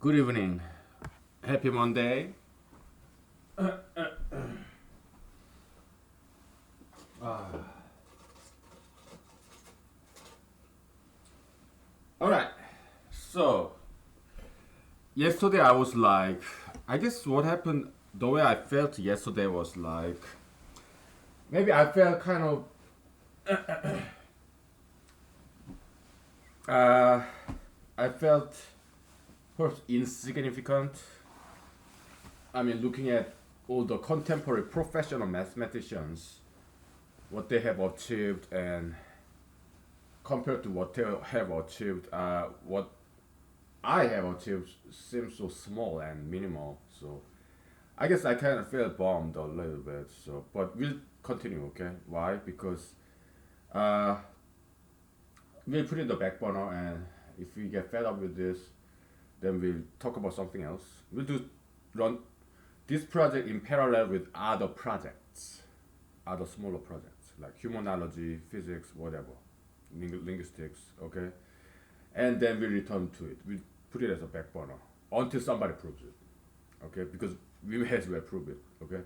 Good evening. Happy Monday. All right. So, yesterday I was like, I guess what happened, the way I felt yesterday was like, maybe I felt kind of, uh, I felt first insignificant. I mean, looking at all the contemporary professional mathematicians, what they have achieved, and compared to what they have achieved, what I have achieved seems so small and minimal. So I guess I kind of feel bummed a little bit. So, but we'll continue. Okay, why? Because uh, we'll put it in the back burner, and if we get fed up with this, then we'll talk about something else. We'll do run this project in parallel with other projects, other smaller projects like humanology, physics, whatever, linguistics. Okay, and then we return to it. We put it as a back burner until somebody proves it. Okay, because we may as well prove it. Okay,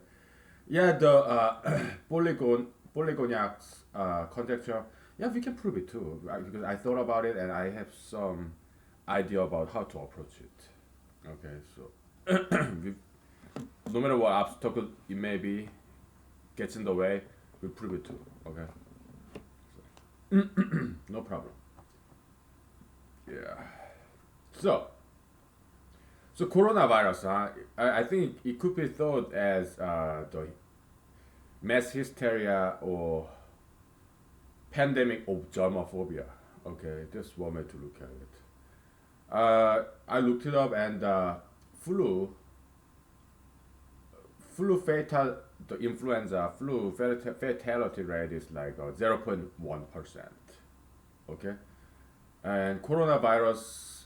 yeah, the polygoniacs conjecture. Yeah, we can prove it too because I thought about it and I have some idea about how to approach it. Okay, so we, no matter what obstacle it may be gets in the way, we prove it too. Okay, no problem. Yeah. So coronavirus, I think it could be thought as the mass hysteria or pandemic of germophobia. Okay, that's one way to look at it. I looked it up and flu, flu fatal, the influenza flu fatality rate is like 0.1%. Okay, and coronavirus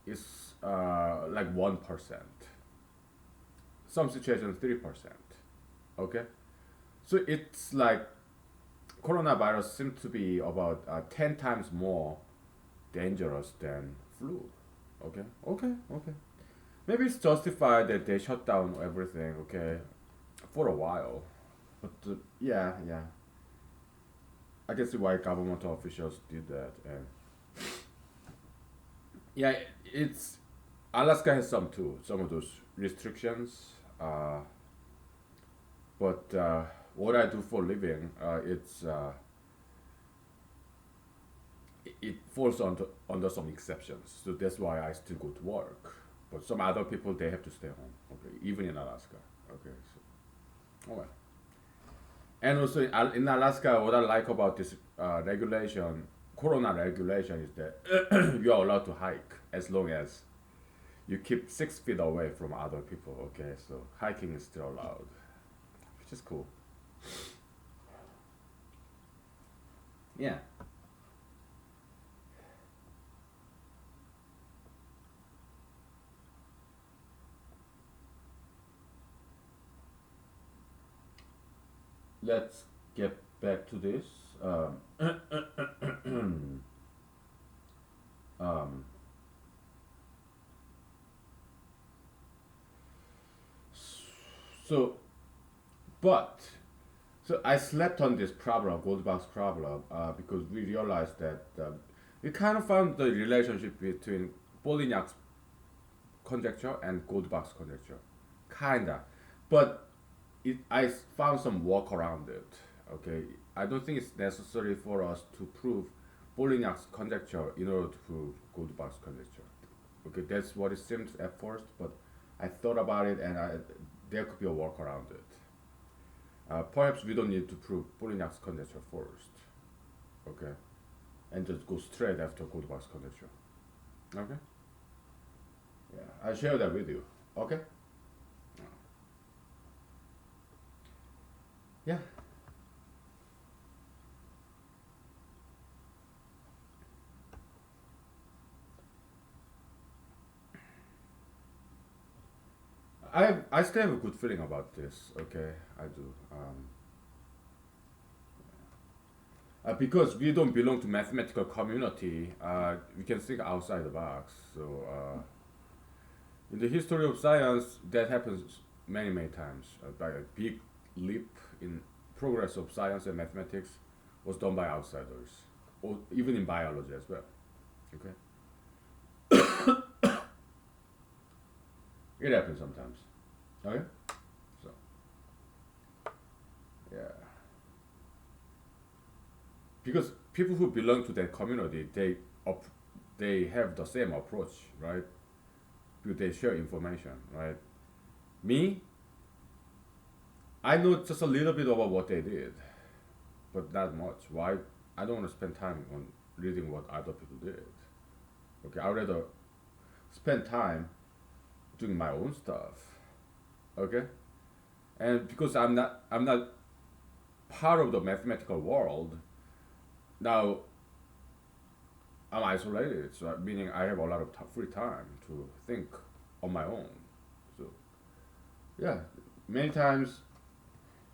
is like 1%. Some situations 3%. Okay, so it's like coronavirus seems to be about 10 times more dangerous than flu. Okay, okay. Maybe it's justified that they shut down everything. Okay, for a while, but yeah, I can see why governmental officials did that. And yeah, it's Alaska has some too, some of those restrictions. But what I do for a living, it falls under some exceptions. So that's why I still go to work. But some other people they have to stay home. Okay, even in Alaska. Okay, so all right. And also in Alaska, what I like about this regulation, Corona regulation, is that you are allowed to hike as long as you keep 6 feet away from other people. Okay, so hiking is still allowed, which is cool. Yeah. Let's get back to this. Um, so, but so I slept on this problem, Goldbach's problem, because we realized that we kind of found the relationship between Polignac's conjecture and Goldbach's conjecture, kinda, but I found some work around it. Okay, I don't think it's necessary for us to prove Polignac's conjecture in order to prove Goldbach's conjecture. Okay, that's what it seems at first, but I thought about it and there could be a work around it. Perhaps we don't need to prove Polignac's conjecture first. Okay, and just go straight after Goldbach's conjecture. Okay, yeah, I share that with you. Okay, yeah. I still have a good feeling about this. Okay, I do. Because we don't belong to mathematical community, we can think outside the box. So In the history of science, that happens many, many times. By a big leap in progress of science and mathematics was done by outsiders, or even in biology as well. Okay, it happens sometimes. Okay, so yeah, because people who belong to that community, they have the same approach, right? Because they share information, right? Me, I know just a little bit about what they did, but not much. Why? I don't want to spend time on reading what other people did. Okay, I'd rather spend time doing my own stuff. Okay, and because I'm not part of the mathematical world now, I'm isolated. So meaning I have a lot of free time to think on my own. So yeah, many times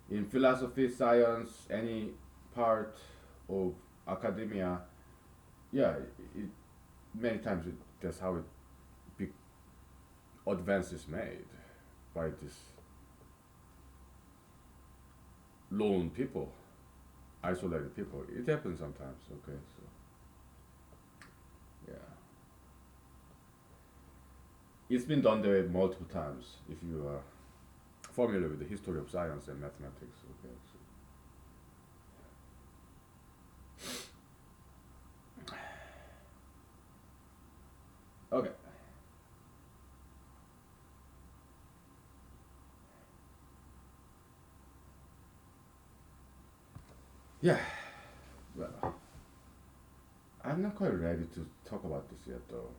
in philosophy, science, any part of academia, yeah, it, many times that's how big advance is made by these lone people, isolated people. It happens sometimes. Okay, so yeah, it's been done there multiple times. If you are familiar with the history of science and mathematics, okay, so okay, yeah. Well, I'm not quite ready to talk about this yet, though.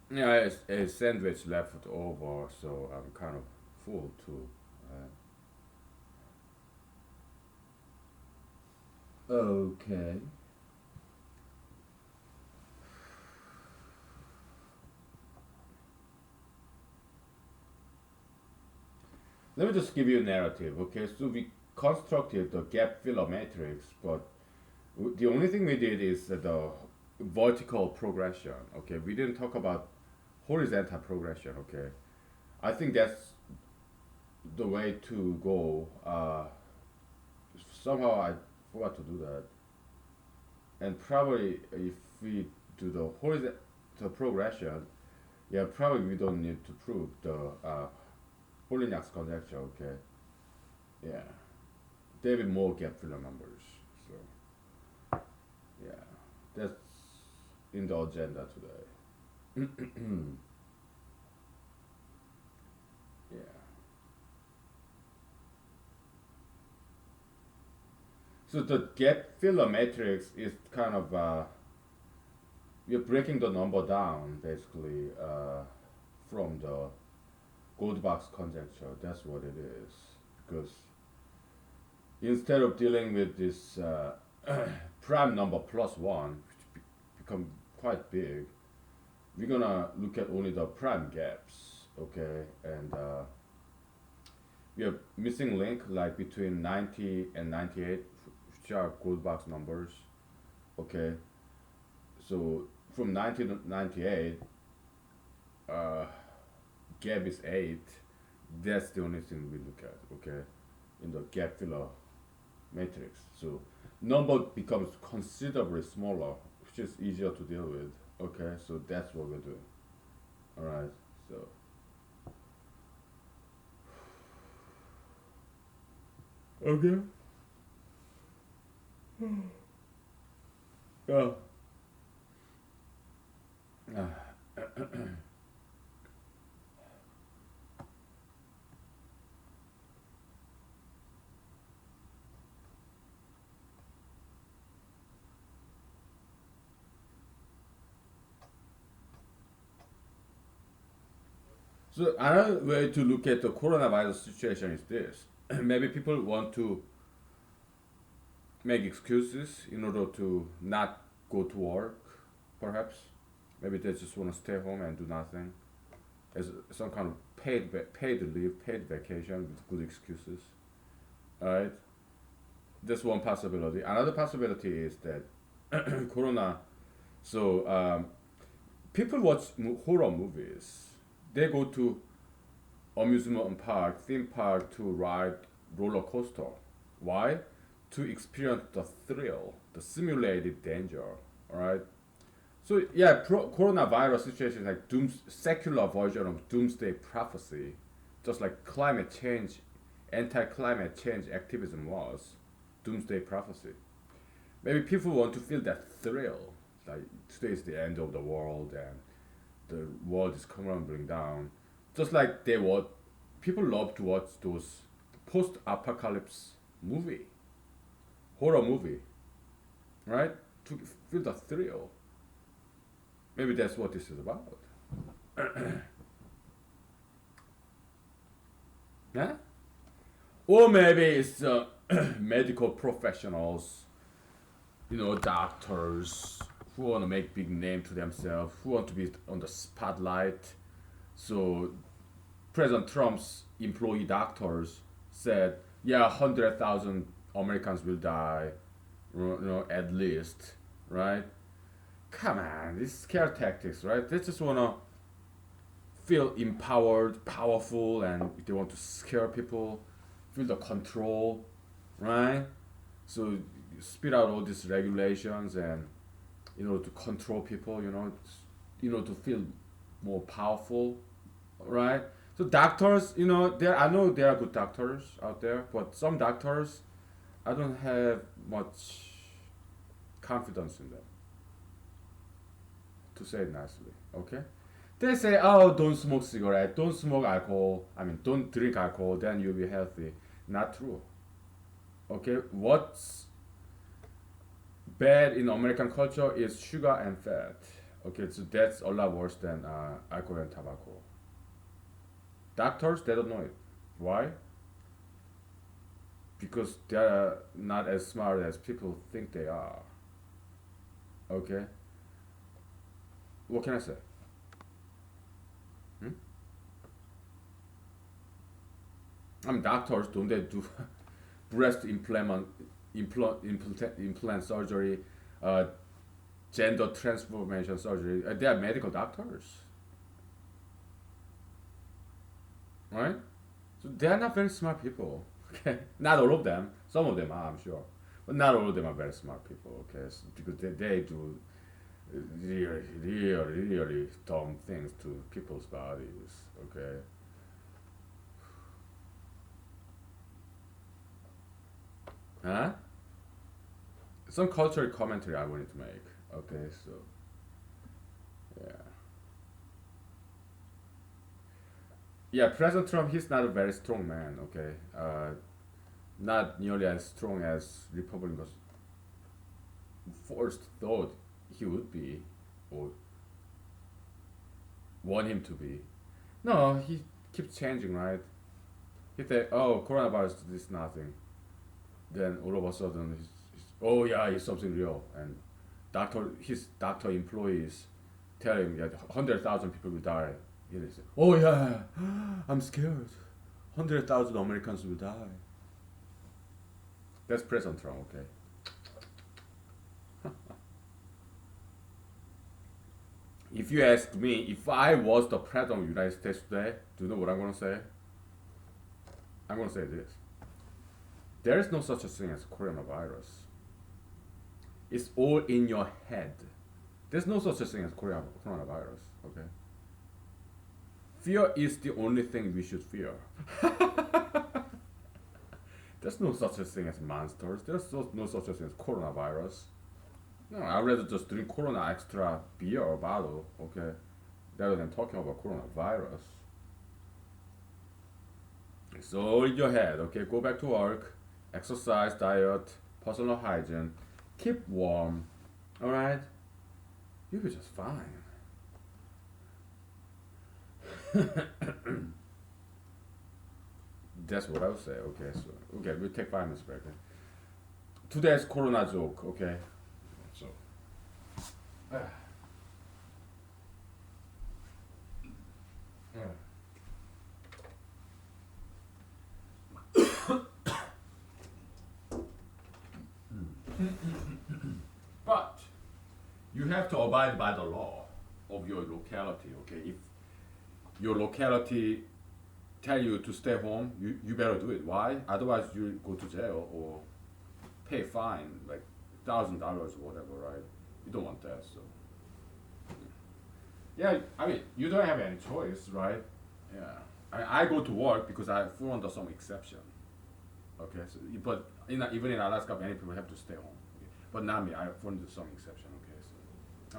Yeah, a sandwich left over, so I'm kind of full too. Okay. Let me just give you a narrative, okay? So we constructed the gap filler matrix, but the only thing we did is the vertical progression, okay? We didn't talk about horizontal progression, okay? I think that's the way to go. Somehow I forgot to do that. And probably if we do the horizontal progression, yeah, probably we don't need to prove the Polignac conjecture, okay? Yeah. There will be more gap filler numbers. So, yeah, that's in the agenda today. Yeah. So the gap filler matrix is kind of we're breaking the number down basically from the Goldbach's conjecture. That's what it is. Because instead of dealing with this prime number plus one, which become quite big, we're gonna look at only the prime gaps. Okay, and we have missing link like between 90 and 98, which are Goldbach's numbers. Okay, so from 90 to 98, uh, gap is 8. That's the only thing we look at. Okay, in the gap filler matrix. So number becomes considerably smaller, which is easier to deal with. Okay, so that's what we're doing. All right. So okay. Yeah. So another way to look at the coronavirus situation is this: maybe people want to make excuses in order to not go to work, perhaps. Maybe they just want to stay home and do nothing as some kind of paid leave, paid vacation with good excuses. All right, that's one possibility. Another possibility is that Corona. So people watch horror movies. They go to amusement park, theme park to ride roller coaster. Why? To experience the thrill, the simulated danger. All right. So yeah, coronavirus situation is like secular version of doomsday prophecy, just like climate change, anti-climate change activism was doomsday prophecy. Maybe people want to feel that thrill, like today is the end of the world and the world is crumbling down. Just like people love to watch those post-apocalypse movie, horror movie, right? To feel the thrill. Maybe that's what this is about. Yeah? Or maybe it's medical professionals, doctors who want to make big name to themselves, who want to be on the spotlight. So President Trump's employee doctors said, yeah, 100,000 Americans will die, at least, right? Come on, these scare tactics, right? They just wanna feel empowered, powerful, and they want to scare people, feel the control, right? So you spit out all these regulations and to control people, to feel more powerful, right? So doctors, I know there are good doctors out there, but some doctors, I don't have much confidence in them, to say it nicely. Okay, they say, oh, don't smoke cigarette, don't smoke alcohol. I mean, don't drink alcohol, then you'll be healthy. Not true. Okay, what's bad in American culture is sugar and fat. Okay, so that's a lot worse than alcohol and tobacco. Doctors, they don't know it. Why? Because they are not as smart as people think they are. Okay, what can I say? Hmm? I mean, doctors, don't they do breast implant surgery, uh, gender transformation surgery? They are medical doctors, right? So they are not very smart people. Okay, not all of them. Some of them are, I'm sure, but not all of them are very smart people. Okay, so because they do really, really, really dumb things to people's bodies. Okay. Huh? Some cultural commentary I wanted to make. Okay, so yeah, yeah. President Trump, he's not a very strong man. Okay, not nearly as strong as Republicans first thought he would be, or want him to be. No, he keeps changing, right? He said, "Oh, coronavirus is nothing." Then all of a sudden, oh yeah, it's something real, and his doctor employees tell him that 100,000 people will die. He says, oh yeah, I'm scared. 100,000 Americans will die. That's President Trump, okay? If you ask me, if I was the president of the United States today, do you know what I'm gonna say? I'm gonna say this. There is no such a thing as coronavirus. It's all in your head. There's no such a thing as coronavirus, okay? Fear is the only thing we should fear. There's no such a thing as monsters. There's no such a thing as coronavirus. No, I'd rather just drink Corona extra beer or bottle, okay, rather than talking about coronavirus. It's all in your head, okay? Go back to work, exercise, diet, personal hygiene, keep warm, alright? You'll be just fine. That's what I would say, okay? So, okay, we'll take 5 minutes break. Then. today's Corona joke. Okay, so. But you have to abide by the law of your locality. Okay, if your locality tell you to stay home, you better do it. Why? Otherwise, you go to jail or pay fine like $1,000 or whatever, right? You don't want that. So yeah, I mean, you don't have any choice, right? Yeah, I go to work because I fall under some exception. Okay, so but even in Alaska, many people have to stay home. Okay? But not me. I fall into some exception. Okay, so.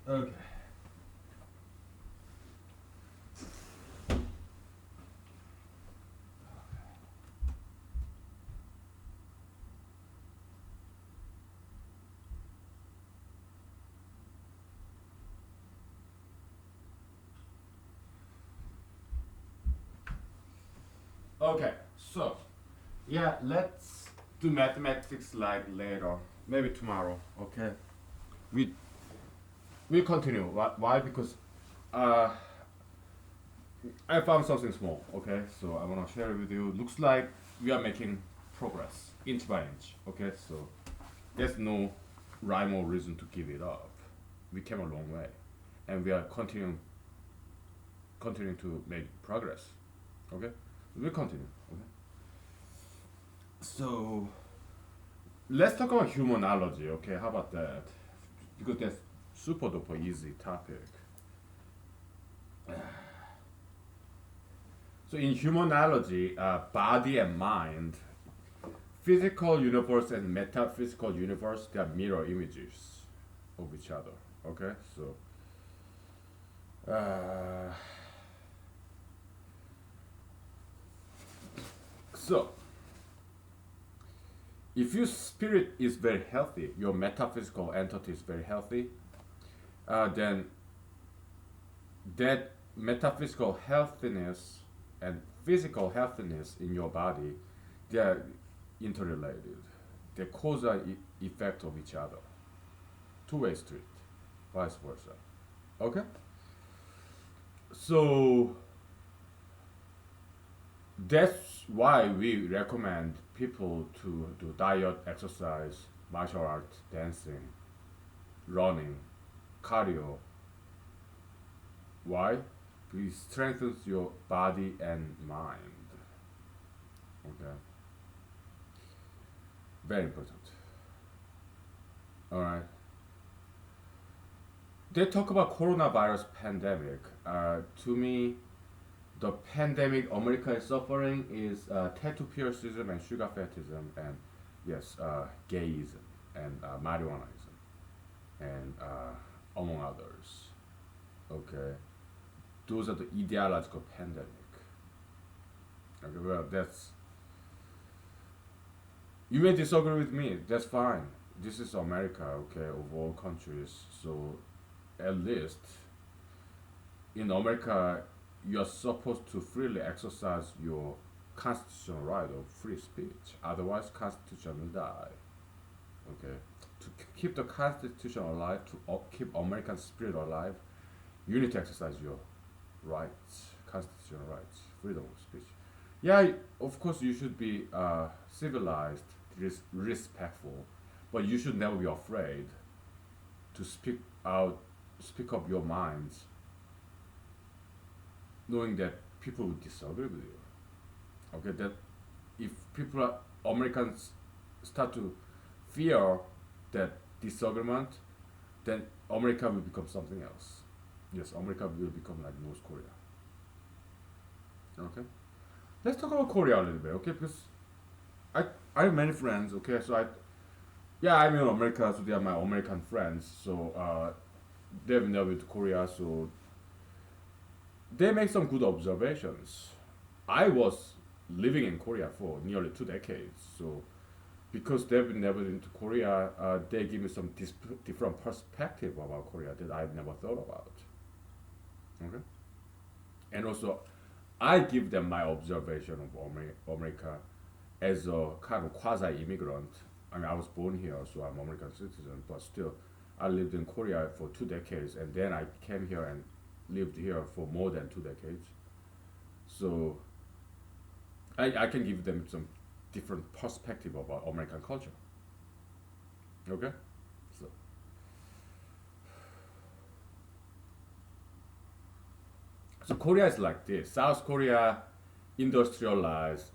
Okay. Okay. So, yeah, let's do mathematics like later, maybe tomorrow. Okay. We we continue. Why? Because uh, I found something small. Okay, so I wanna share it with you. Looks like we are making progress inch by inch. Okay, so there's no rhyme or reason to give it up. We came a long way, and we are continuing to make progress. Okay, we'll continue. Okay, so let's talk about humanology. Okay, how about that? Because that's super duper easy topic. So in humanology, body and mind, physical universe and metaphysical universe, they are mirror images of each other. Okay, so uh, so if your spirit is very healthy, your metaphysical entity is very healthy, then that metaphysical healthiness and physical healthiness in your body, they are interrelated. They cause an effect of each other. Two-way street, vice versa. Okay? So that's why we recommend people to do diet, exercise, martial arts, dancing, running, cardio. Why? Because it strengthens your body and mind. Okay? Very important. Alright. They talk about coronavirus pandemic. To me, the pandemic America is suffering is tattoo piercism and sugar fetishism and yes, gayism and marijuanaism and among others. Okay, those are the ideological pandemic. Okay, well that's you may disagree with me. That's fine. This is America, okay, of all countries. So at least in America, you're supposed to freely exercise your constitutional right of free speech. Otherwise, Constitution will die. Okay, to keep the Constitution alive, to keep American spirit alive, you need to exercise your rights, constitutional rights, freedom of speech. Yeah, of course, you should be civilized, respectful, but you should never be afraid to speak out, speak up your minds, knowing that people will disagree with you. Okay, that if people are Americans start to fear that disagreement, then America will become something else. Yes, America will become like North Korea. Okay, let's talk about Korea a little bit. Okay, because I I have many friends. Okay, so yeah, I'm in America, so they are my American friends. So they've never been to Korea, so they make some good observations. I was living in Korea for nearly 2 decades, so because they've never been to Korea, they give me some different perspective about Korea that I've never thought about. Okay, and also I give them my observation of America as a kind of quasi-immigrant. I mean, I was born here, so I'm American citizen, but still, I lived in Korea for 2 decades, and then I came here and lived here for more than 2 decades. So I can give them some different perspective about American culture. Okay, so so Korea is like this. South Korea industrialized,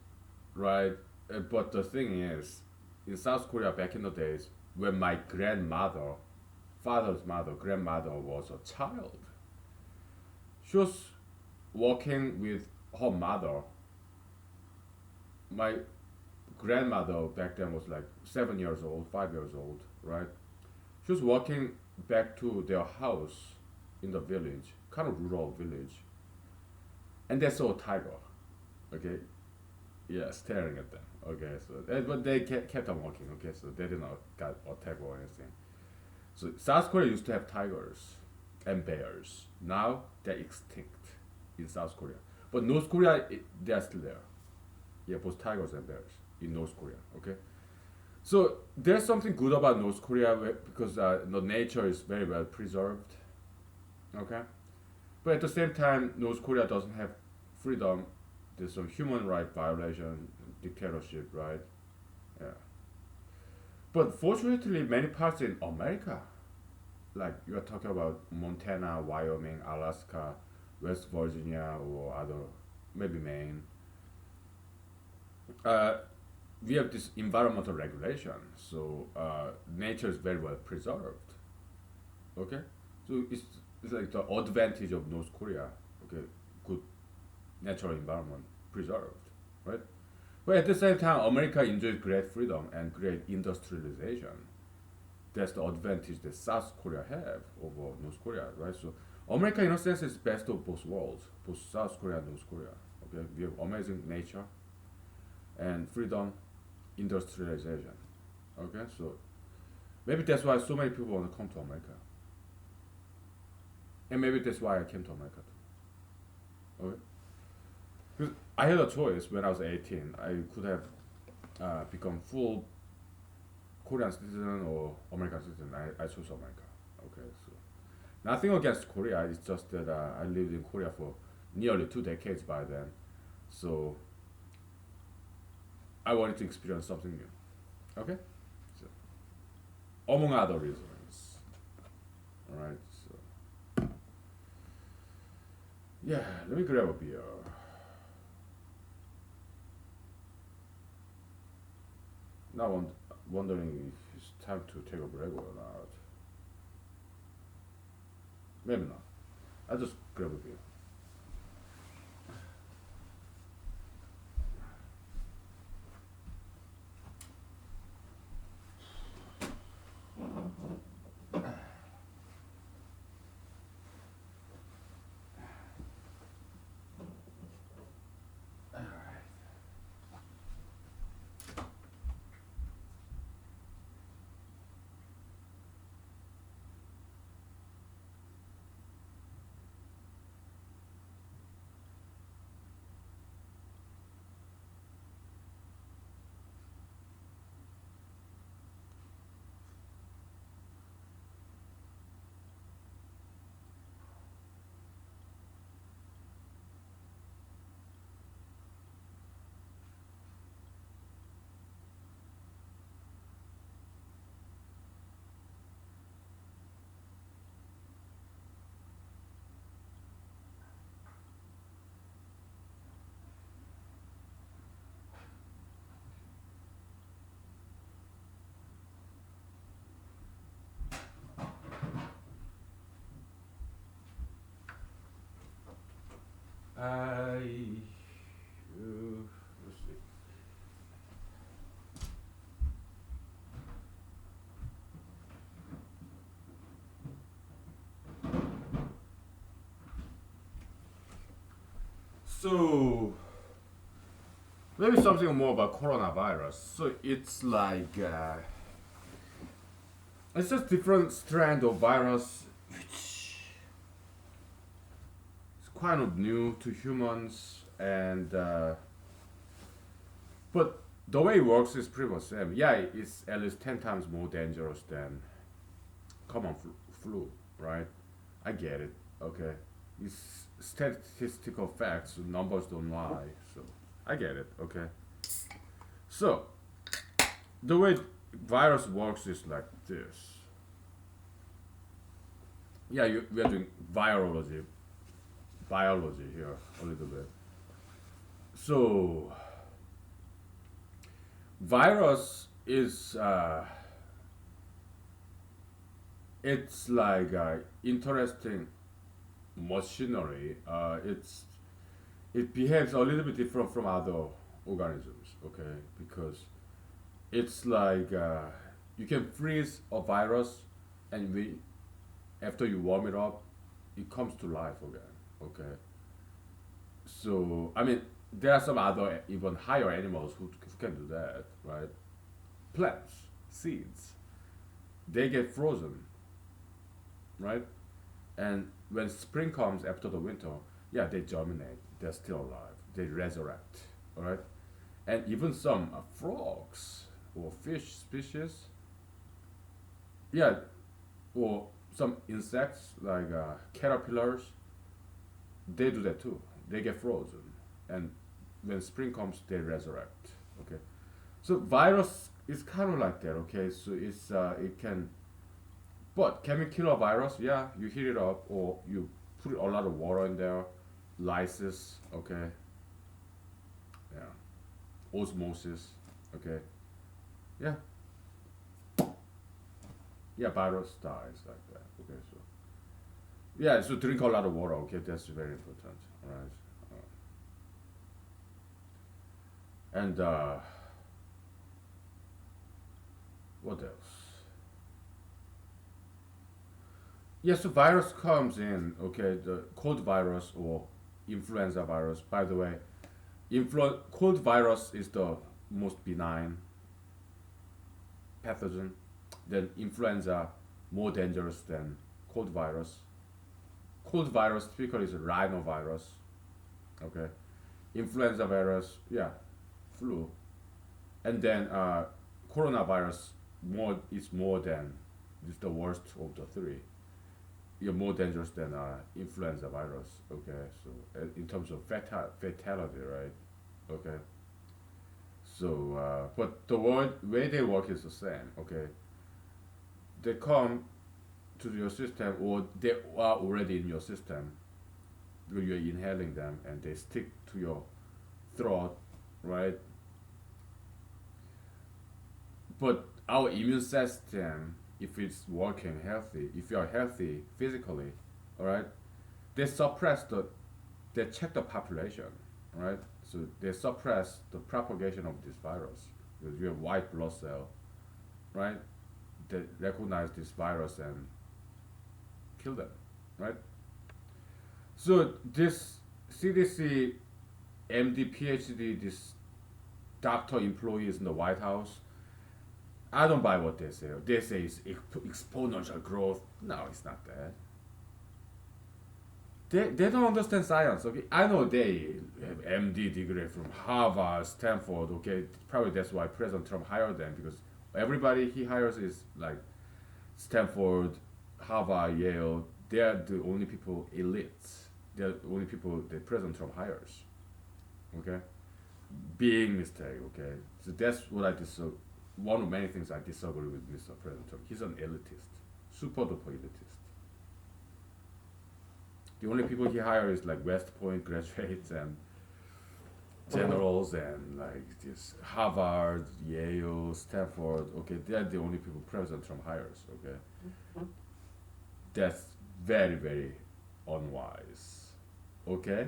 right? But the thing is, in South Korea back in the days, when my grandmother, father's mother, grandmother was a child, she was walking with her mother. My grandmother back then was like 7 years old, 5 years old, right? She was walking back to their house in the village, kind of rural village, and they saw a tiger. Okay, yeah, staring at them. Okay, so but they kept on walking. Okay, so they did not got attacked or anything. So South Korea used to have tigers and bears. Now they're extinct in South Korea, but North Korea they are still there. Yeah, both tigers and bears in North Korea. Okay, so there's something good about North Korea because the nature is very well preserved. Okay, but at the same time, North Korea doesn't have freedom. There's some human right violation, dictatorship, right? Yeah. But fortunately, many parts in America, like you are talking about Montana, Wyoming, Alaska, West Virginia, or other, maybe Maine, uh, we have this environmental regulation. So nature is very well preserved. Okay, so it's like the advantage of North Korea. Okay, good natural environment preserved, right? But at the same time, America enjoys great freedom and great industrialization. That's the advantage that South Korea have over North Korea, right? So America, in a sense, is best of both worlds, both South Korea and North Korea. Okay, we have amazing nature and freedom, industrialization. Okay, so maybe that's why so many people want to come to America, and maybe that's why I came to America too. Okay, because I had a choice when I was 18. I could have become full Korean citizen or American citizen. I chose America. Okay, so nothing against Korea. It's just that I lived in Korea for nearly 2 decades by then, so I wanted to experience something new. Okay, so among other reasons. All right, so yeah, let me grab a beer. Now I'm wondering if it's time to take a break or not. Maybe not. I'll just grab a beer. I let's see. So maybe something more about coronavirus. So it's just different strand of virus which is kind of new to humans, and but the way it works is pretty much same. Yeah, it's at least 10 times more dangerous than common flu, right? I get it. Okay, it's statistical facts. Numbers don't lie. So I get it. Okay. So the way virus works is like this. Yeah, we are doing virology, biology here a little bit. So virus is it's like interesting machinery. It behaves a little bit different from other organisms. Okay, because it's like you can freeze a virus, and after you warm it up, it comes to life again. Okay. So I mean, there are some other even higher animals who can do that, right? Plants, seeds, they get frozen, right? And when spring comes after the winter, yeah, they germinate. They're still alive. They resurrect, all right? And even some frogs or fish species, yeah, or some insects like caterpillars, they do that too. They get frozen, and when spring comes, they resurrect. Okay, so virus is kind of like that. Okay, so it can, but can we kill a virus? Yeah, you heat it up or you put a lot of water in there, lysis. Okay, yeah, osmosis. Okay, yeah, yeah, virus dies like that. Okay, so yeah, so drink a lot of water. Okay, that's very important. All right, and what else? Yes, the virus comes in. Okay, the cold virus or influenza virus. By the way, cold virus is the most benign pathogen. Then influenza more dangerous than cold virus. Cold virus typically is a rhinovirus. Okay, influenza virus, yeah, flu, and then coronavirus more is more than is the worst of the three. You're more dangerous than influenza virus. Okay, so in terms of fatality, right? Okay, so but the way they work is the same. Okay, they come to your system or they are already in your system. You're inhaling them and they stick to your throat, right? But our immune system, if it's working healthy, if you are healthy physically, all right, they suppress they check the population, right? So they suppress the propagation of this virus because you have white blood cell, right? They recognize this virus and kill them, right? So this CDC, MD, PhD, this doctor employees in the White House, I don't buy what they say. They say it's exponential growth. No, it's not that. They don't understand science. Okay, I know they have MD degree from Harvard, Stanford. Okay, probably that's why President Trump hired them because everybody he hires is like Stanford, Harvard, Yale. They're the only people elites. They're the only people that President Trump hires. Okay, big mistake. Okay, so that's what I disagree. One of many things I disagree with Mr. President Trump. He's an elitist, super duper elitist. The only people he hires is like West Point graduates and generals and like this Harvard, Yale, Stanford. Okay, they're the only people President Trump hires. Okay, that's very very unwise. Okay,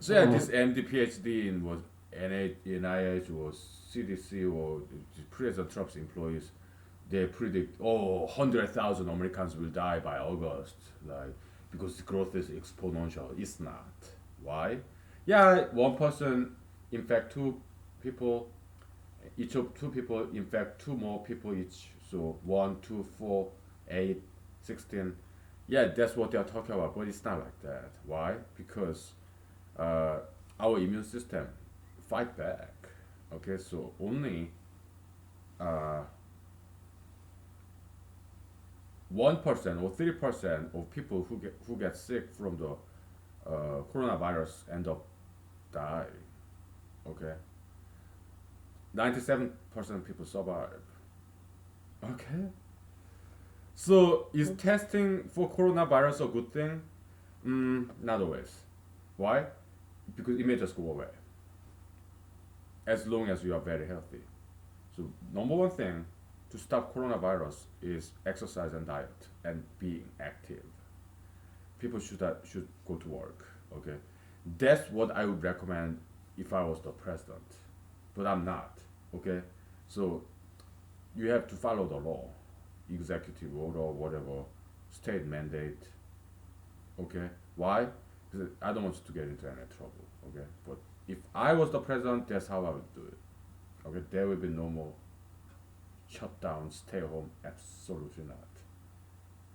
so yeah, this MD PhD in was NIH was CDC or President Trump's employees. They predict 100,000 Americans will die by August, like because the growth is exponential. It's not. Why? Yeah, one person infect two people. Each of two people infect two more people each. So 1, 2, 4, 8, 16. Yeah, that's what they are talking about. But it's not like that. Why? Because uh, our immune system fight back. Okay, so only uh, 1% or 3% of people who get sick from the coronavirus end up die. Okay, 97% of people survive. Okay, so is testing for coronavirus a good thing? Not always. Why? Because it may just go away as long as you are very healthy. So number one thing to stop coronavirus is exercise and diet and being active. People should go to work. Okay, that's what I would recommend if I was the president, but I'm not. Okay, so you have to follow the law, executive order, whatever, state mandate. Okay, why? Because I don't want you to get into any trouble. Okay, but if I was the president, that's how I would do it. Okay, there will be no more shutdown, stay home. Absolutely not.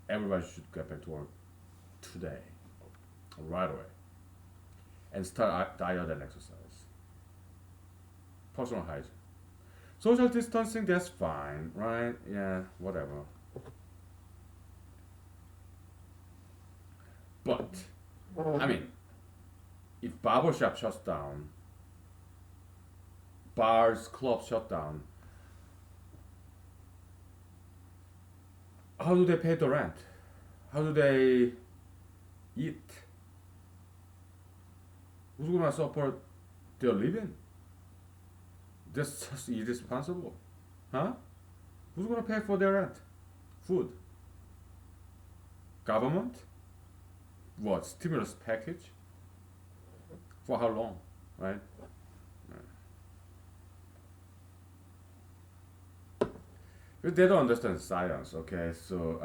Everybody should get back to work today, right away, and start diet and exercise. Personal hygiene. Social distancing, that's fine, right? Yeah, whatever. But, I mean, if barbershop shuts down, bars, clubs shut down, how do they pay the rent? How do they eat? Who's gonna support their living? That's just irresponsible. Huh? Who's gonna pay for their rent? Food? Government? What? Stimulus package? For how long? Right? But they don't understand science, okay? So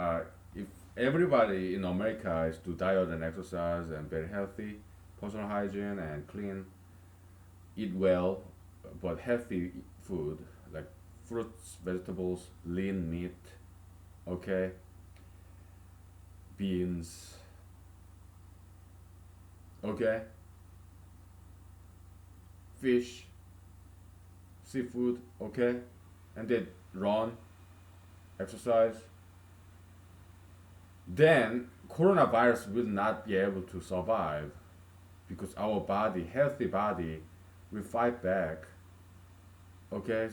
if everybody in America is to diet and exercise and very healthy, personal hygiene and clean, eat well, but healthy food like fruits, vegetables, lean meat, okay, beans, okay, fish, seafood, okay, and they run, exercise, then coronavirus will not be able to survive because our body, healthy body, will fight back. Okay,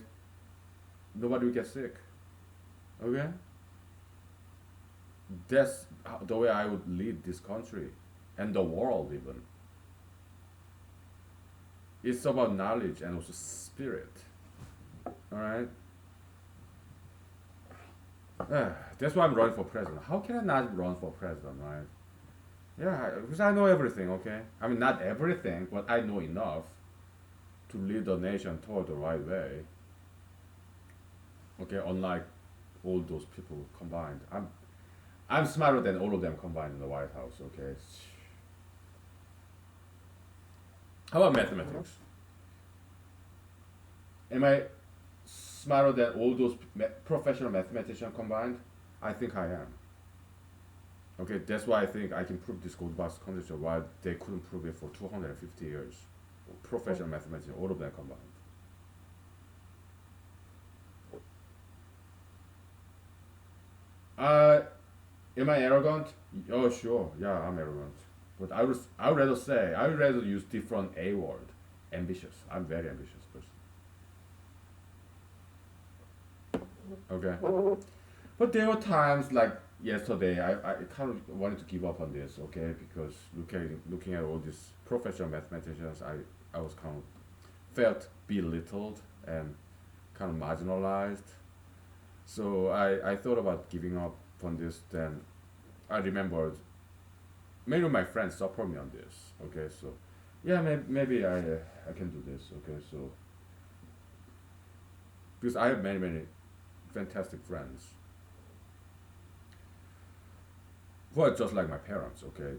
nobody will get sick. Okay, that's the way I would lead this country and the world even. It's about knowledge and also spirit. All right. That's why I'm running for president. How can I not run for president, right? Yeah, because I know everything, okay? I mean, not everything, but I know enough to lead the nation toward the right way. Okay, unlike all those people combined. I'm smarter than all of them combined in the White House, okay? How about mathematics? Am I smarter than all those professional mathematicians combined? I think I am. Okay, that's why I think I can prove this gold box condition while they couldn't prove it for 250 years. Professional mathematicians, all of them combined. Uh, am I arrogant? Oh, sure. Yeah, I'm arrogant. But I would rather say, I would rather use different A word. Ambitious. I'm very ambitious person. Okay. But there were times like yesterday, I kind of wanted to give up on this, okay? Because looking at all these professional mathematicians, I was kind of felt belittled and kind of marginalized. So I thought about giving up on this. Then I remembered many of my friends support me on this. Okay, so yeah, maybe I can do this. Okay, so because I have many fantastic friends who are just like my parents. Okay,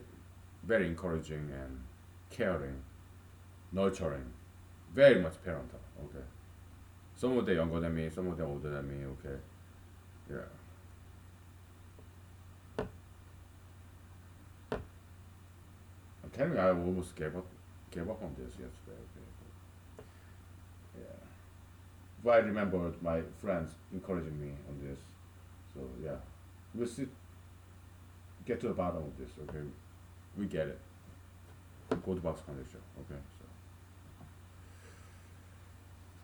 very encouraging and caring, nurturing, very much parental. Okay, some of them younger than me, some of them older than me. Okay, yeah. I'm telling you, I almost gave up on this yesterday. Okay, yeah. But I remembered my friends encouraging me on this. So yeah, we'll see, get to the bottom of this. Okay, we get it. Go to box condition. Okay, so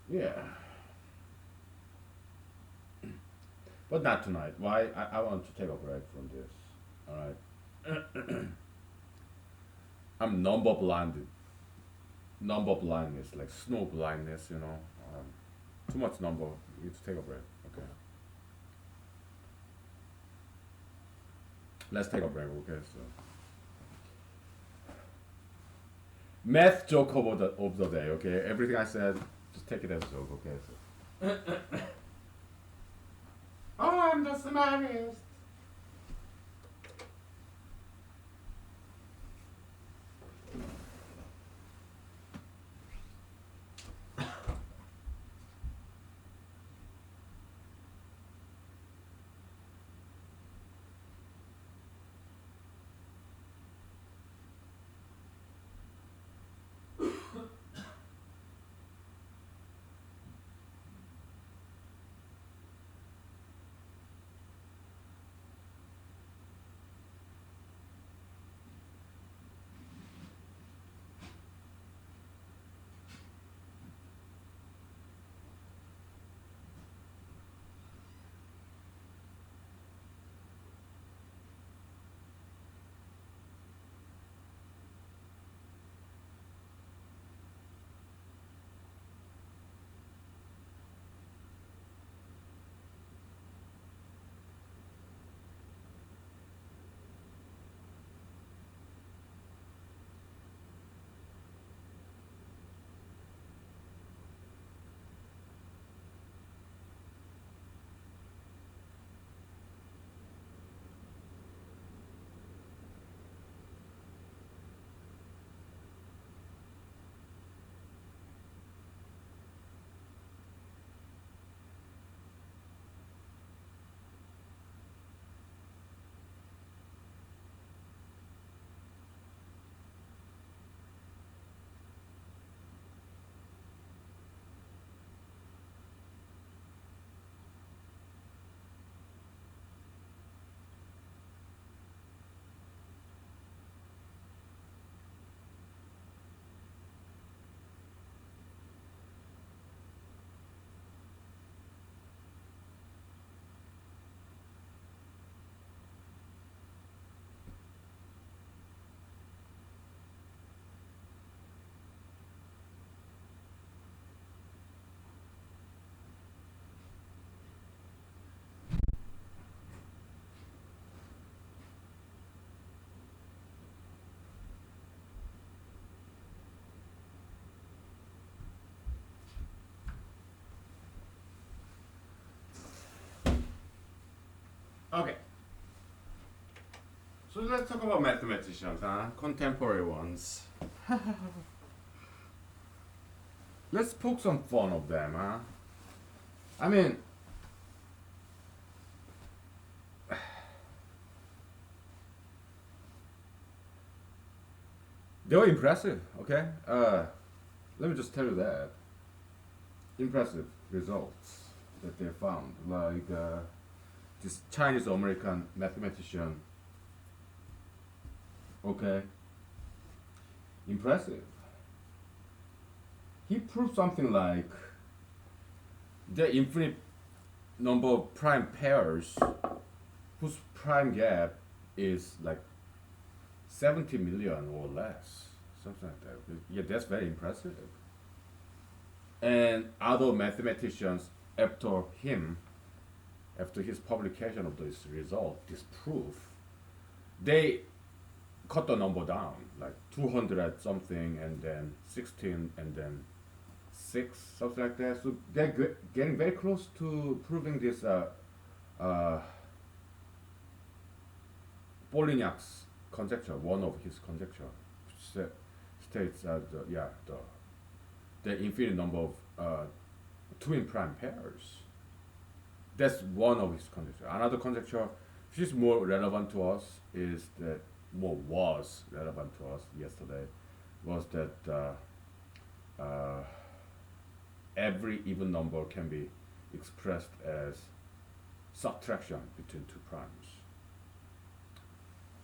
yeah, but not tonight. Why? I want to take a break from this. All right. I'm number blinded. Number blindness, like snow blindness. Too much number. You need to take a break. Okay. Let's take a break. Okay. So math joke of the day. Okay. Everything I said, just take it as a joke. Okay. So I'm the smartest. Okay. So let's talk about mathematicians, huh? Contemporary ones. Let's poke some fun of them, huh? I mean, they were impressive, okay? Let me just tell you that. Impressive results that they found. Like this Chinese American mathematician, okay? Impressive. He proved something like the infinite number of prime pairs whose prime gap is like 70 million or less, something like that. Yeah, that's very impressive. And other mathematicians after him, after his publication of this result, this proof, they cut the number down, like 200 something, and then 16, and then 6, something like that. So they're getting very close to proving this uh, Polignac's conjecture, one of his conjecture, which states the infinite number of twin prime pairs. That's one of his conjecture. Another conjecture, which is more relevant to us, is that was relevant to us yesterday, was that every even number can be expressed as subtraction between two primes.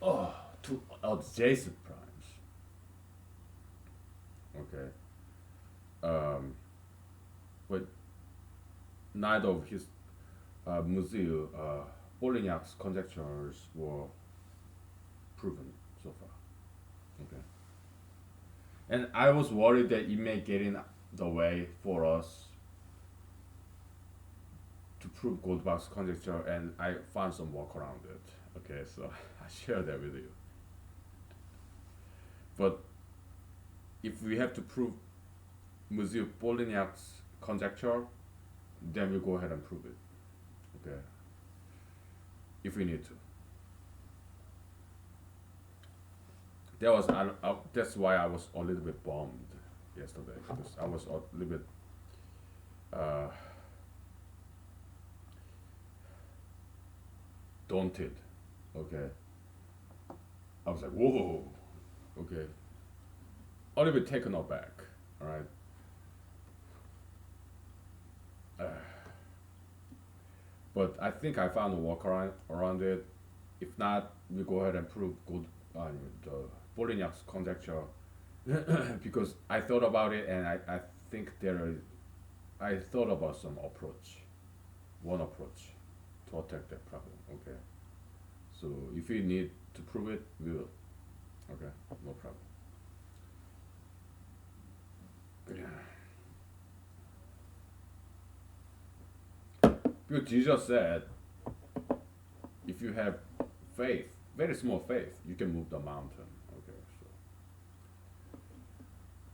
Oh, two adjacent primes. Okay. But neither of his Polignac's conjectures were proven so far. Okay. And I was worried that it may get in the way for us to prove Goldbach's conjecture, and I found some work around it. Okay, so I share that with you. But if we have to prove Polignac conjecture, then we go ahead and prove it. Okay. if we need to. That's why I was a little bit bummed yesterday because I was a little bit uh, daunted. Okay, I was like, whoa. Okay, a little bit taken aback. All right. But I think I found a workaround around it. If not, we go ahead and prove good the Polignac conjecture because I thought about it and I think I thought about some approach, one approach to attack that problem. Okay, so if we need to prove it, we will. Okay, no problem. Because Jesus said, if you have faith, very small faith, you can move the mountain. Okay, so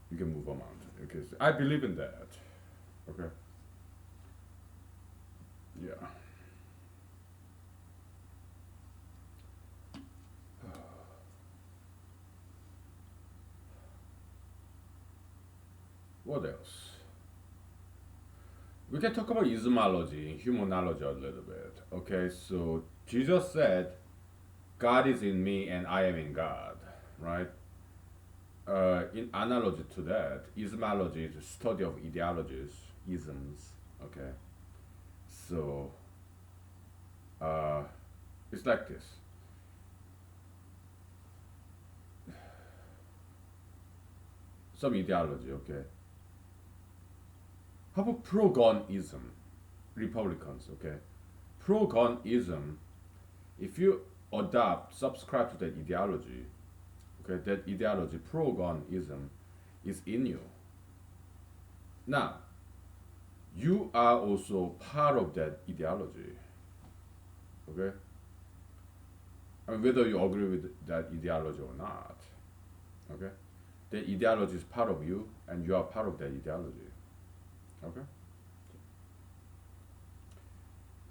you can move a mountain. Okay, so I believe in that. Okay. Yeah. What else? We can talk about humanology, humanology a little bit. Okay, so Jesus said, God is in me and I am in God, right? In analogy to that, ismology is the study of ideologies, isms. Okay, so uh, it's like this. Some ideology, okay. How about pro-gunism? Republicans, okay. Pro-gunism, if you subscribe to that ideology, okay, that ideology, pro-gunism, is in you. Now, you are also part of that ideology, okay? I mean, whether you agree with that ideology or not, okay? The ideology is part of you, and you are part of that ideology, okay?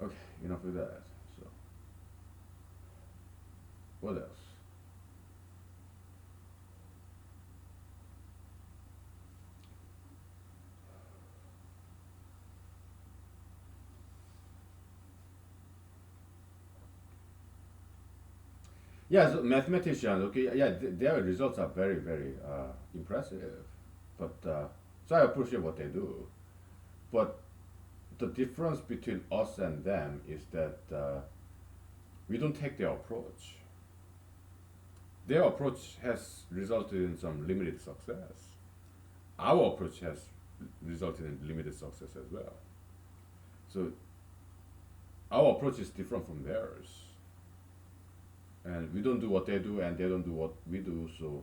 Okay, enough with that. So, what else? Yeah, so mathematicians, okay, yeah, their results are very, very impressive. But so I appreciate what they do. But the difference between us and them is that we don't take their approach. Their approach has resulted in some limited success. Our approach has resulted in limited success as well. So our approach is different from theirs. And we don't do what they do, and they don't do what we do. So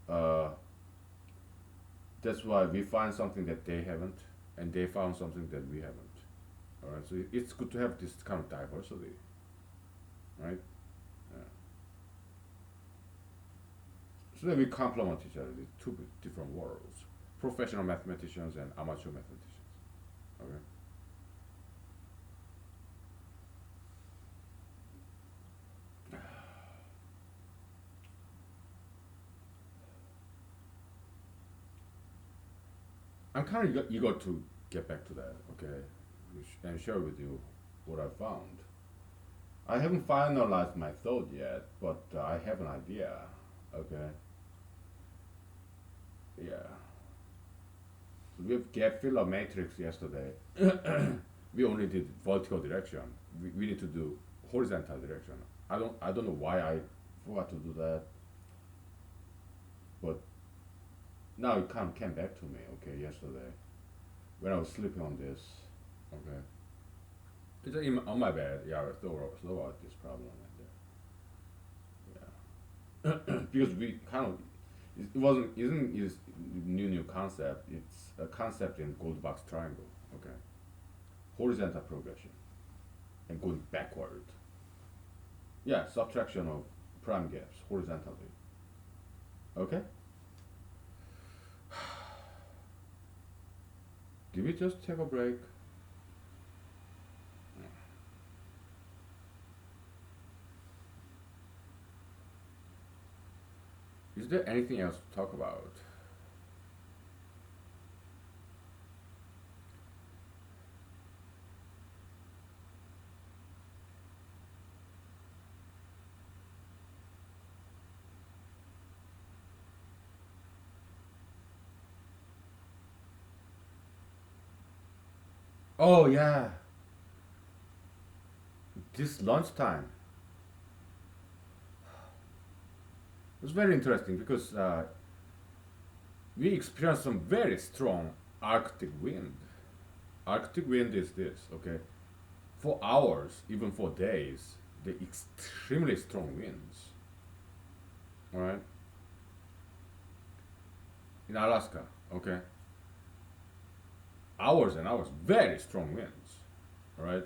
uh, that's why we find something that they haven't, and they found something that we haven't. All right. So it's good to have this kind of diversity, right? Yeah. So that we complement each other. The two different worlds: professional mathematicians and amateur mathematicians. Okay. I'm kind of eager to get back to that. Okay, and share with you what I found. I haven't finalized my thought yet, but I have an idea. Okay. Yeah. So with gap filler matrix yesterday, we only did vertical direction. We need to do horizontal direction. I don't know why I forgot to do that, but now it kind of came back to me. Okay, yesterday when I was sleeping on this. Okay, it's on my bed. Yeah, I thought about this problem and yeah, because we kind of it wasn't isn't is new concept. It's a concept in Goldbach's triangle. Okay, horizontal progression and going backward. Yeah, subtraction of prime gaps horizontally. Okay, did we just take a break? there anything else to talk about? Oh yeah, this lunchtime. It's very interesting because we experienced some very strong Arctic wind. Arctic wind is this, okay? For hours, even for days, the extremely strong winds. All right, in Alaska, okay, hours and hours, very strong winds. All right.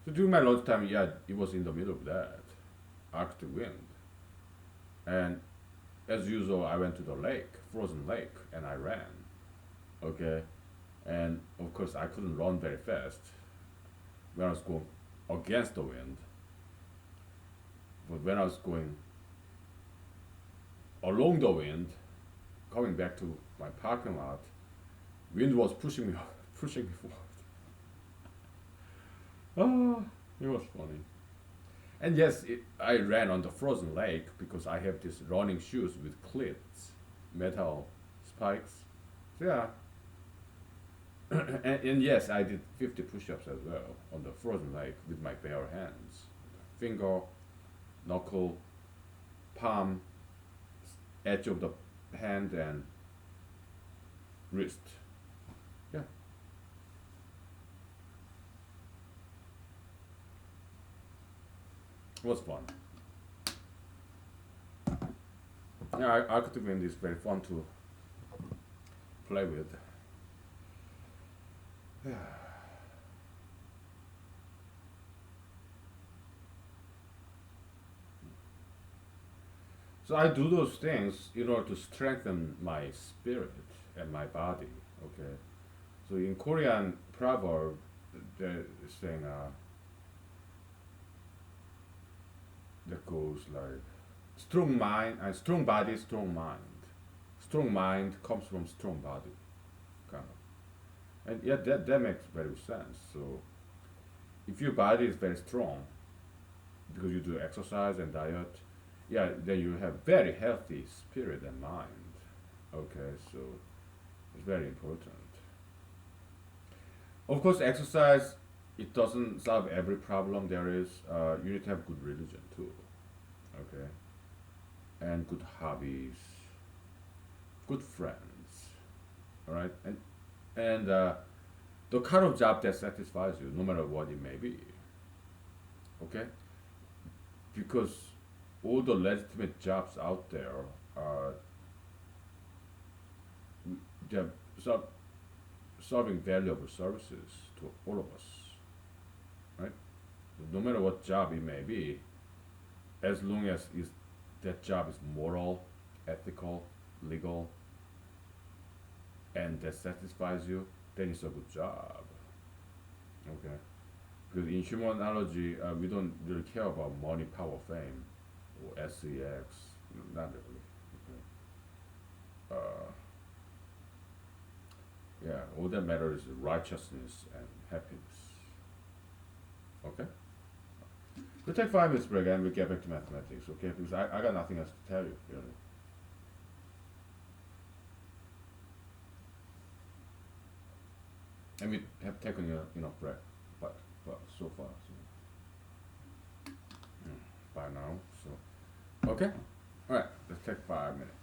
So during my lunchtime, yeah, it was in the middle of that Arctic wind, and as usual, I went to the lake, frozen lake, and I ran. Okay, and of course, I couldn't run very fast when I was going against the wind, but when I was going along the wind, coming back to my parking lot, wind was pushing me, pushing me forward. Ah, it was funny. And yes, I ran on the frozen lake because I have these running shoes with cleats, metal spikes. So yeah, and yes, I did 50 push-ups as well on the frozen lake with my bare hands, finger, knuckle, palm, edge of the hand, and wrist. Yeah, it was fun. Yeah, Arctic wind is very fun to play with. So I do those things in order to strengthen my spirit and my body. Okay. So in Korean proverb, they're saying that goes like strong mind and strong body, strong mind. Strong mind comes from strong body, kind of. And yeah, that makes very sense. So if your body is very strong because you do exercise and diet, yeah, then you have very healthy spirit and mind. Okay, so it's very important. Of course, exercise it doesn't solve every problem there is. You need to have good religion too. Okay, and good hobbies, good friends. All right, and the kind of job that satisfies you, no matter what it may be. Okay, because all the legitimate jobs out there are they're serving valuable services to all of us, right? No matter what job it may be, as long as is that job is moral, ethical, legal, and that satisfies you, then it's a good job. Okay, because in humanology, we don't really care about money, power, fame, or SEX. Not really. Okay. Uh, yeah, all that matters is righteousness and happiness. Okay. We'll take 5 minutes break and we'll get back to mathematics. Okay, because I got nothing else to tell you really. And we have taken enough break, but so far, so by now, so okay, all right, let's take 5 minutes.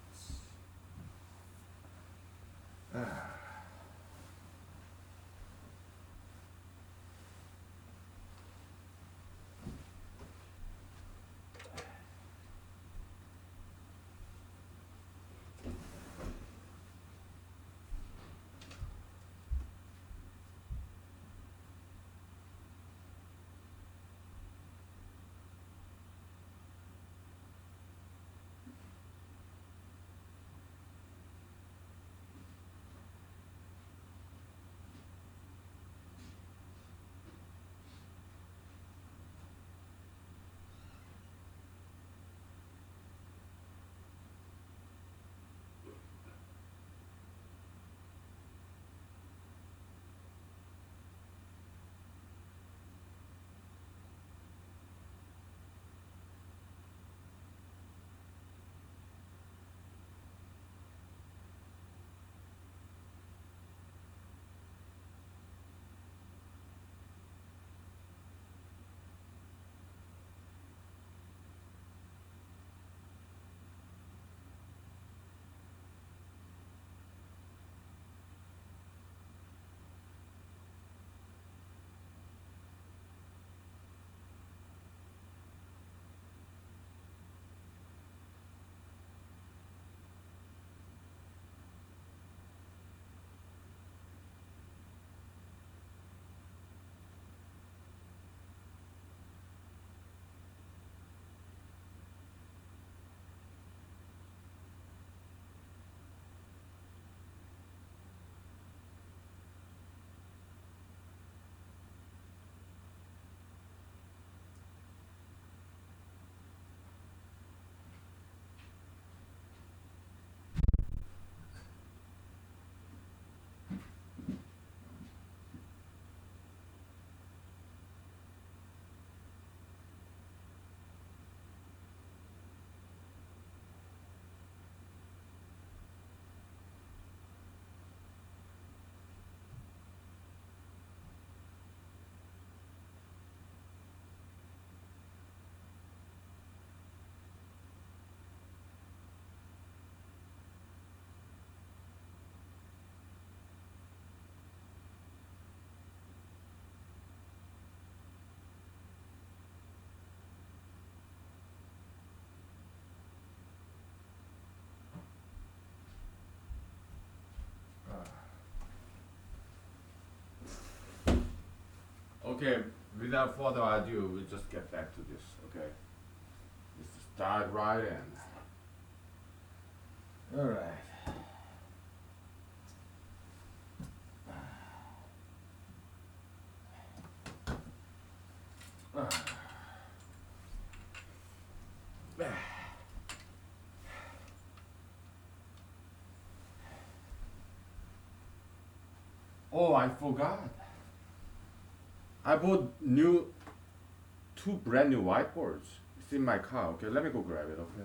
Okay, without further ado, we'll just get back to this. Okay, let's just dive right in. All right. Oh, I forgot. I bought two brand new whiteboards. It's in my car. Okay, let me go grab it. Okay.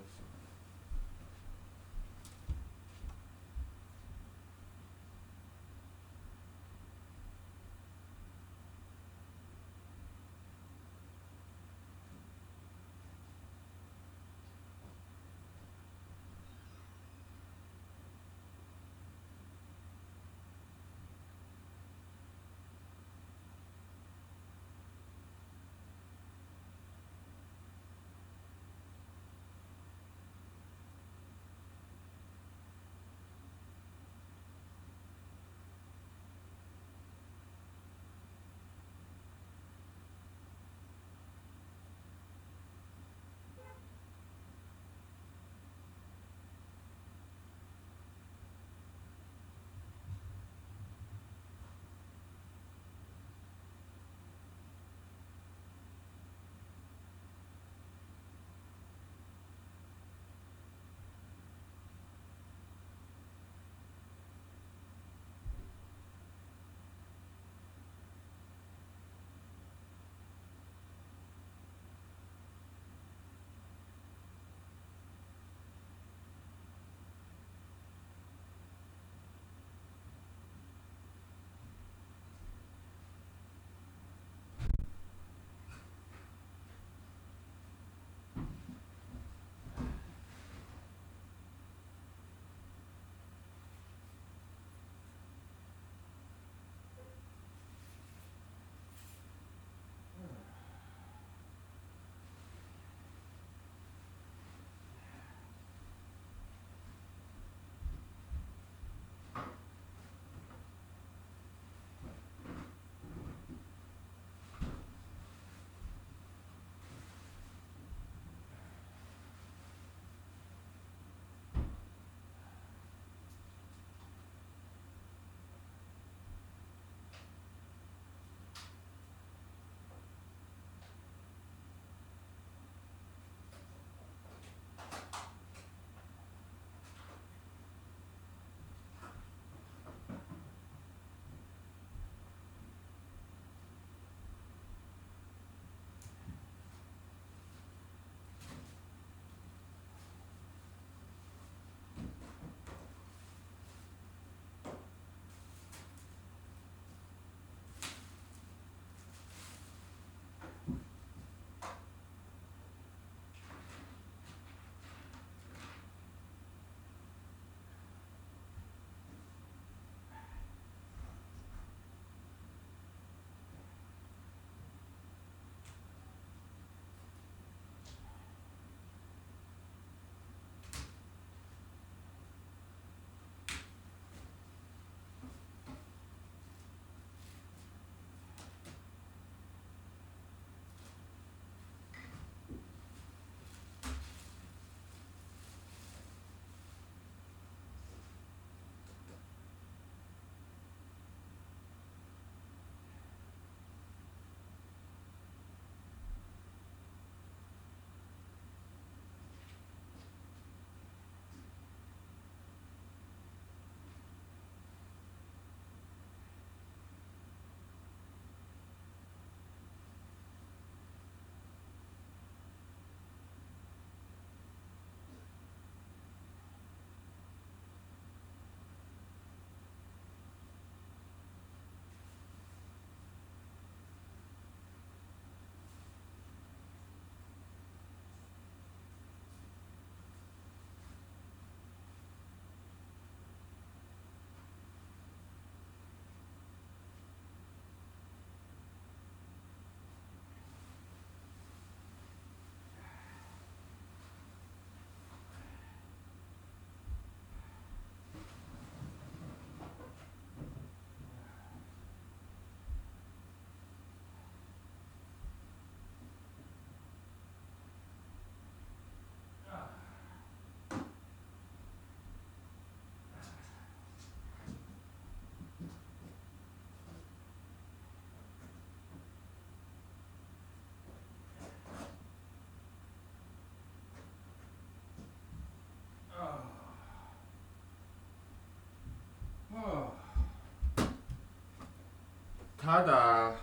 tada!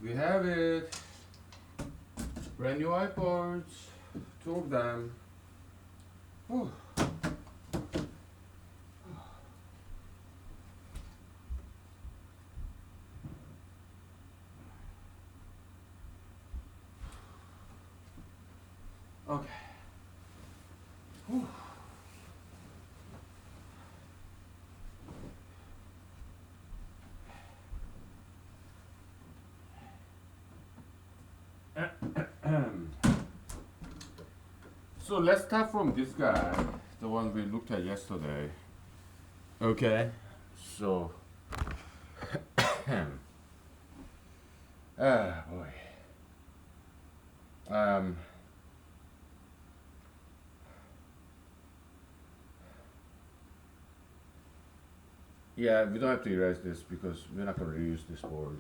We have it. Brand new whiteboards. Two of them. Whew. Okay. Whew. So let's start from this guy, the one we looked at yesterday. Okay. So, ah boy. Yeah, we don't have to erase this because we're not going to reuse this board.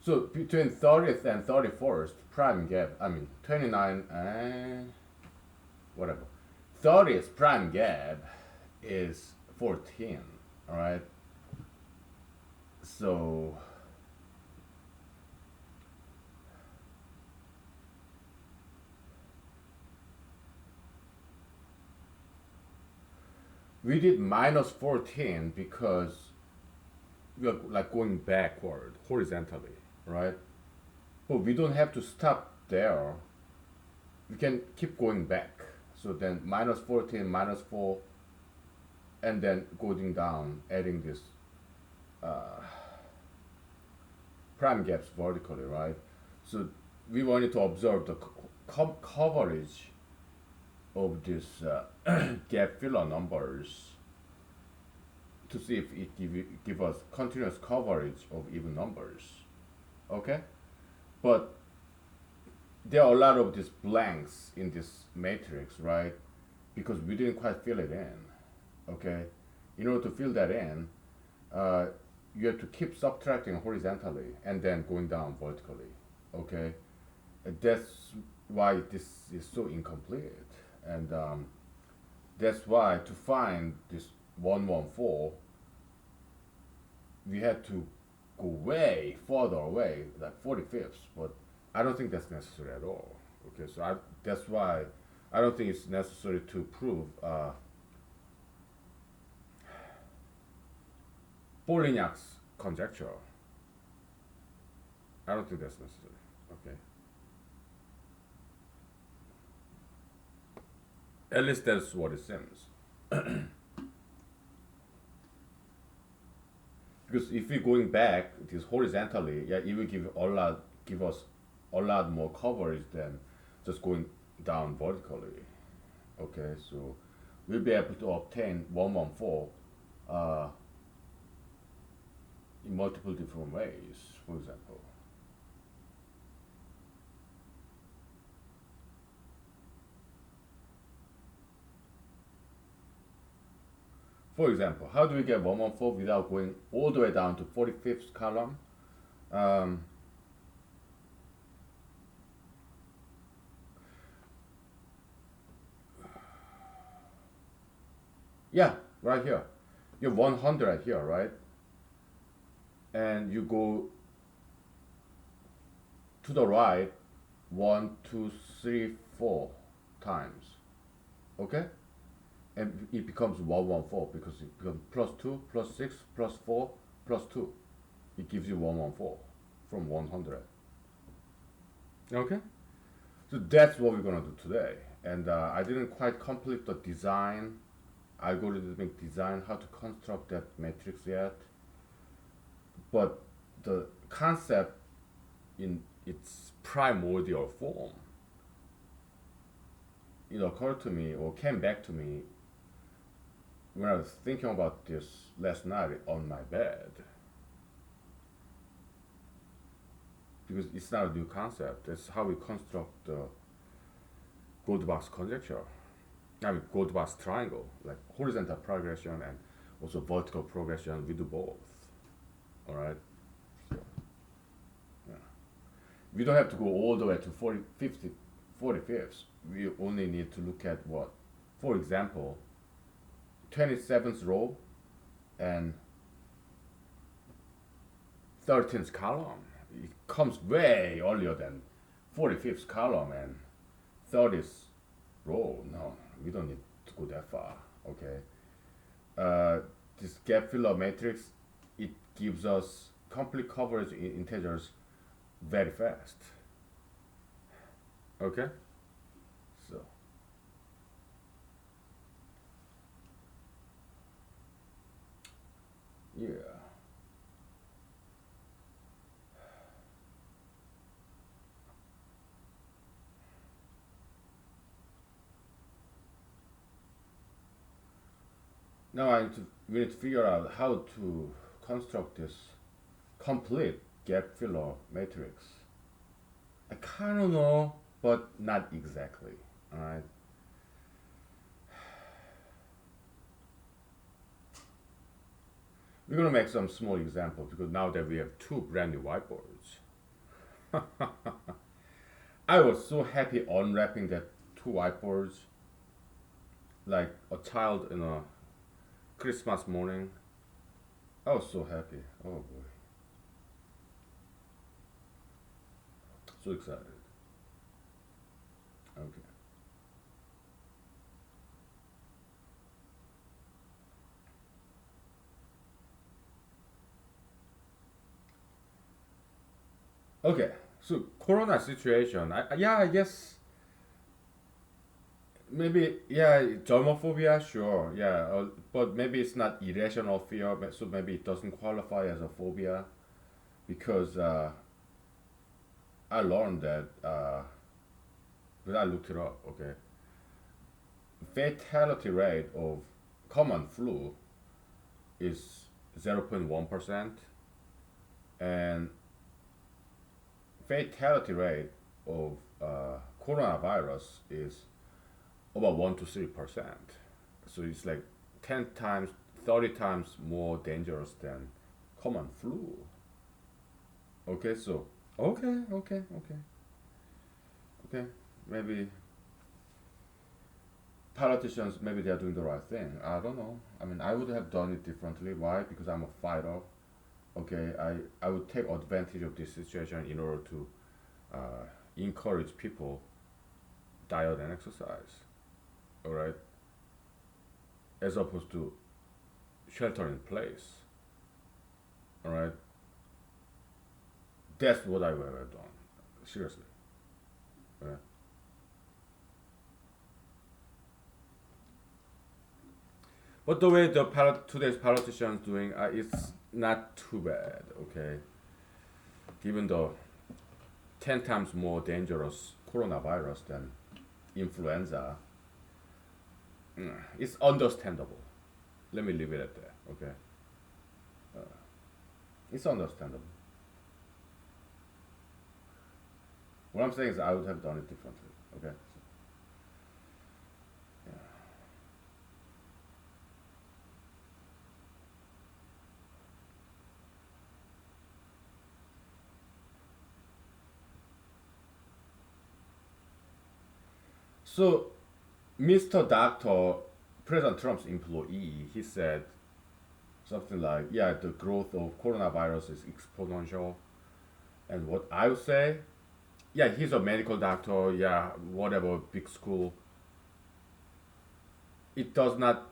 So between 30th and 31st, prime gap, 29 and whatever. 30th prime gap is 14, alright? So we did minus 14 because we are like going backward horizontally, right? But we don't have to stop there. We can keep going back. So then minus 14, minus 4, and then going down, adding this prime gaps vertically, right? So we wanted to observe the coverage of this gap filler numbers to see if it give us continuous coverage of even numbers. Okay? But there are a lot of these blanks in this matrix, right? Because we didn't quite fill it in. Okay? In order to fill that in, you have to keep subtracting horizontally and then going down vertically. Okay? That's why this is so incomplete. And that's why to find this 114, we had to go way further away, like 45ths, but I don't think that's necessary at all. Okay, so that's why I don't think it's necessary to prove Polignac's conjecture. I don't think that's necessary. Okay. At least that's what it seems. Because if we're going back, it is horizontally, yeah, it will give us a lot more coverage than just going down vertically. Okay, so we'll be able to obtain 114 in multiple different ways, for example. For example, how do we get 114 without going all the way down to 45th column? Yeah, right here. You have 100 right here, right? And you go to the right 1, 2, 3, 4 times. Okay? And it becomes 114 because it becomes plus 2, plus 6, plus 4, plus 2. It gives you 114 from 100. Okay? So that's what we're going to do today. And I didn't quite complete the design, algorithmic design, how to construct that matrix yet. But the concept in its primordial form, it occurred to me or came back to me when I was thinking about this last night on my bed. Because it's not a new concept. It's how we construct the Goldbach's conjecture. Goldbach's triangle, like horizontal progression and also vertical progression. We do both. All right. So, We don't have to go all the way to 40, 50, 45th. We only need to look at what? For example, 27th row and 13th column. It comes way earlier than 45th column and 30th row. No, we don't need to go that far. Okay. This gap filler matrix, it gives us complete coverage in integers very fast. Okay. So yeah. Now we need to figure out how to construct this complete gap filler matrix. I kind of know, but not exactly. All right. We're gonna make some small examples because now that we have two brand new whiteboards, I was so happy unwrapping that two whiteboards like a child in a Christmas morning. I was so happy. Oh boy, so excited. Okay. Okay. So Corona situation. Yeah, I guess maybe yeah, germophobia, sure, yeah, but maybe it's not irrational fear, so maybe it doesn't qualify as a phobia because I learned that because I looked it up. Okay, fatality rate of common flu is 0.1%, and fatality rate of coronavirus is about 1 to 3%. So it's like 10 times, 30 times more dangerous than common flu. Okay, so okay. Maybe politicians, maybe they are doing the right thing. I don't know. I mean, I would have done it differently. Why? Because I'm a fighter. Okay, I would take advantage of this situation in order to encourage people diet and exercise. All right, as opposed to shelter in place. All right, that's what I would have done. Seriously. All right? But the way today's politicians doing, it's not too bad. Okay, given the 10 times more dangerous coronavirus than influenza, it's understandable. Let me leave it at that. Okay, it's understandable. What I'm saying is I would have done it differently. Okay. Yeah. So, Mr. Doctor, President Trump's employee, he said something like, "Yeah, the growth of coronavirus is exponential." And what I would say, yeah, he's a medical doctor, yeah, whatever, big school. It does not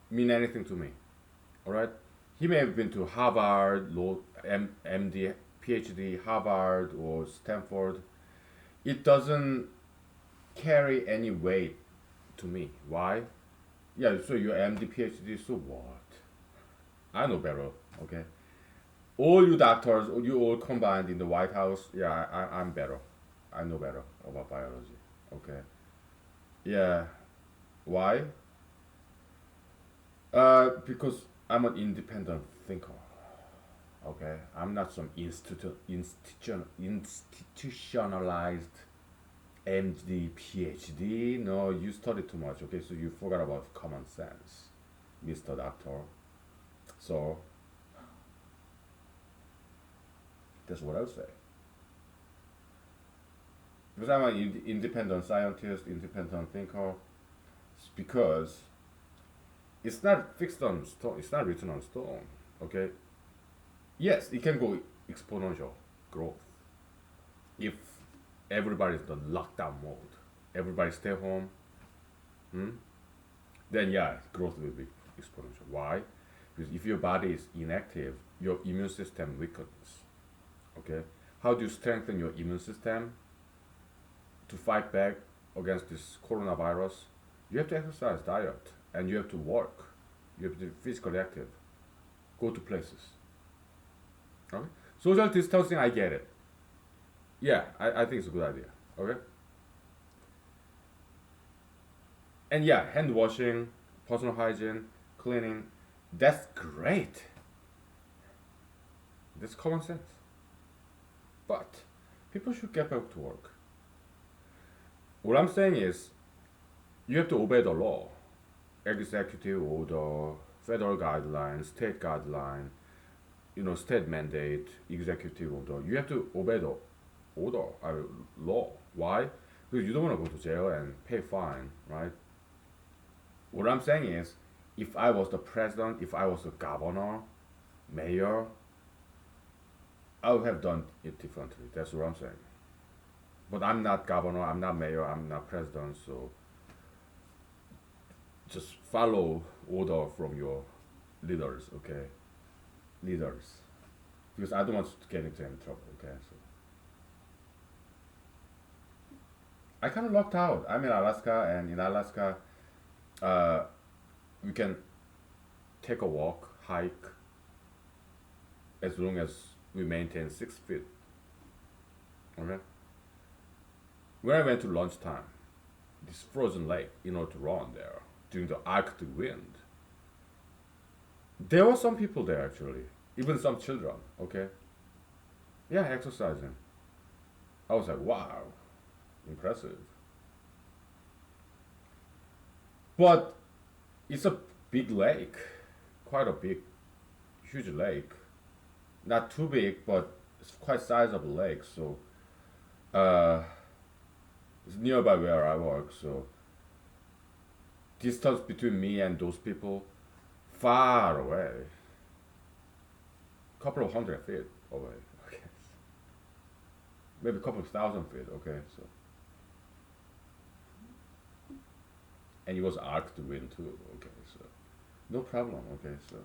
mean anything to me. All right, he may have been to Harvard, MD, PhD, Harvard or Stanford. It doesn't carry any weight to me. Why? Yeah, so you're MD, PhD, so what? I know better. Okay, all you doctors, you all combined in the White House. Yeah, I'm better. I know better about biology. Okay. Yeah. Why? Because I'm an independent thinker. Okay, I'm not some institutionalized MD, PhD. No, you study too much. Okay, so you forgot about common sense, Mr. Doctor. So That's what I would say. Because I'm an independent scientist, independent thinker. It's because it's not fixed on stone. It's not written on stone. Okay. Yes, it can go exponential growth if everybody's in lockdown mode. Everybody stay home. Hmm? Then yeah, growth will be exponential. Why? Because if your body is inactive, your immune system weakens. Okay. How do you strengthen your immune system to fight back against this coronavirus? You have to exercise, diet, and you have to work. You have to be physically active. Go to places. Okay? Social distancing, I get it. Yeah, I think it's a good idea. Okay? And yeah, hand washing, personal hygiene, cleaning, that's great. That's common sense. But people should get back to work. What I'm saying is, you have to obey the law. Executive order, federal guidelines, state guideline, state mandate, executive order. You have to obey the order, law. Why? Because you don't want to go to jail and pay fine, right? What I'm saying is, if I was the president, if I was the governor, mayor, I would have done it differently. That's what I'm saying. But I'm not governor, I'm not mayor, I'm not president, so just follow order from your leaders, okay? Leaders. Because I don't want to get into any trouble, okay? So I kind of locked out. I'm in Alaska, and in Alaska, we can take a walk, hike, as long as we maintain 6 feet. Okay? When I went to lunchtime, this frozen lake, to run there during the Arctic wind, there were some people there actually, even some children. Okay? Yeah, exercising. I was like, wow, impressive. But it's a big lake, quite a big, huge lake. Not too big, but it's quite sizable lake. So it's nearby where I work. So distance between me and those people, far away, couple of 100 feet away. Okay, maybe a couple of 1,000 feet. Okay, so and it was Arctic wind too. Okay, so no problem. Okay, so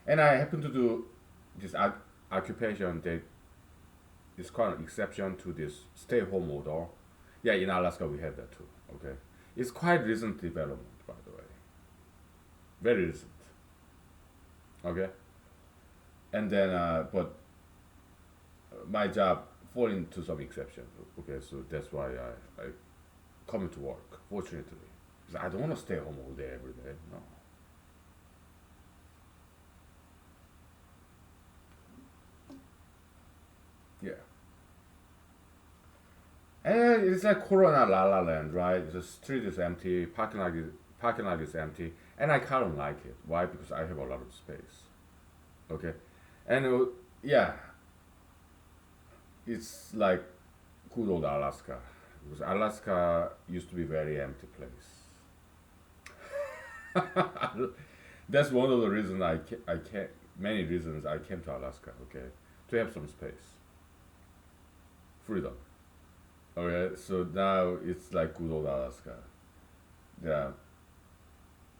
and I happen to do this occupation that is kind of exception to this stay-home order. Yeah, in Alaska we have that too. Okay, it's quite recent development, by the way. Very recent. Okay, and then but my job fall into some exception. Okay, so that's why I come to work. Fortunately, because I don't want to stay home all day every day. No. Yeah. And it's like Corona La La Land, right? The street is empty, parking lot is empty, and I kind of like it. Why? Because I have a lot of space. Okay, and yeah, it's like good old Alaska. Because Alaska used to be a very empty place. That's one of the reasons I came. Many reasons I came to Alaska. Okay, to have some space, freedom. Okay, so now it's like good old Alaska that I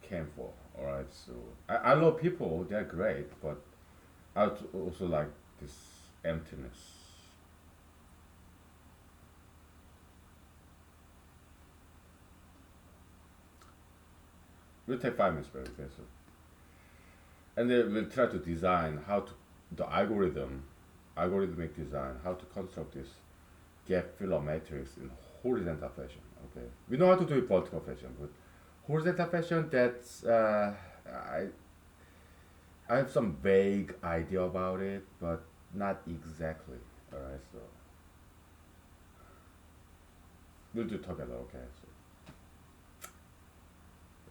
came for. All right, so I love people; they're great, but I also like this emptiness. We'll take 5 minutes break, okay? So, and then we'll try to design how to the algorithmic design, how to construct this gap filler matrix in horizontal fashion. Okay, we know how to do it vertical fashion, but horizontal fashion, that's I have some vague idea about it, but not exactly. All right, so we'll do together. Okay, so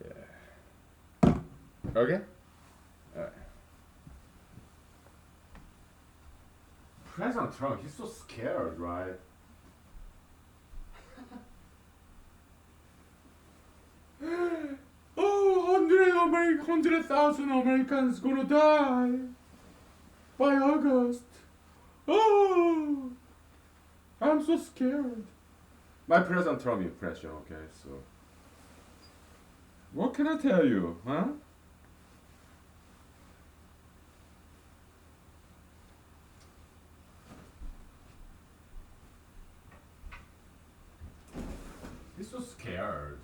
yeah. Okay. All right. President Trump, he's so scared, right? Oh, 100,000 Americans gonna die by August. Oh, I'm so scared. My President Trump impression, okay, so. What can I tell you, huh? He's so scared.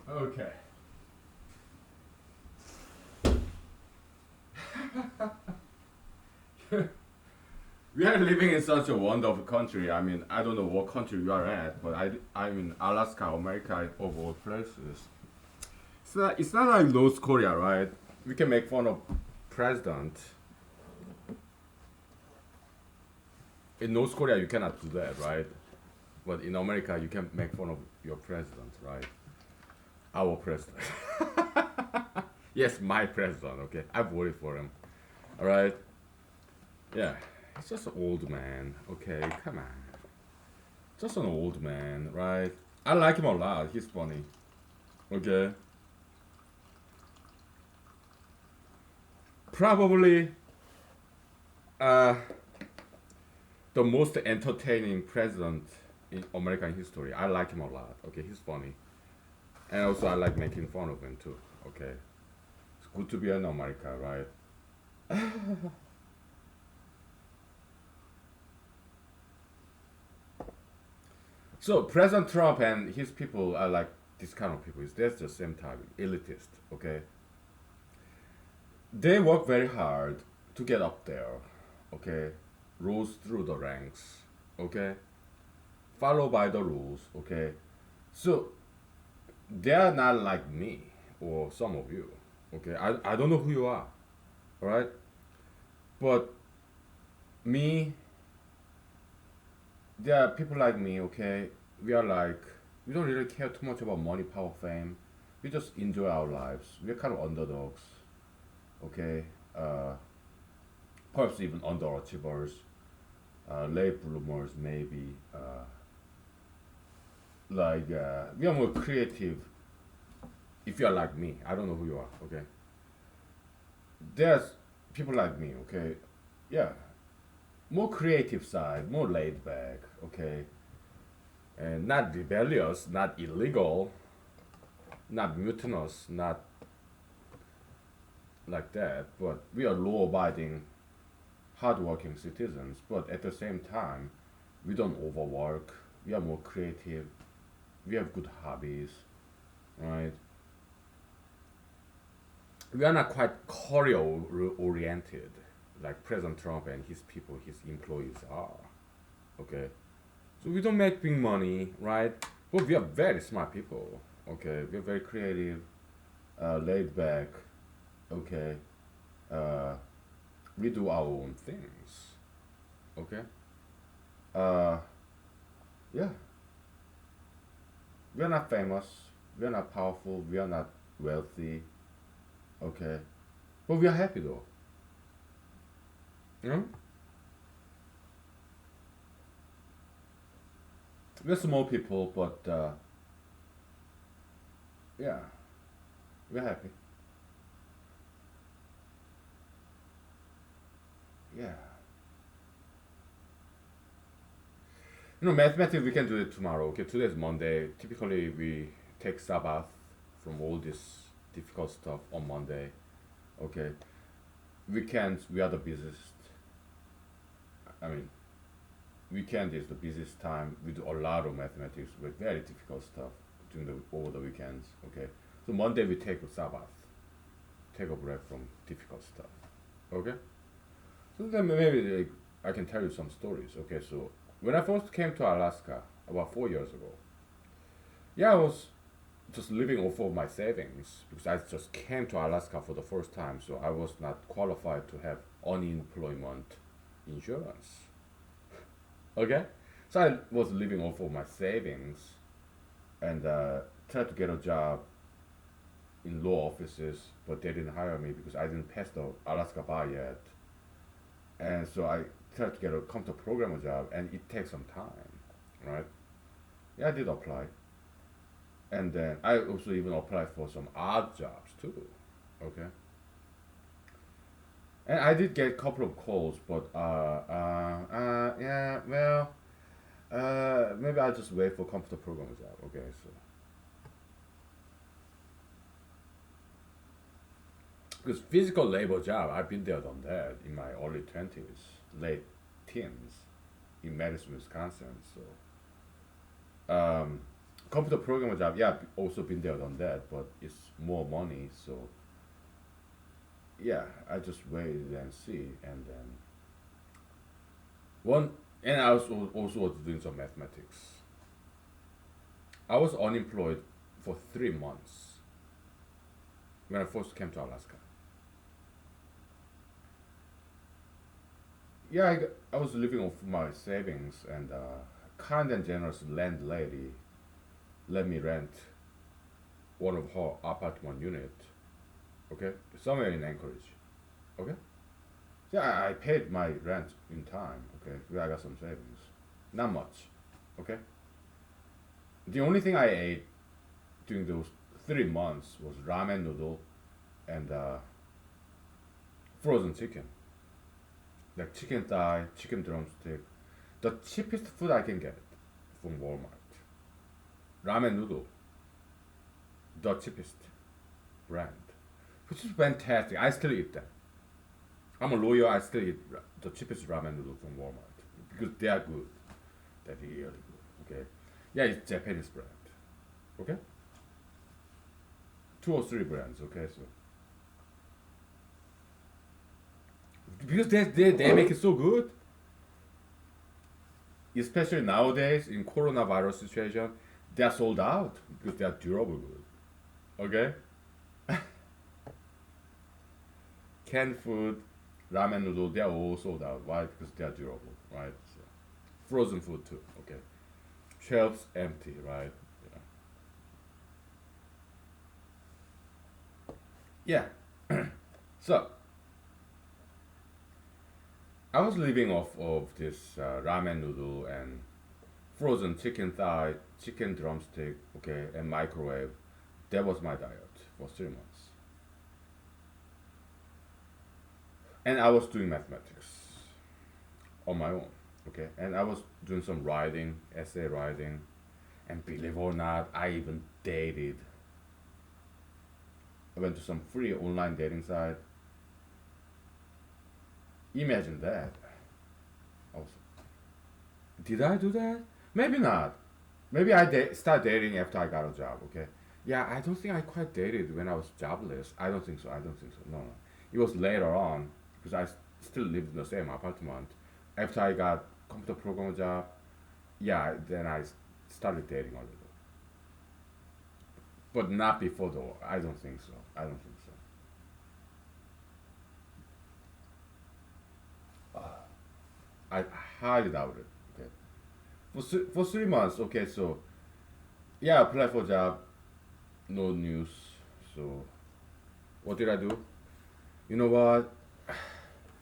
Okay. We are living in such a wonderful country. I mean, I don't know what country you are at, but I'm in Alaska, America, of all places. It's not like North Korea, right? We can make fun of president. In North Korea, you cannot do that, right? But in America, you can make fun of your president, right? Our president. Yes, my president. Okay, I voted for him. All right. Yeah, he's just an old man. Okay, come on. Just an old man, right? I like him a lot. He's funny. Okay. Probably uh, the most entertaining president in American history. I like him a lot. Okay, he's funny. And also, I like making fun of him too. Okay. It's good to be in America, right? So President Trump and his people are like this kind of people. That's the same type, elitist. Okay, they work very hard to get up there. Okay, rose through the ranks, okay? Follow by the rules, okay? So they are not like me or some of you, okay? I don't know who you are, all right? But me, there are people like me, okay? We are like, we don't really care too much about money, power, fame. We just enjoy our lives. We're kind of underdogs, okay? Perhaps even underachievers, late bloomers, maybe. We are more creative. If you are like me, I don't know who you are, okay? There's people like me, okay? Yeah, more creative side, more laid back, okay? And not rebellious, not illegal, not mutinous, not like that, but we are law abiding, hardworking citizens, but at the same time, we don't overwork, we are more creative, we have good hobbies, right? We are not quite career oriented like President Trump and his people, his employees are, okay? So we don't make big money, right? But we are very smart people, okay? We are very creative, laid back, okay? Uh, we do our own things, okay? Uh, yeah, we are not famous, we are not powerful, we are not wealthy, okay? But we are happy though, you know? We're small people, but yeah, we're happy. Yeah. You know, mathematics, we can do it tomorrow. Okay, today is Monday. Typically, we take Sabbath from all this difficult stuff on Monday. Okay, weekends, we are the busiest. I mean, weekend is the busiest time. We do a lot of mathematics with very difficult stuff during over the weekends. Okay, so Monday we take a Sabbath, take a break from difficult stuff. Okay, so then maybe like, I can tell you some stories. Okay, so when I first came to Alaska about 4 years ago, yeah, I was just living off of my savings because I just came to Alaska for the first time, so I was not qualified to have unemployment insurance. Okay, so I was living off of my savings and tried to get a job in law offices, but they didn't hire me because I didn't pass the Alaska bar yet. And so I tried to get a computer programmer job, and it takes some time, right? Yeah, I did apply, and then I also even applied for some odd jobs too. Okay, and I did get a couple of calls, but yeah, well, maybe I'll just wait for computer programmer job. Okay, so because physical labor job, I've been there, done that in my early 20s, late teens, in Madison, Wisconsin. So computer programmer job, yeah, also been there, done that, but it's more money. So yeah, I just waited and see, and then one, and I also was doing some mathematics. I was unemployed for 3 months when I first came to Alaska. Yeah, I was living off my savings, and kind and generous landlady let me rent one of her apartment unit. Okay, somewhere in Anchorage. Okay, yeah, I paid my rent in time. Okay, where I got some savings, not much. Okay, the only thing I ate during those 3 months was ramen noodle and frozen chicken, like chicken thigh, chicken drumstick, the cheapest food I can get from Walmart. Ramen noodle, the cheapest brand, which is fantastic. I still eat that. I'm a lawyer. I still eat the cheapest ramen noodle from Walmart because they are good. They're really good. Okay, yeah, it's Japanese brand. Okay, two or three brands. Okay, so because they make it so good. especially nowadays in coronavirus situation, they are sold out because they are durable good. Okay, canned food, ramen noodle, they are all sold out. Why? Because they are durable, right? So, frozen food too. Okay, shelves empty, right? Yeah. So I was living off of this ramen noodle and frozen chicken thigh, chicken drumstick, okay, and microwave. That was my diet for 3 months, and I was doing mathematics on my own, okay, and I was doing some writing, essay writing, and believe it or not, I even dated. I went to some free online dating site. Imagine that. I was, did I do that? Maybe not. Maybe I start dating after I got a job. Okay. Yeah, I don't think I quite dated when I was jobless. I don't think so. I don't think so. No, no. It was later on because still lived in the same apartment. After I got computer program job, yeah, then I started dating a little, but not before though. I don't think so. I don't think so. I highly doubt it. Okay. For 3 months. Okay, so yeah, I applied for job. No news. So what did I do? You know what?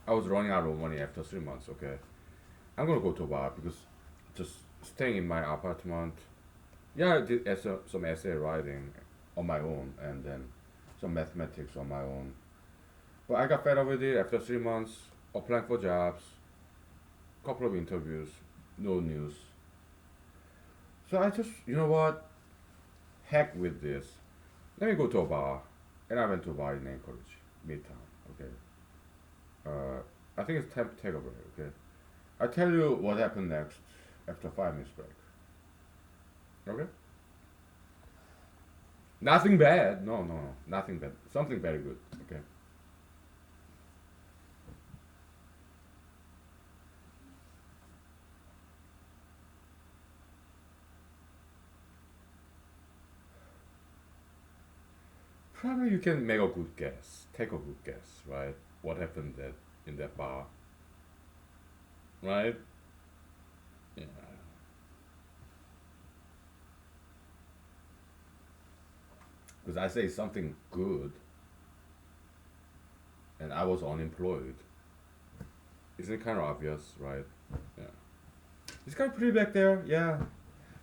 I was running out of money after 3 months. Okay, I'm gonna go to a bar because just staying in my apartment. Yeah, I did some essay writing on my own and then some mathematics on my own. But I got fed up with it after 3 months. Applying for jobs, couple of interviews, no news. So I just, you know what? Heck with this. Let me go to a bar. And I went to a bar in Anchorage, Midtown. Okay. Uh, I think it's time to take a break. Okay. I'll tell you what happened next after 5 minutes break. Okay. Nothing bad. No, no, no. Nothing bad. Something very good. Okay. Probably you can make a good guess. Take a good guess, right? What happened in that bar, right? Yeah. Because I say something good, and I was unemployed. Isn't it kind of obvious, right? Yeah. It's kind of pretty back there. Yeah.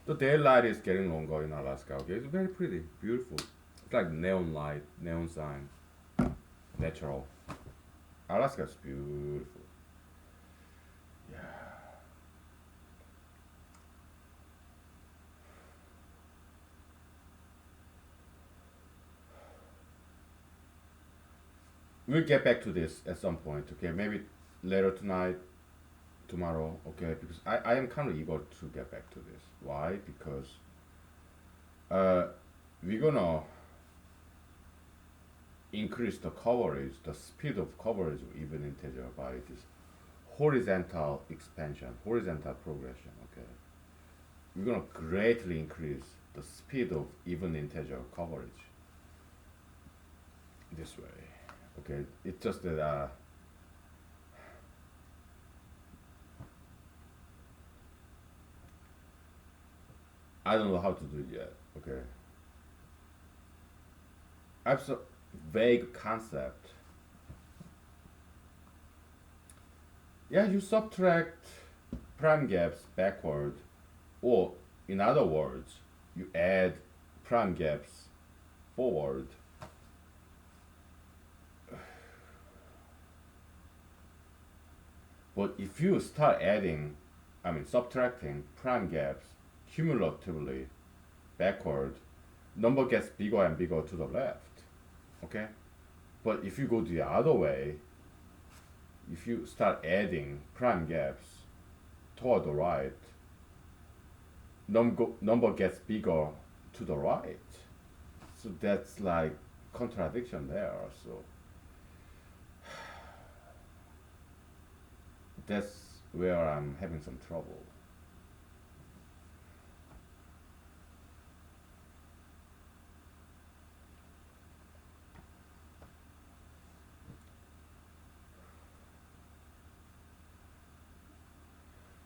The daylight is getting longer in Alaska. Okay, it's very pretty, beautiful. It's like neon light, neon sign, natural. Alaska's beautiful. Yeah. We'll get back to this at some point. Okay, maybe later tonight, tomorrow. Okay, because I am kind of eager to get back to this. Why? Because uh, we're gonna increase the coverage, the speed of coverage of even integer by this horizontal expansion, horizontal progression. Okay, we're gonna greatly increase the speed of even integer coverage this way. Okay, it's just that I don't know how to do it yet. Okay, I have some vague concept. Yeah, you subtract prime gaps backward, or in other words, you add prime gaps forward. But if you start subtracting prime gaps cumulatively backward, number gets bigger and bigger to the left. Okay? But if you go the other way, if you start adding prime gaps toward the right, number gets bigger to the right. So that's like contradiction there. So that's where I'm having some trouble.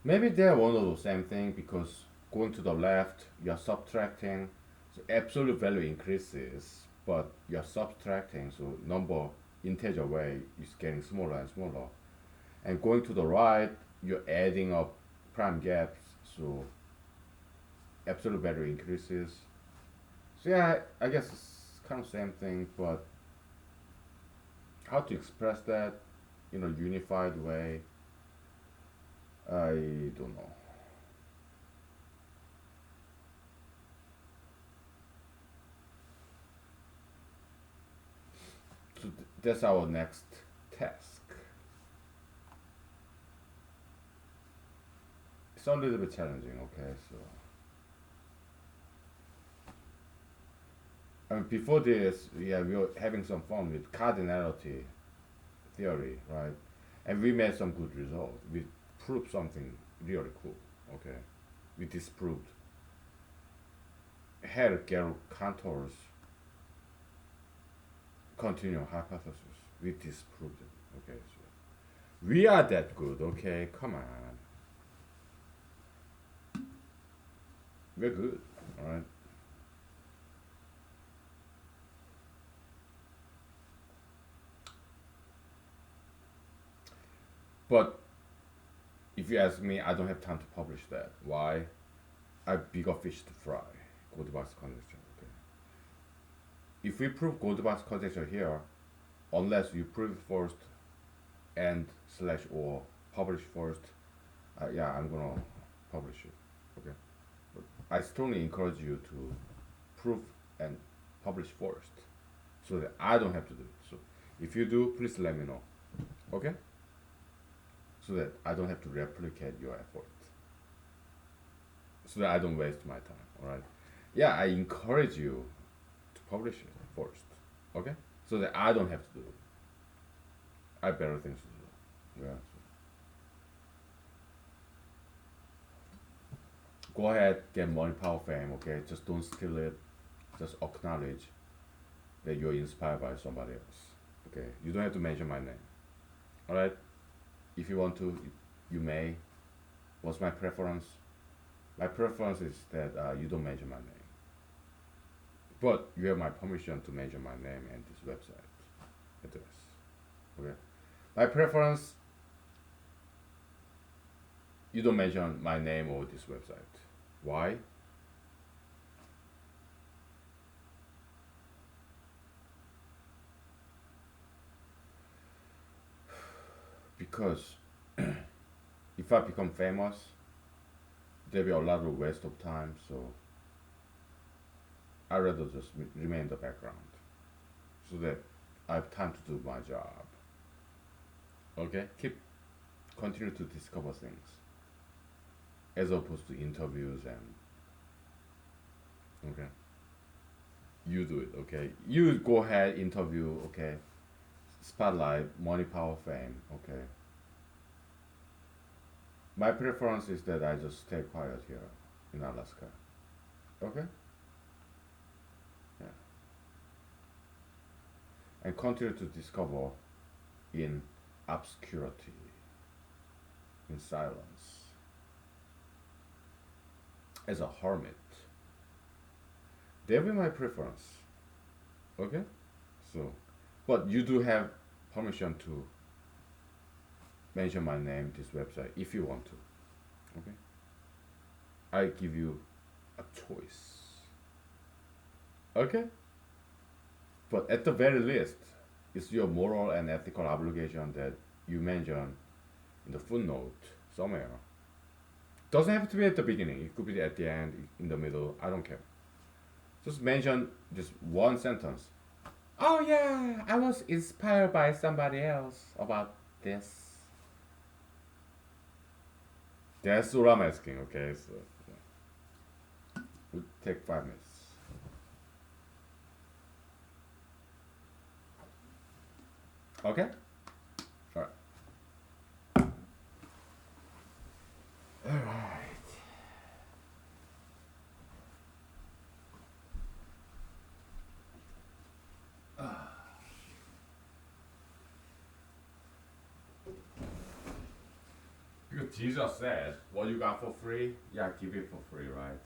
Maybe they're one of the same thing because going to the left, you're subtracting, so absolute value increases, but you're subtracting, so number integer way is getting smaller and smaller. And going to the right, you're adding up prime gaps, so absolute value increases. So yeah, I guess it's kind of same thing, but how to express that in a unified way, I don't know. So that's our next task. It's a little bit challenging, okay? So, I mean, before this, yeah, we were having some fun with cardinality theory, right? And we made some good results. We proved something really cool, okay? We disproved Hell-Gerl Cantor's continuum hypothesis. We disproved it, okay? So we are that good, okay? Come on. We're good, all right? But if you ask me, I don't have time to publish that. Why? I have bigger fish to fry. Goldbach's conjecture. Okay. If we prove Goldbach's conjecture here, unless you prove it first and slash or publish first, yeah, I'm gonna publish it. Okay. But I strongly encourage you to prove and publish first, so that I don't have to do it. So if you do, please let me know. Okay. So that I don't have to replicate your effort. So that I don't waste my time. All right. Yeah, I encourage you to publish it first. Okay. So that I don't have to do it. I have better things to do. Yeah. Go ahead, get money, power, fame. Okay. Just don't steal it. Just acknowledge that you're inspired by somebody else. Okay. You don't have to mention my name. All right. If you want to, you may. What's my preference? My preference is that you don't mention my name. But you have my permission to mention my name and this website address. Okay. My preference, you don't mention my name or this website. Why? Because if I become famous, there'll be a lot of waste of time. So I'd rather just remain in the background so that I have time to do my job. Okay? Continue to discover things as opposed to interviews and okay. You do it, okay? You go ahead, interview, okay? Spotlight, money, power, fame, okay? My preference is that I just stay quiet here in Alaska, okay? Yeah. And continue to discover in obscurity, in silence, as a hermit. That will be my preference, okay? So, but you do have permission to mention my name, this website, if you want to. Okay? I give you a choice. Okay? But at the very least, it's your moral and ethical obligation that you mention in the footnote somewhere. Doesn't have to be at the beginning. It could be at the end, in the middle. I don't care. Just mention just one sentence. Oh yeah, I was inspired by somebody else about this. That's what I'm asking, okay? So, yeah. We'll take 5 minutes. Okay? Alright. Alright. 이거 Jesus said, "What you got for free, yeah, give it for free, right?"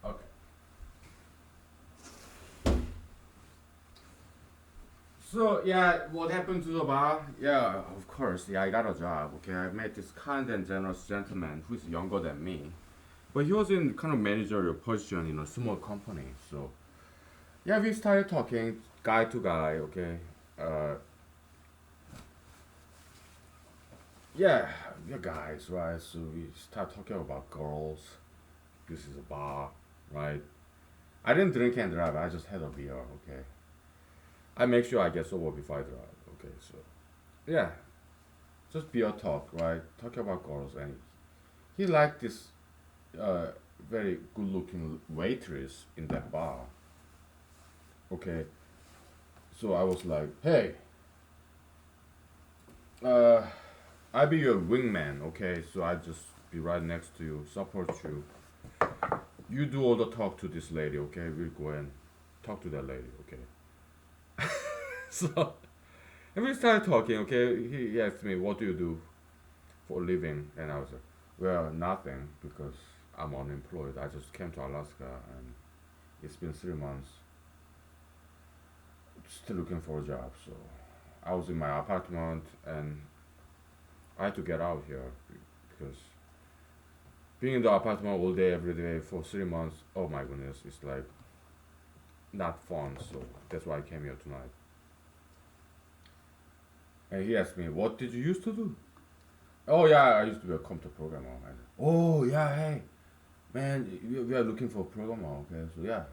Okay. So yeah, what happened to the bar? Yeah, of course. Yeah, I got a job. Okay, I met this kind and generous gentleman who's younger than me, but he was in kind of managerial position in a small company. So yeah, we started talking guy to guy. Okay, uh, yeah, we're guys, right? So we start talking about girls. This is a bar, right? I didn't drink and drive. I just had a beer. Okay, I make sure I get sober before I drive. Okay, so yeah, just beer talk, right? Talk about girls, and he liked this uh, very good-looking waitress in that bar. Okay, so I was like, hey, uh, I'll be your wingman. Okay, so I just be right next to you, support you. You do all the talk to this lady. Okay, we'll go and talk to that lady. Okay, so and we started talking. Okay, he asked me, what do you do for a living? And I was like, well, nothing because I'm unemployed. I just came to Alaska and it's been 3 months. Still looking for a job. So I was in my apartment and I had to get out here because being in the apartment all day, every day for 3 months, oh my goodness, it's like not fun. So that's why I came here tonight. And he asked me, what did you used to do? Oh yeah, I used to be a computer programmer. I said, oh yeah, hey, man, we are looking for a programmer. Okay, so yeah,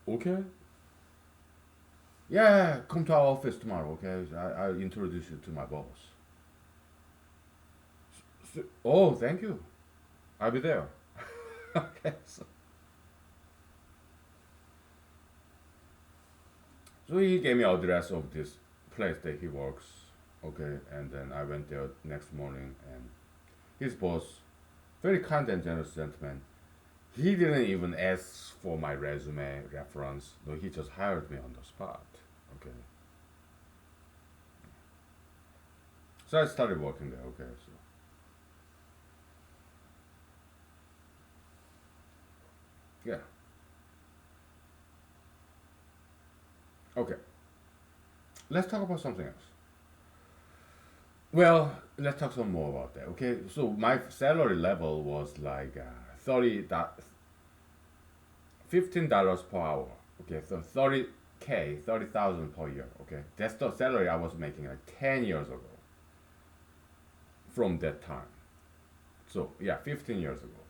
okay, yeah, come to our office tomorrow. Okay, so I'll introduce you to my boss. So, oh, thank you. I'll be there. Okay, so he gave me address of this place that he works. Okay, and then I went there next morning, and his boss, very kind and generous gentleman, he didn't even ask for my resume reference. No, he just hired me on the spot. Okay, so I started working there. Okay, so yeah, okay. Let's talk about something else. Well, let's talk some more about that. Okay, so my salary level was like 15 dollars per hour. Okay, so 30K, 30,000 per year. Okay, that's the salary I was making like 10 years ago. from that time. So yeah, 15 years ago,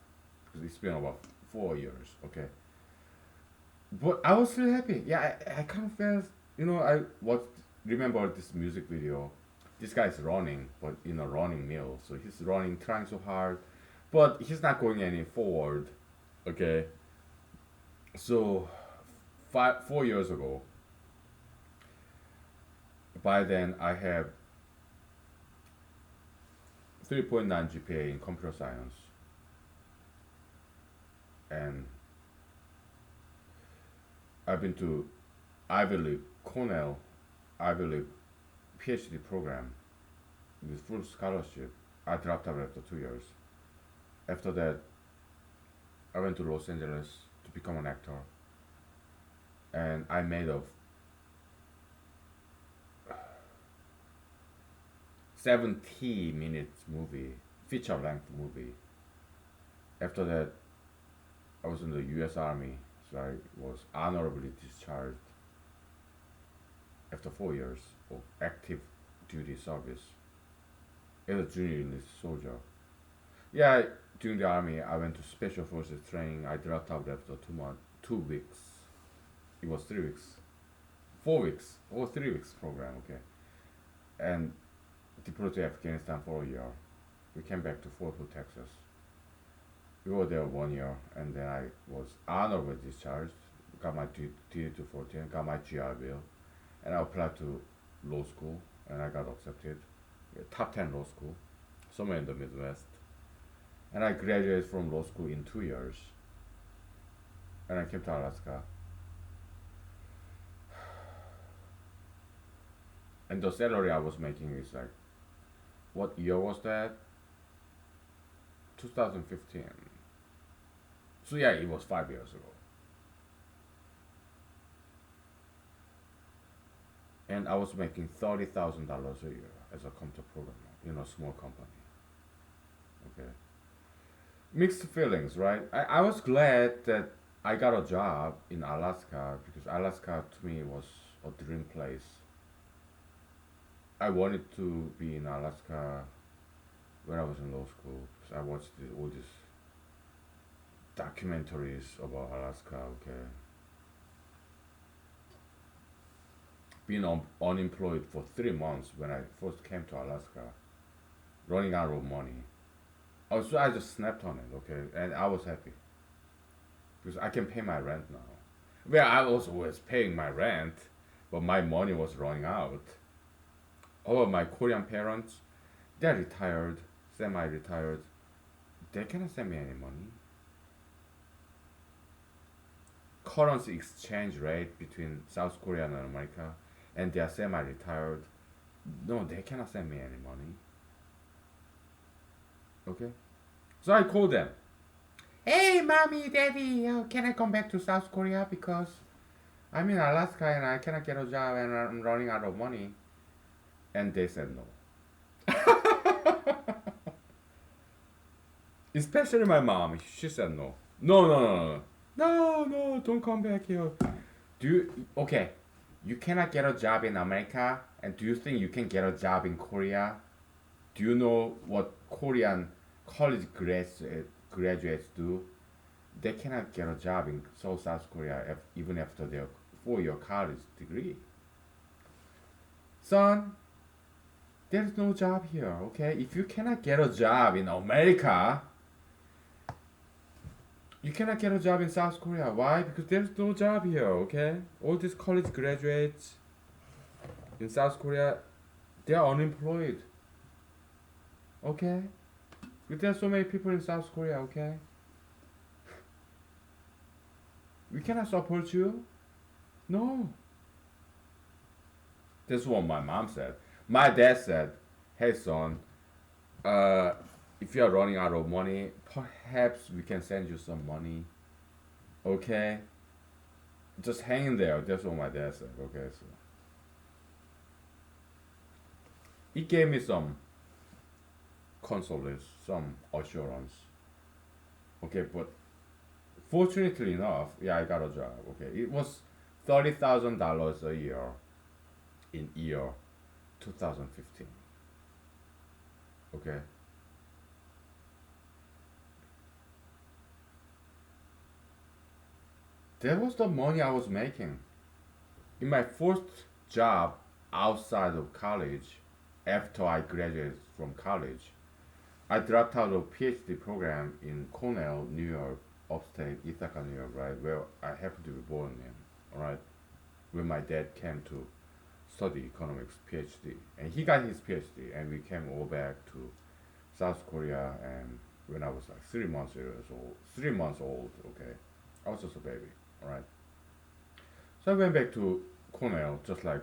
because it's been about 4 years. Okay, but I was still happy. Yeah, I kind of felt, I watched, remember this music video. This guy's running, but in a running mill. So he's running, trying so hard, but he's not going any forward. Okay, so 4 years ago, by then I have 3.9 GPA in computer science, and I've been to Ivy League, Cornell, Ivy League PhD program with full scholarship. I dropped out after 2 years. After that, I went to Los Angeles to become an actor, and I made a 70 minutes movie, feature length movie. After that, I was in the US Army, so I was honorably discharged after 4 years of active duty service as a junior enlisted soldier. Yeah, during the army, I went to special forces training. I dropped out after 2 months, 2 weeks. It was 3 weeks, 4 weeks, or 3 weeks program. Okay, and deployed to Afghanistan for a year. We came back to Fort Hood, Texas. We were there 1 year, and then I was honorably discharged. Got my D214, got my GI Bill, and I applied to law school, and I got accepted. Top 10 law school, somewhere in the Midwest. And I graduated from law school in 2 years. And I came to Alaska. And the salary I was making is like, what year was that? 2015. So yeah, it was 5 years ago. And I was making $30,000 a year as a computer programmer in a small company. Okay. Mixed feelings, right? I was glad that I got a job in Alaska, because Alaska to me was a dream place. I wanted to be in Alaska when I was in law school, because I watched all these documentaries about Alaska. Okay. Being unemployed for 3 months when I first came to Alaska, running out of money. I just snapped on it, okay, and I was happy because I can pay my rent now. Well, I was always paying my rent, but my money was running out. All of my Korean parents, they're retired, semi-retired. They cannot send me any money. Currency exchange rate between South Korea and America, and they are semi-retired. No, they cannot send me any money. Okay, so I called them. Hey, mommy, daddy, can I come back to South Korea because I'm in Alaska and I cannot get a job and I'm running out of money? And they said no. Especially my mom, she said no. No, no, no, no, no, no, don't come back here. Okay, you cannot get a job in America, and do you think you can get a job in Korea? Do you know what Korean college graduates do? They cannot get a job in South Korea even after their 4-year college degree. Son, there's no job here, okay? If you cannot get a job in America, you cannot get a job in South Korea. Why? Because there's no job here, okay? All these college graduates in South Korea, they are unemployed. Okay? But there are so many people in South Korea, okay? We cannot support you. No. That's what my mom said. My dad said, hey son, if you are running out of money, perhaps we can send you some money. Okay? Just hang in there. That's what my dad said. Okay, so he gave me some consolation, some assurance. Okay, but fortunately enough, yeah, I got a job. Okay, it was $30,000 a year in year 2015. Okay, that was the money I was making. In my first job outside of college, after I graduated from college, I dropped out of PhD program in Cornell, New York, upstate Ithaca, New York, right, where I happened to be born in, all right, when my dad came to study economics PhD, and he got his PhD, and we came all back to South Korea, and when I was like 3 months old, okay, I was just a baby, all right. So I went back to Cornell, just like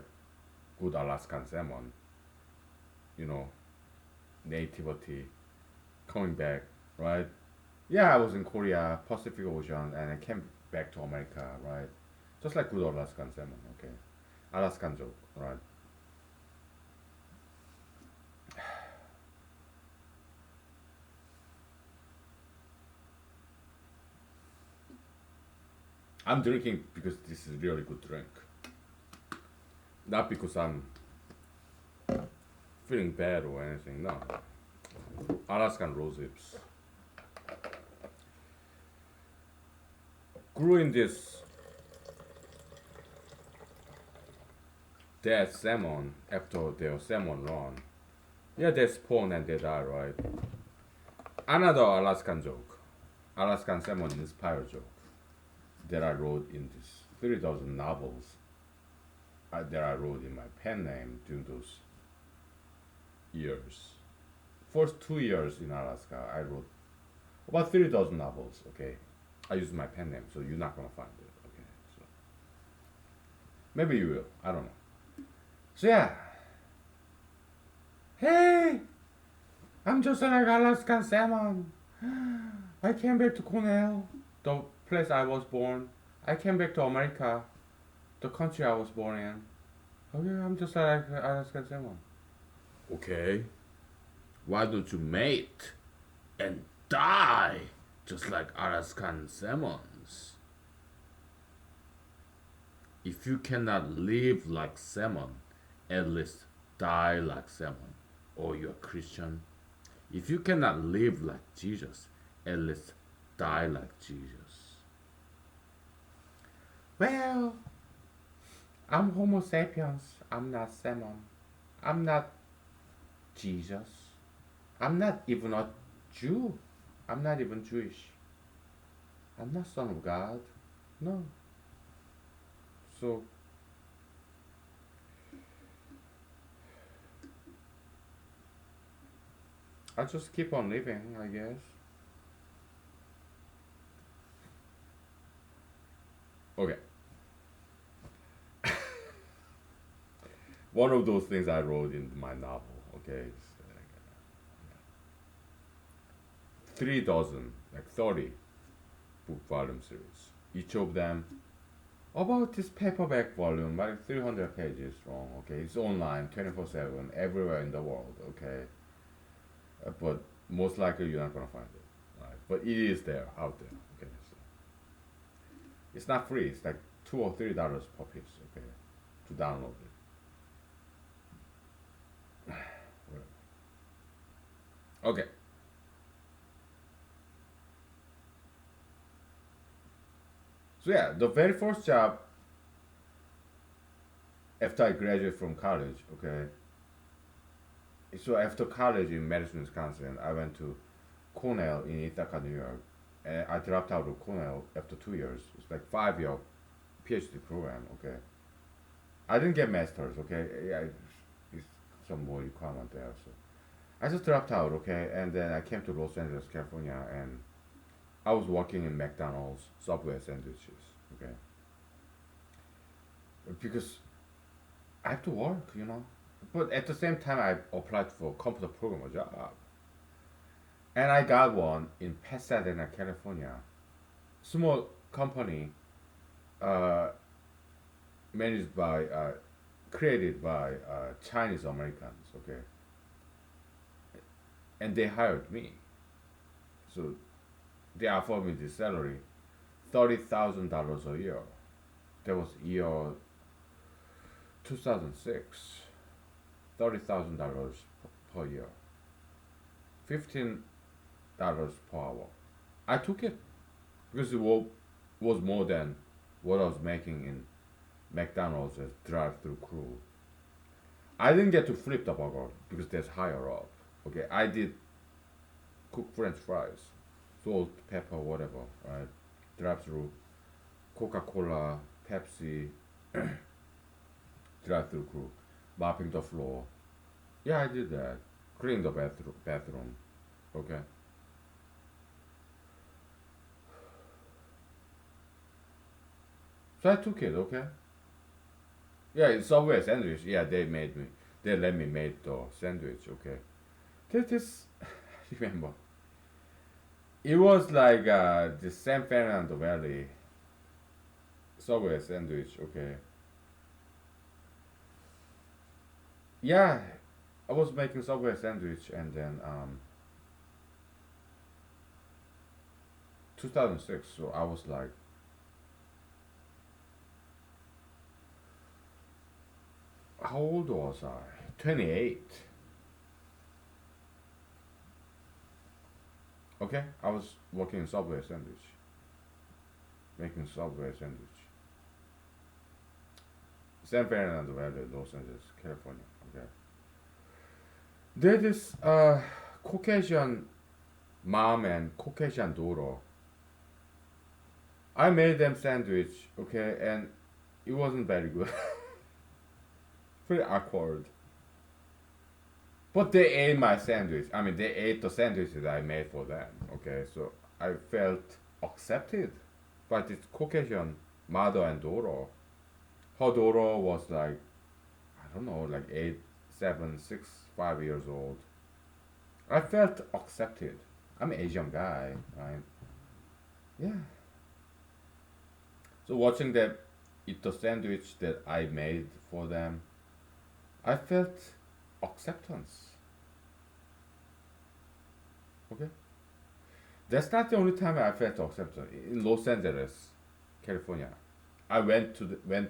good Alaskan salmon, you know, nativity, coming back, right? Yeah, I was in Korea, Pacific Ocean, and I came back to America, right? Just like good Alaskan salmon, okay? Alaskan joke, right? I'm drinking because this is really good drink. Not because I'm feeling bad or anything, no. Alaskan rose hips. Grew in this dead salmon after their salmon run. Yeah, they spawn and they die, right? Another Alaskan joke. Alaskan salmon inspired joke that I wrote in this 3,000 novels that I wrote in my pen name during those years. First 2 years in Alaska, I wrote about 3,000 novels, okay? I used my pen name, so you're not gonna find it, okay? So maybe you will, I don't know. So yeah. Hey! I'm just like Alaskan salmon. I came back to Cornell, the place I was born. I came back to America, the country I was born in. Okay, I'm just like Alaskan salmon. Okay, why don't you mate and die just like Alaskan salmons? If you cannot live like salmon, at least die like salmon. Or you're Christian. If you cannot live like Jesus, at least die like Jesus. Well, I'm Homo sapiens. I'm not salmon. I'm not Jesus. I'm not even a Jew. I'm not even Jewish. I'm not son of God. No. So I just keep on living, I guess. Okay. One of those things I wrote in my novel, okay? It's, 3 dozen, like 30 book volume series. Each of them about this paperback volume, like 300 pages long, okay? It's online 24/7, everywhere in the world, okay? But most likely you're not gonna find it, right? But it is there, out there, okay? So it's not free, it's like $2 or $3 per piece, okay? To download it. Okay. So yeah, the very first job after I graduated from college, okay. So after college in Madison, Wisconsin, I went to Cornell in Ithaca, New York, and I dropped out of Cornell after 2 years. It's like 5 year PhD program, okay. I didn't get masters, okay. Yeah, it's some more requirement there, so I just dropped out, okay, and then I came to Los Angeles, California, and I was working in McDonald's Subway sandwiches, okay, because I have to work, you know. But at the same time, I applied for a computer programmer job, and I got one in Pasadena, California, small company, uh, managed by, created by Chinese Americans, okay, and they hired me, so they offered me the salary, $30,000 a year. That was year 2006. $30,000 per year, $15 per hour. I took it because it was more than what I was making in McDonald's as drive-through crew. I didn't get to flip the burger because that's higher up. Okay, I did cook French fries, salt, pepper, whatever, right? Drive-through, Coca-Cola, Pepsi, drive-through crew, mopping the floor. Yeah, I did that. Clean the bathroom. Okay. So I took it. Okay. Yeah, it's Subway sandwich. Yeah, they made me. They let me make the sandwich. Okay. This remember. It was like the San Fernando Valley Subway sandwich. Okay. Yeah, I was making Subway sandwich, and then 2006. So I was like, how old was I? 28. Okay, I was working in Subway sandwich, making Subway sandwich. San Fernando Valley, Los Angeles, California. Okay. There is Caucasian mom and Caucasian daughter. I made them sandwich, okay, and it wasn't very good. Very awkward. But they ate my sandwich. I mean, they ate the sandwiches I made for them. Okay, so I felt accepted by this Caucasian mother and daughter. Her daughter was like, I don't know, like 8, 7, 6, 5 years old. I felt accepted. I'm an Asian guy, right? Yeah. So watching them eat the sandwich that I made for them, I felt acceptance. Okay. That's not the only time I felt acceptance. In Los Angeles, California, I went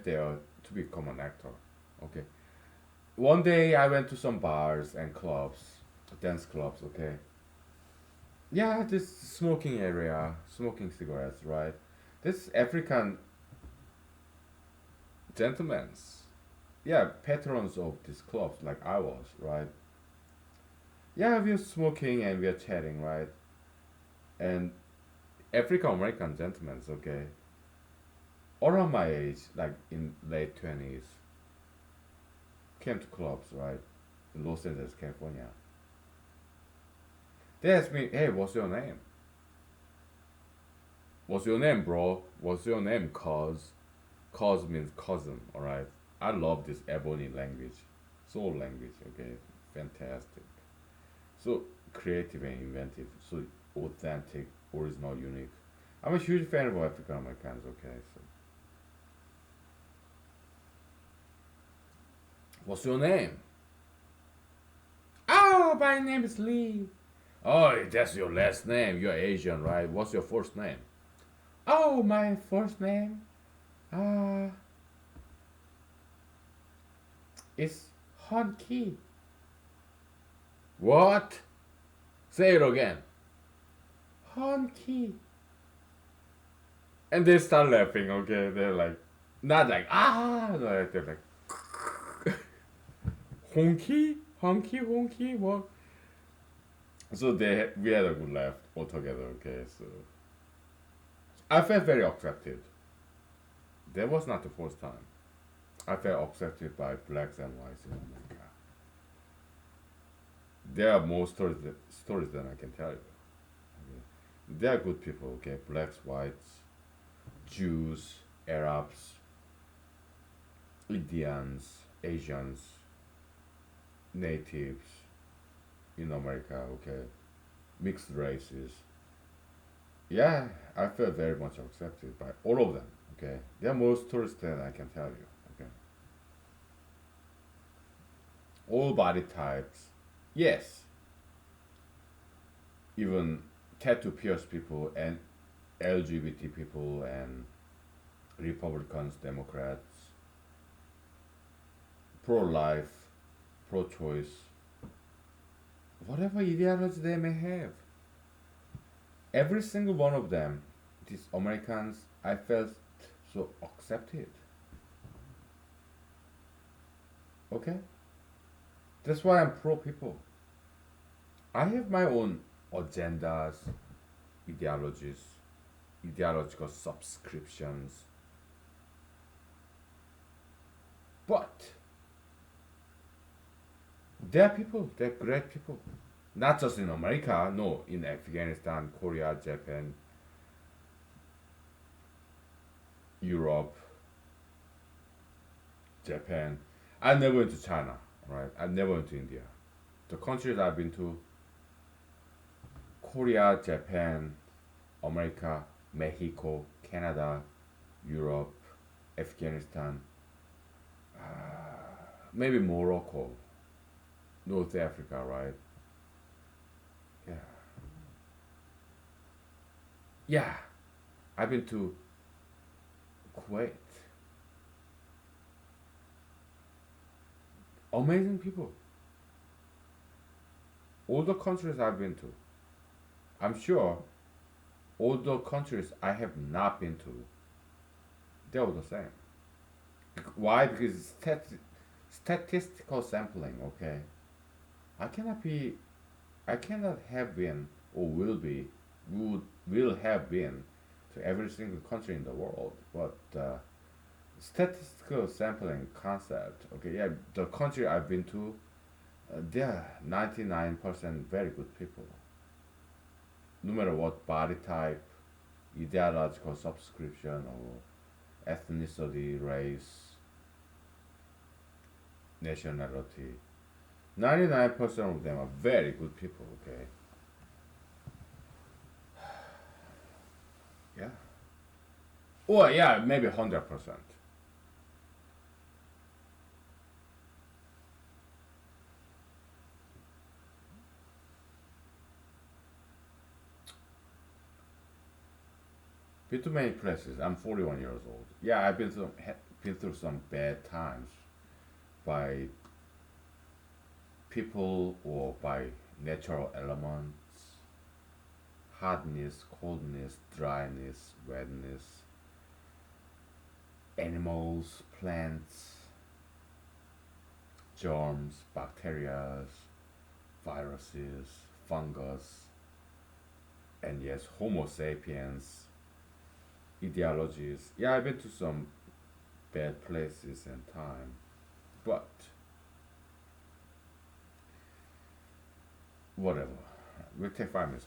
there to become an actor. Okay. One day I went to some bars and clubs, dance clubs. Okay. Yeah, this smoking area, smoking cigarettes, right? This African gentlemen's, yeah, patrons of these clubs, like I was, right? Yeah, we're smoking and we're chatting, right? And African American gentlemen, okay, around my age, like in late 20s, came to clubs, right, in Los Angeles, California. They asked me, "Hey, what's your name? What's your name, bro? What's your name, cuz?" Cuz means cousin, alright? I love this ebony language, soul language, okay? Fantastic. So creative and inventive, so authentic, original, unique. I'm a huge fan of African Americans, okay? So, what's your name? Oh, my name is Lee. Oh, that's your last name. You're Asian, right? What's your first name? Oh, my first name? Uh, it's Honky. What? Say it again. Honky. And they start laughing, okay? They're like, not like, ah, no, they're like, honky? Honky, honky? What? So we had a good laugh all together, okay? So I felt very accepted. That was not the first time. I felt accepted by blacks and whites in America. There are more stories than I can tell you. Okay? They are good people, okay? Blacks, whites, Jews, Arabs, Indians, Asians, natives in America, okay? Mixed races. Yeah, I felt very much accepted by all of them, okay? There are more stories than I can tell you, okay? All body types, yes. Even tattoo pierced people and LGBT people and Republicans, Democrats, pro-life, pro-choice, whatever ideology they may have. Every single one of them, these Americans, I felt So accept it. Okay? That's why I'm pro people. I have my own agendas, ideologies, ideological subscriptions. But they're people, they're great people. Not just in America, no, in Afghanistan, Korea, Japan, Europe, Japan. I never went to China, right? I never went to India. The countries I've been to: Korea, Japan, America, Mexico, Canada, Europe, Afghanistan, maybe Morocco, North Africa, right? Yeah. Yeah. I've been to Kuwait. Amazing people. All the countries I've been to. I'm sure all the countries I have not been to, they're all the same. Why? Because statistical sampling, okay? I cannot be, I cannot have been or will be, will have been to every single country in the world. But statistical sampling concept, okay, yeah, the country I've been to, they're 99% very good people. No matter what body type, ideological subscription, or ethnicity, race, nationality. 99% of them are very good people, okay? Yeah. Or, yeah, maybe 100%. Been to many places. I'm 41 years old. Yeah, been through some bad times by people or by natural elements, hardness, coldness, dryness, wetness, animals, plants, germs, bacteria, viruses, fungus, and yes, Homo sapiens, ideologies. Yeah, I've been to some bad places and time, but whatever. We'll take 5 minutes.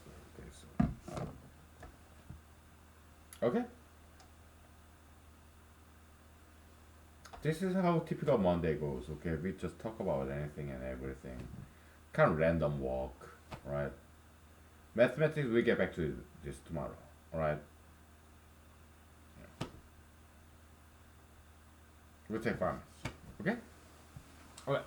Okay, okay. This is how typical Monday goes. Okay, we just talk about anything and everything. Kind of random walk, right? Mathematics. We get back to this tomorrow. All right. We'll take 5 minutes. Okay. Okay.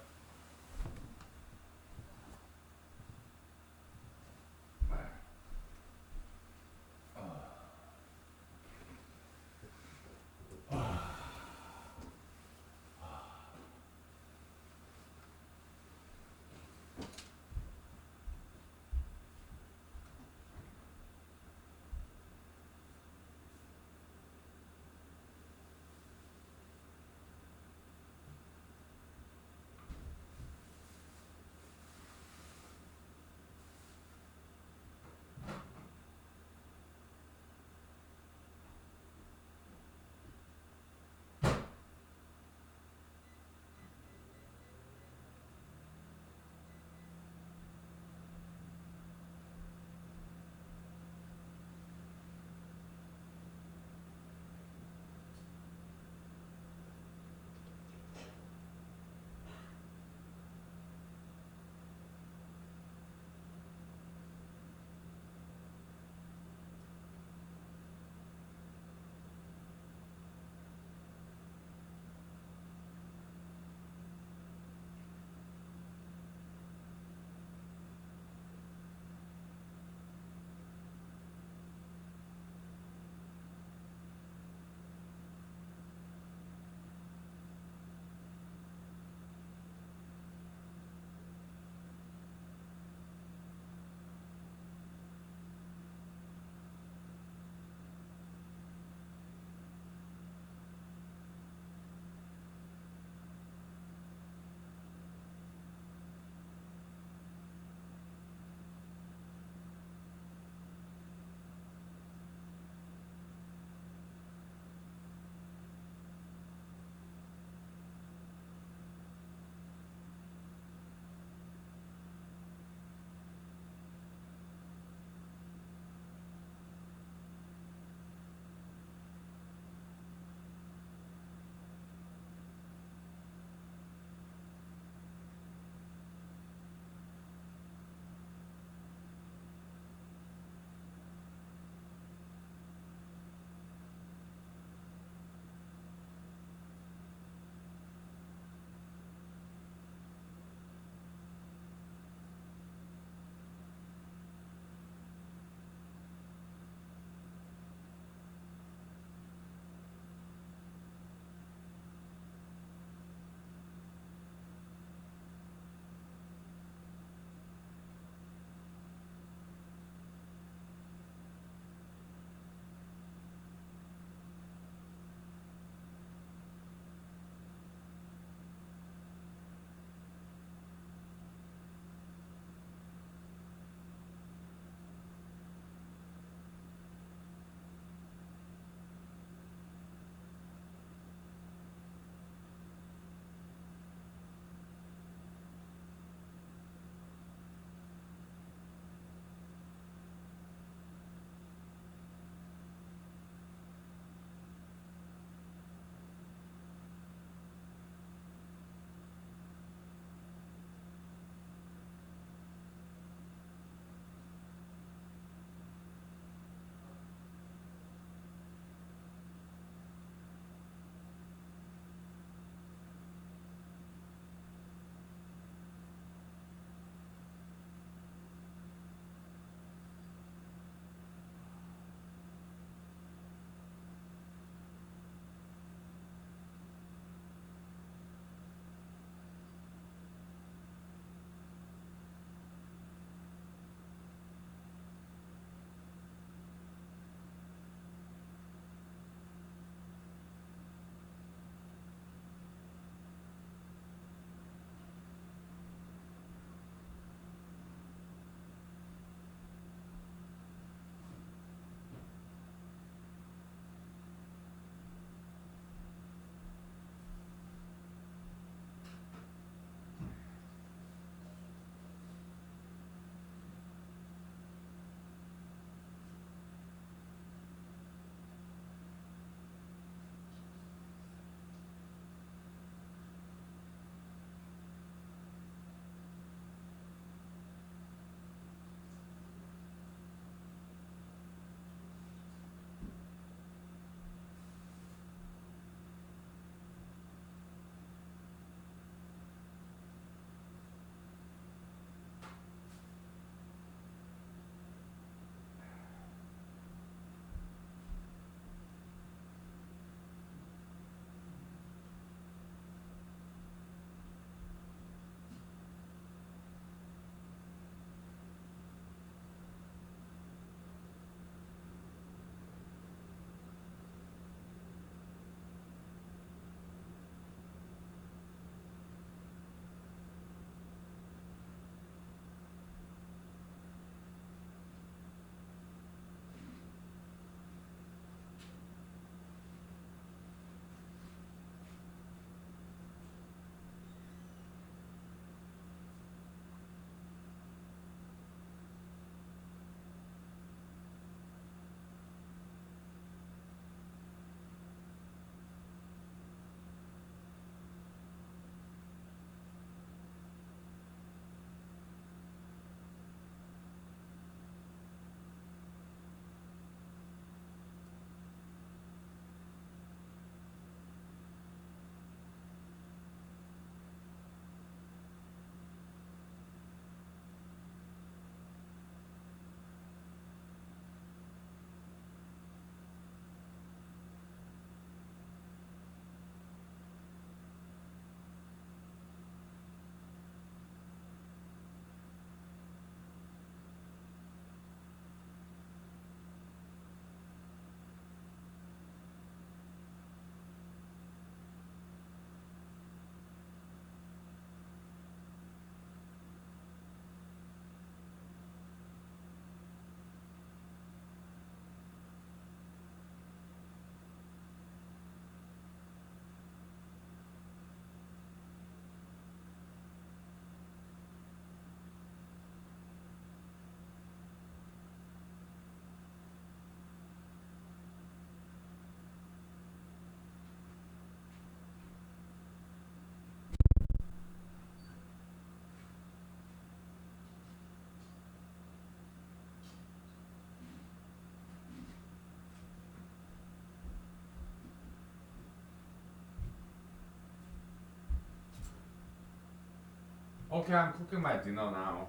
Okay, I'm cooking my dinner now.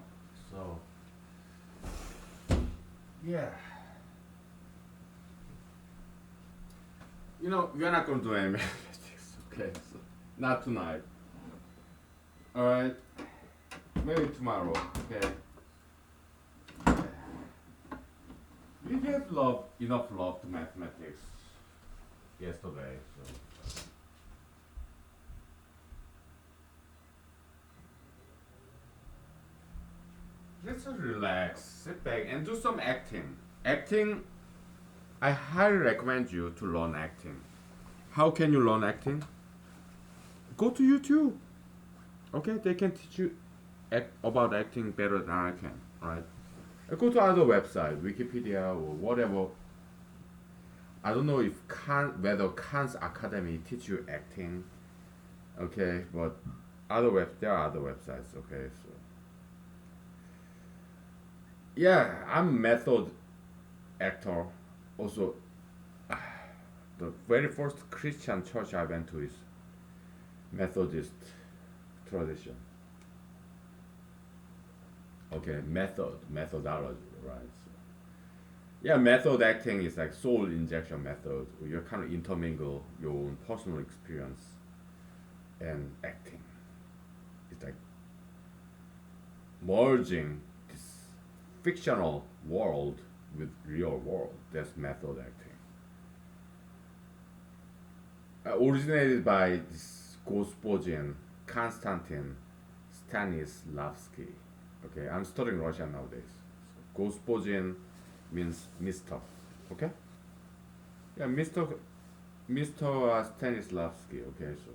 So, yeah. You know, we're not going to do any mathematics, okay? So, not tonight. Alright? Maybe tomorrow, okay? We gave enough love to mathematics yesterday, so. Let's just relax, sit back, and do some acting. Acting, I highly recommend you to learn acting. How can you learn acting? Go to YouTube. Okay, they can teach you about acting better than I can, right? Go to other website, Wikipedia or whatever. I don't know if whether Khan's Academy teach you acting, okay, but there are other websites, okay, so yeah, I'm method actor. Also, the very first Christian church I went to is Methodist tradition. Okay, methodology, right? So, yeah, method acting is like soul injection method. Where you kind of intermingle your own personal experience and acting. It's like merging this fictional world with real world. That's method acting. Originated by this Gospodin Konstantin Stanislavski. Okay, I'm studying Russian nowadays. So, Gospodin means Mr. Okay? Yeah, Mr. Stanislavski. Okay, so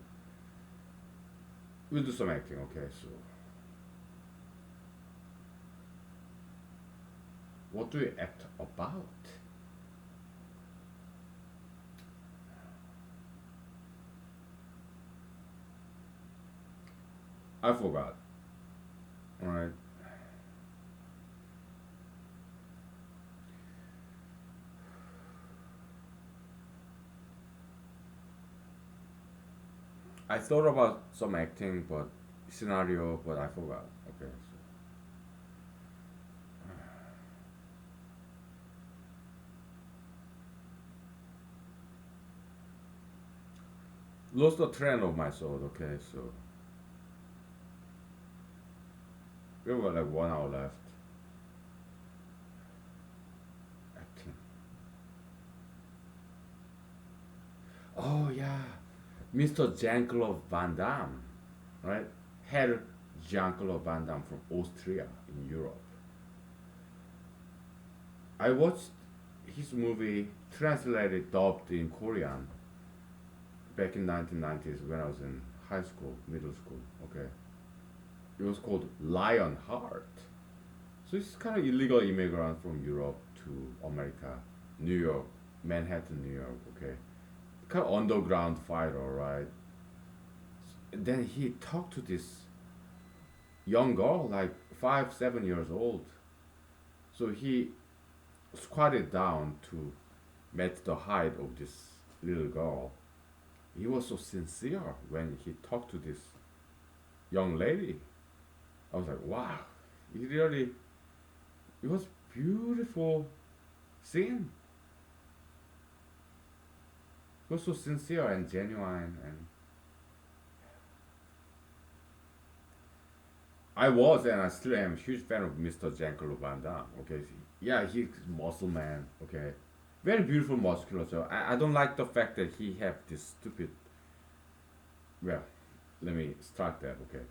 we'll do some acting. Okay, so what do you act about? I forgot. Alright. I thought about some acting, but scenario, but I forgot. Okay, so lost the trend of my thought. Okay, so we have like 1 hour left. Acting. Oh yeah, Mr. Jean-Claude Van Damme, right? Herr Jean-Claude Van Damme from Austria in Europe. I watched his movie translated, dubbed in Korean back in 1990s when I was in high school, middle school. Okay, it was called Lionheart. So it's kind of illegal immigrant from Europe to America, New York, Manhattan, New York. Okay, kind of underground fighter, right? Then he talked to this young girl, like 5, 7 years old. So he squatted down to match the height of this little girl. He was so sincere when he talked to this young lady. I was like, wow, he really, it was beautiful scene. He was so sincere and genuine, and I was and I still am a huge fan of Mr. Jean-Claude Van Damme. Okay, yeah, he's muscle man. Okay, very beautiful musculature. I don't like the fact that he have this stupid. Well, let me start that. Okay,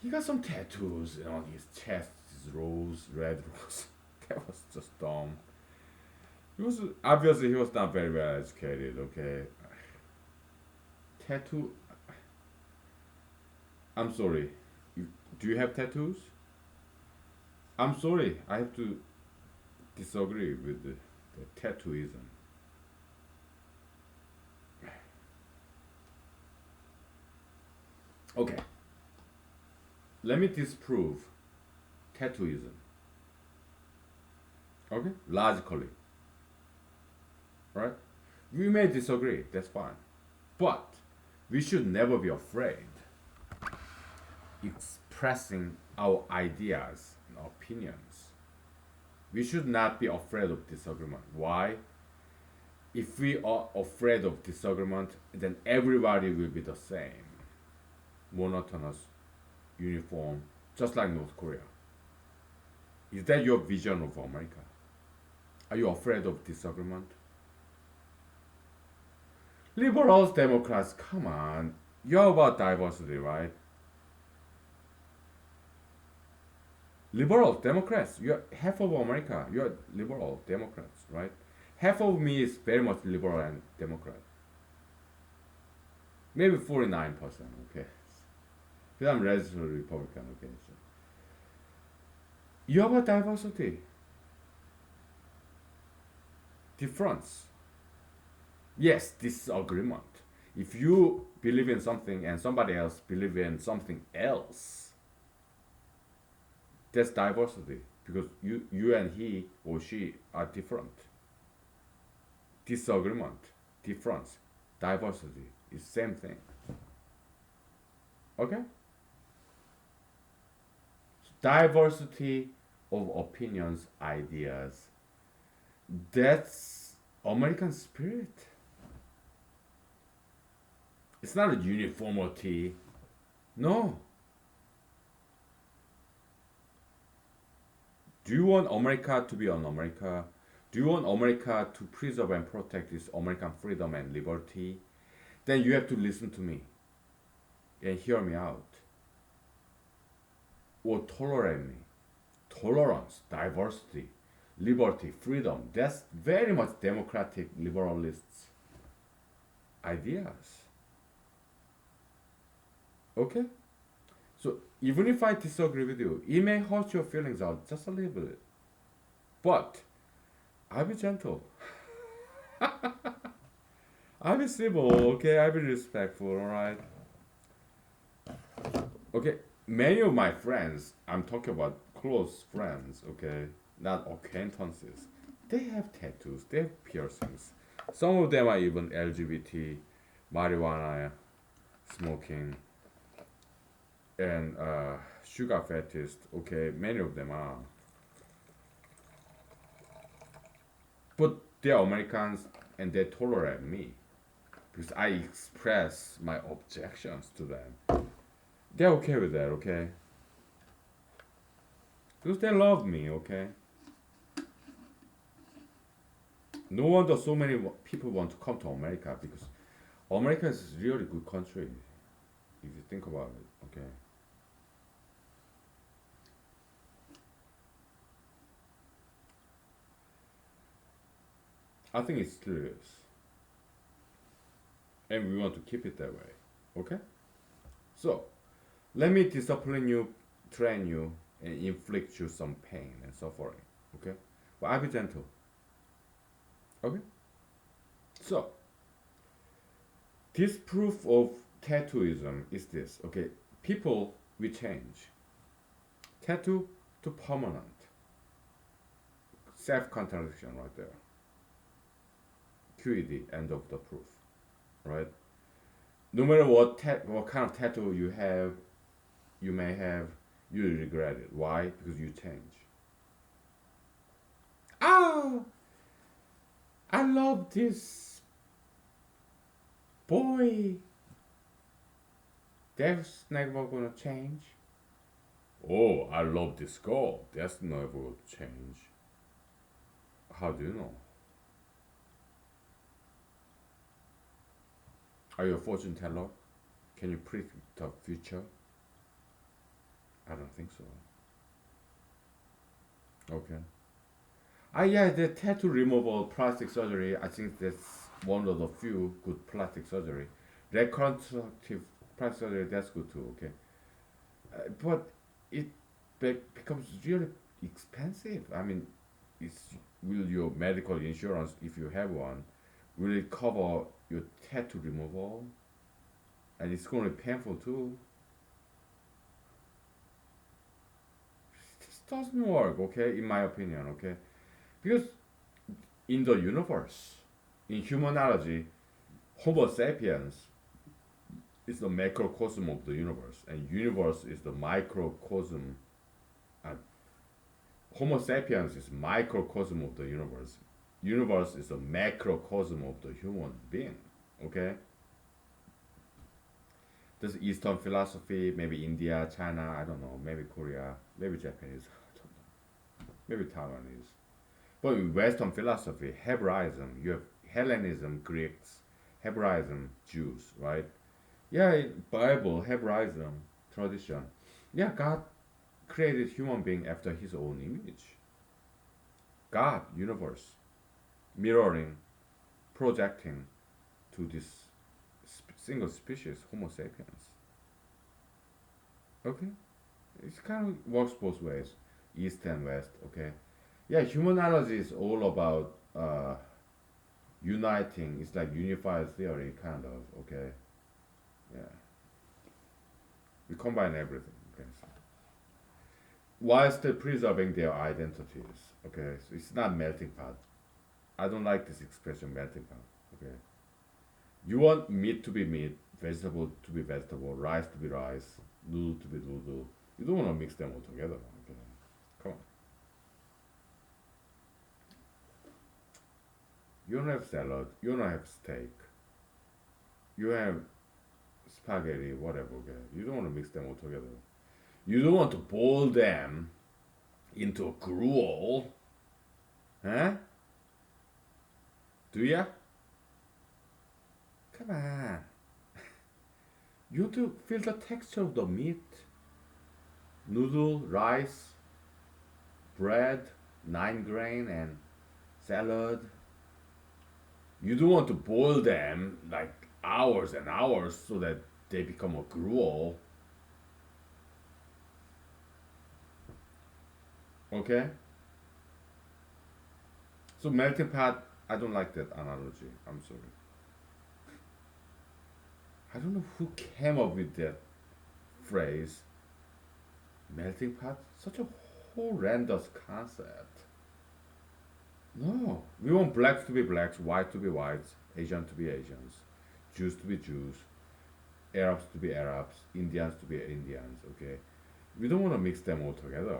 he got some tattoos on his chest. His red rose. That was just dumb. He was obviously he was not very well educated. Okay, tattoo. I'm sorry. Do you have tattoos? I'm sorry. I have to disagree with the tattooism. Okay, let me disprove tattooism. Okay, logically, right? We may disagree. That's fine, but we should never be afraid expressing our ideas and opinions. We should not be afraid of disagreement. Why? If we are afraid of disagreement, then everybody will be the same, monotonous, uniform, just like North Korea. Is that your vision of America? Are you afraid of disagreement? Liberals, Democrats, come on. You're about diversity, right? Liberals, Democrats, you're half of America. You're liberal, Democrats, right? Half of me is very much liberal and Democrat. Maybe 49%, okay? Because I'm registered Republican, okay? So. You have a diversity. Difference. Yes, disagreement. If you believe in something and somebody else believe in something else, that's diversity. Because you and he or she are different. Disagreement, difference, diversity is same thing. Okay? Diversity of opinions, ideas. That's American spirit. It's not a uniformity. No. Do you want America to be an America? Do you want America to preserve and protect its American freedom and liberty? Then you have to listen to me and hear me out. Or tolerate me. Tolerance, diversity, liberty, freedom. That's very much democratic liberalists' ideas. Okay? So even if I disagree with you, it may hurt your feelings out just a little bit. But I'll be gentle. I'll be civil, okay? I'll be respectful, alright? Okay, many of my friends, I'm talking about close friends, okay? Not acquaintances. They have tattoos, they have piercings. Some of them are even LGBT, marijuana, smoking, and sugar fetist, okay? Many of them are. But they're Americans and they tolerate me because I express my objections to them. They're okay with that, okay? Because they love me, okay? No wonder so many people want to come to America because America is a really good country if you think about it, okay? I think it still is. And we want to keep it that way, okay? So, let me discipline you, train you, and inflict you some pain and suffering, okay? But I'll be gentle, okay? So, this proof of tattooism is this, okay? People will change. Tattoo to permanent. Self-contradiction right there. QED, end of the proof, right? No matter what kind of tattoo you have, you may have, you regret it. Why? Because you change. Oh, I love this boy. That's never gonna change. Oh, I love this girl. That's never gonna change. How do you know? Are you a fortune teller? Can you predict the future? I don't think so. Okay. Ah, yeah, the tattoo removal plastic surgery. I think that's one of the few good plastic surgery. Reconstructive plastic surgery, that's good too. Okay, but it becomes really expensive. I mean, it's will your medical insurance, if you have one, will it cover your tattoo removal? And it's going to be painful too. This doesn't work, okay, in my opinion, okay? Because in the universe, in humanology, Homo sapiens is the macrocosm of the universe, and universe is the microcosm. Uh, Homo sapiens is microcosm of the universe. Universe is a macrocosm of the human being. Okay, this Eastern philosophy, maybe India, China, I don't know, maybe Korea, maybe Japanese, I don't know, maybe Taiwanese. But in Western philosophy, Hebraism, you have Hellenism, Greeks, Hebraism, Jews, right? Yeah, Bible, Hebraism, tradition. Yeah, God created human being after His own image. God, universe, mirroring, projecting to this single species, Homo sapiens. Okay, it kind of works both ways, East and West. Okay, yeah, humanology is all about uniting. It's like unified theory, kind of. Okay, yeah, we combine everything. Okay, so while still preserving their identities. Okay, so it's not melting pot. I don't like this expression melting pot. Okay, you want meat to be meat, vegetable to be vegetable, rice to be rice, noodle to be noodle. You don't want to mix them all together. Okay, come on. You don't have salad. You don't have steak. You have spaghetti, whatever. Okay, you don't want to mix them all together. You don't want to boil them into a gruel, huh? Do ya? Come on. You want to feel the texture of the meat, noodle, rice, bread, 9 grain, and salad. You don't want to boil them like hours and hours so that they become a gruel. Okay? So melting pot, I don't like that analogy. I'm sorry. I don't know who came up with that phrase. Melting pot? Such a horrendous concept. No, we want blacks to be blacks, white to be whites, Asian to be Asians, Jews to be Jews, Arabs to be Arabs, Indians to be Indians. Okay, we don't want to mix them all together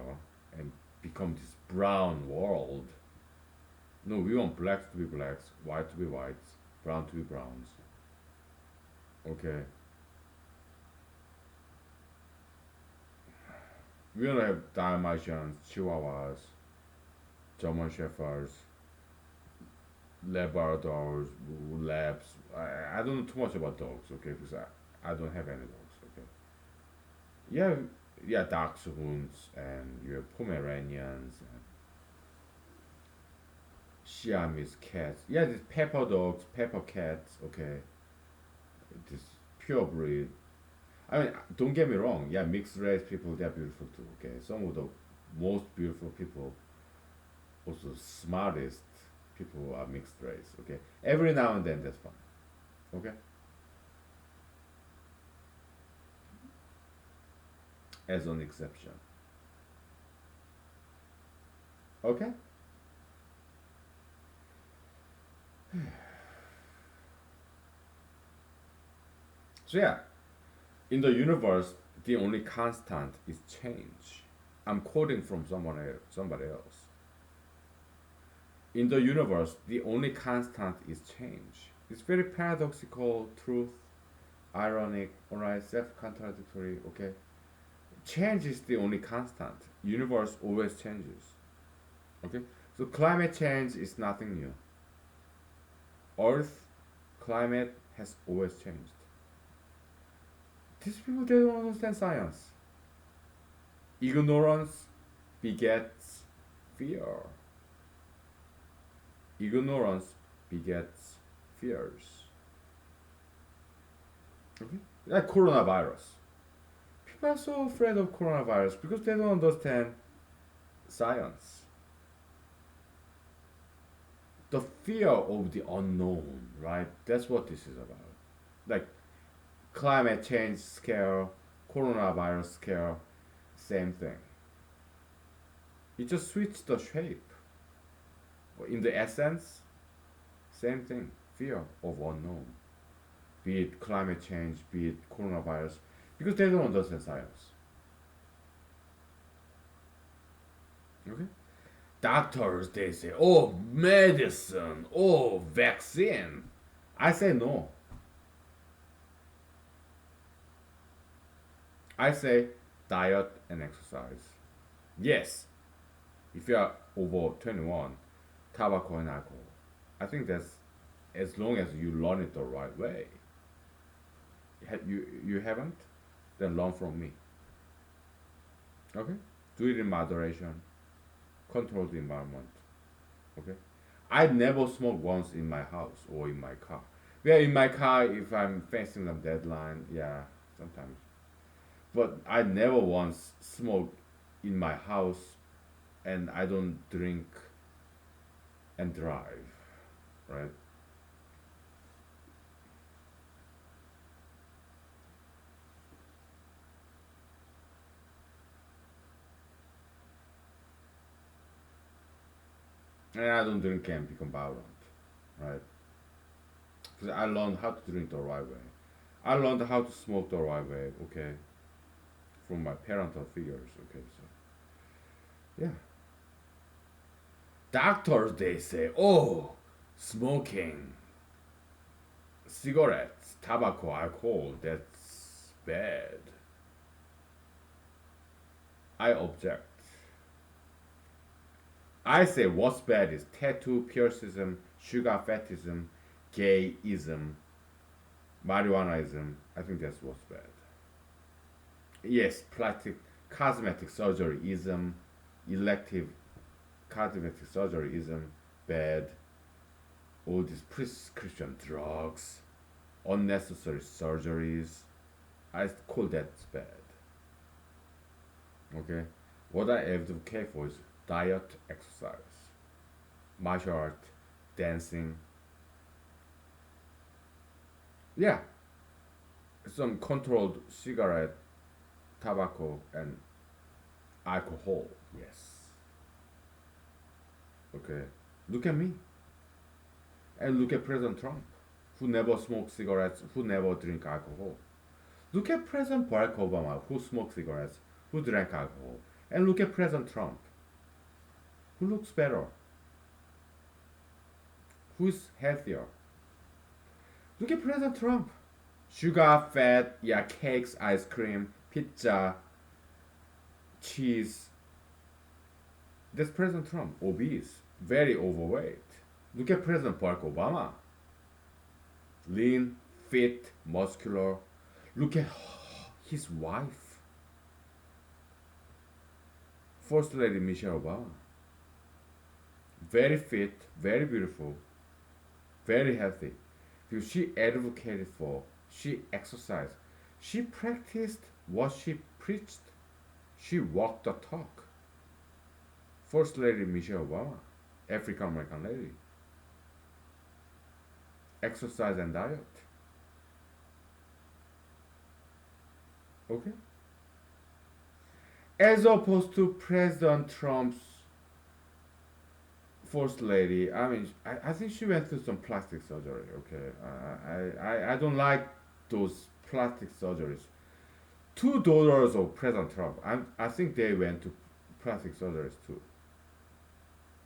and become this brown world. No, we want blacks to be blacks, white to be whites, brown to be browns. Okay, we don't have Dalmatians, Chihuahuas, German Shepherds, Labradors, Labs. I don't know too much about dogs, okay, because I don't have any dogs, okay. Yeah, yeah, Dachshunds and you have Pomeranians and Siamese cats. Yeah, these pepper dogs, pepper cats, okay. This pure breed. I mean, don't get me wrong. Yeah, mixed race people, they're beautiful too, okay. Some of the most beautiful people, also smartest people are mixed race, okay. Every now and then, that's fine, okay. As an exception, okay. So yeah, in the universe, the only constant is change. I'm quoting from someone else, somebody else. In the universe, the only constant is change. It's very paradoxical, truth, ironic, alright, self-contradictory, okay? Change is the only constant. Universe always changes. Okay? So climate change is nothing new. Earth climate has always changed. These people they don't understand science. Ignorance begets fear. Ignorance begets fears. Okay? Like coronavirus. People are so afraid of coronavirus because they don't understand science. The fear of the unknown, right? That's what this is about. Like climate change scare, coronavirus scare, same thing. You just switch the shape. In the essence, same thing. Fear of unknown be it climate change, be it coronavirus, because they don't understand science. Okay? Doctors, they say, oh, medicine, oh, vaccine. I say no. I say diet and exercise. Yes, if you are over 21, tobacco and alcohol. I think that's as long as you learn it the right way. You haven't? Then learn from me. Okay? Do it in moderation. Control the environment. Okay? I never smoke once in my house or in my car. Yeah, in my car, if I'm facing a deadline, yeah, sometimes. But I never once smoke in my house, and I don't drink and drive, right? And I don't drink and become violent, right? Because I learned how to drink the right way. I learned how to smoke the right way, okay, from my parental figures, okay, so yeah. Doctors, they say, oh, smoking, cigarettes, tobacco, alcohol, that's bad. I object. I say what's bad is tattoo, piercism, sugar fatism, gayism, marijuanaism. I think that's what's bad. Yes, plastic cosmetic surgeryism, elective cosmetic surgeryism, bad. All these prescription drugs, unnecessary surgeries. I call that bad. Okay? What I advocate for is diet, exercise, martial art, dancing. Yeah, some controlled cigarette, tobacco, and alcohol. Yes. Okay. Look at me. And look at President Trump, who never smoked cigarettes, who never drink alcohol. Look at President Barack Obama, who smoked cigarettes, who drank alcohol. And look at President Trump, who looks better, who's healthier. Look at President Trump. Sugar, fat, yeah, cakes, ice cream, pizza, cheese. That's President Trump, obese, very overweight. Look at President Barack Obama, lean, fit, muscular. Look at his wife, First Lady Michelle Obama. Very fit, very beautiful, very healthy. Because she advocated for, she exercised, she practiced what she preached. She walked the talk. First Lady Michelle Obama, African American lady. Exercise and diet. Okay? As opposed to President Trump's first lady. I mean, I think she went through some plastic surgery. Okay, I don't like those plastic surgeries. Two daughters of President Trump. I think they went to plastic surgeries too.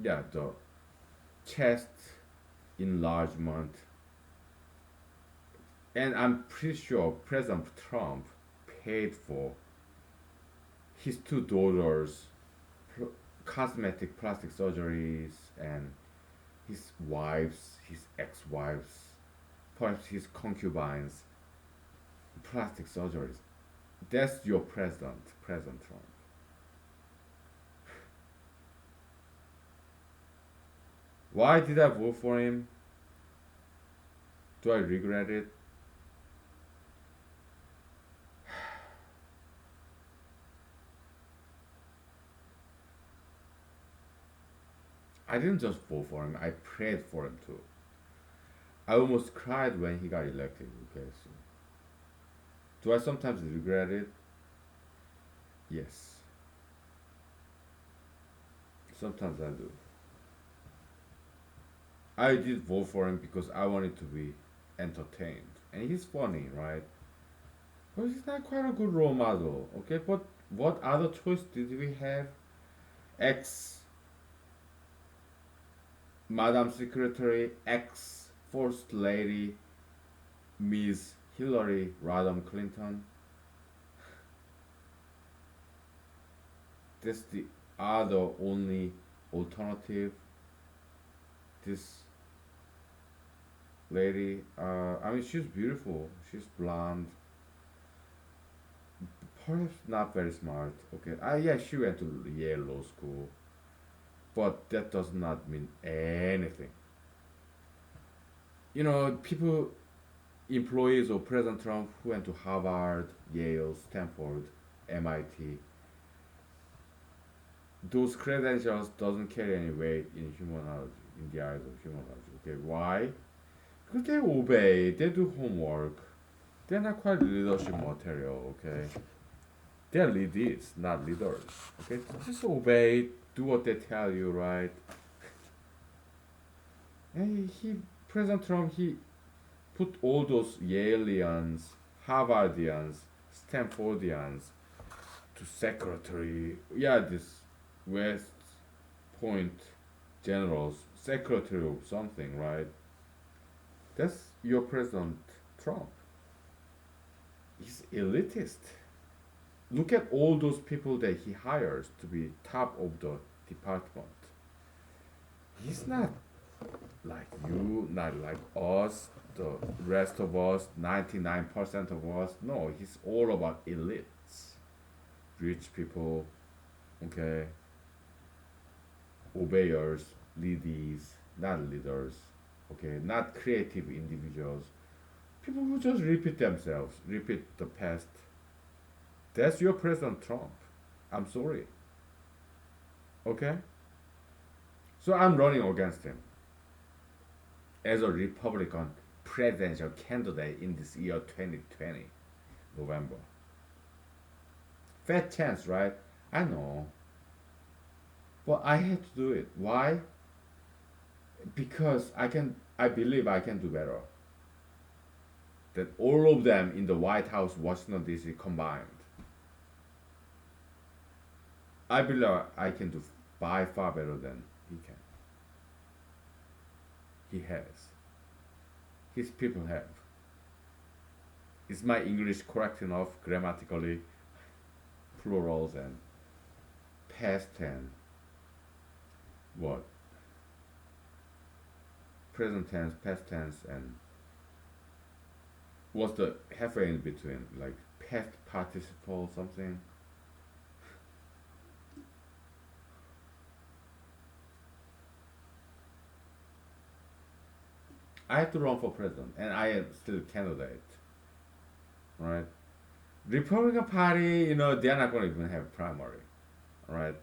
Yeah, the chest enlargement, and I'm pretty sure President Trump paid for his two daughters' cosmetic plastic surgeries and his wives, his ex-wives, perhaps his concubines, plastic surgeries. That's your president, President Trump. Why did I vote for him? Do I regret it? I didn't just vote for him, I prayed for him too. I almost cried when he got elected, okay? So, do I sometimes regret it? Yes. Sometimes I do. I did vote for him because I wanted to be entertained. and he's funny, right? But he's not quite a good role model, okay? But what other choice did we have? Ex Madam Secretary, ex First Lady, Miss Hillary Rodham Clinton. That's the other only alternative. This lady, I mean, she's beautiful. She's blonde. Perhaps not very smart. Okay. Yeah, she went to Yale Law School, but that does not mean anything. You know, people, employees of President Trump who went to Harvard, Yale, Stanford, MIT, those credentials doesn't carry any weight in humanology, in the eyes of humanology. Okay, why? Because they obey, they do homework. They're not quite leadership material. Okay, they're leaders, not leaders. Okay, just obey, do what they tell you, right? And President Trump, he put all those Yaleans, Harvardians, Stanfordians to secretary. Yeah, this West Point generals, secretary of something, right? That's your President Trump. He's elitist. Look at all those people that he hires to be top of the department. He's not like you, not like us, the rest of us, 99% of us. No, he's all about elites, rich people, okay, obeyers, leaders, not leaders, okay, not creative individuals, people who just repeat themselves, repeat the past. That's your President Trump. I'm sorry, okay? So I'm running against him as a Republican presidential candidate in this year 2020, November. Fat chance, right? I know. But I had to do it. Why? Because I believe I can do better. That all of them in the White House, Washington D.C. combined, I believe I can do by far better than he can. He has. His people have. Is my English correct enough grammatically? Plurals and past tense. What? Present tense, past tense, and what's the halfway in between? Like past participle something? I have to run for president, and I am still a candidate, right? Republican Party, you know, they're not going to even have primary, right?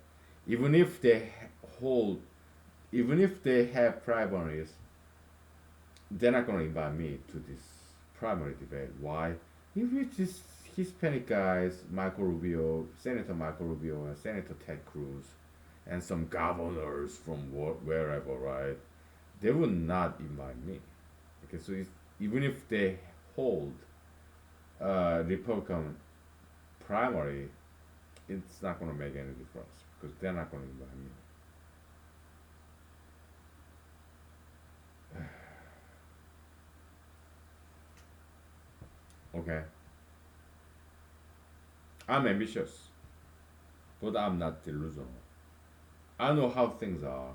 Even if they hold, even if they have primaries, they're not going to invite me to this primary debate. Why? If it's just Hispanic guys, Marco Rubio, Senator Marco Rubio, and Senator Ted Cruz, and some governors from wherever, right? They would not invite me. Okay, so even if they hold Republican primary, it's not going to make any difference because they're not going to invite me. Okay, I'm ambitious, but I'm not delusional. I know how things are.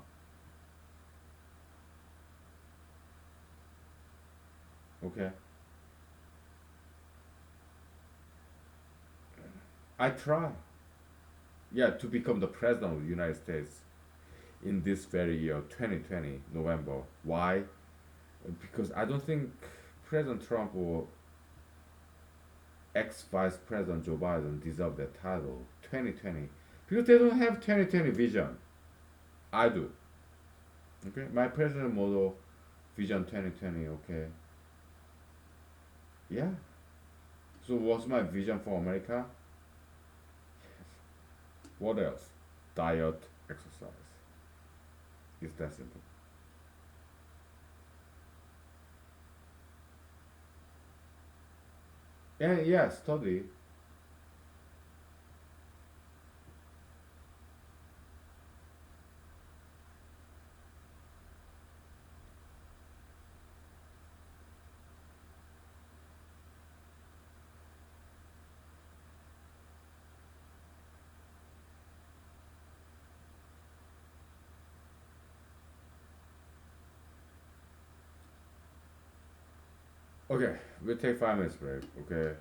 Okay, I try. Yeah, to become the president of the United States in this very year, 2020, November. Why? Because I don't think President Trump or ex Vice President Joe Biden deserve that title, 2020, because they don't have 2020 vision. I do. Okay, my president model, vision 2020. Okay, yeah. So what's my vision for America? What else? Diet, exercise. It's that simple. Yeah, yes, totally. Okay, we'll take 5 minutes break. Okay.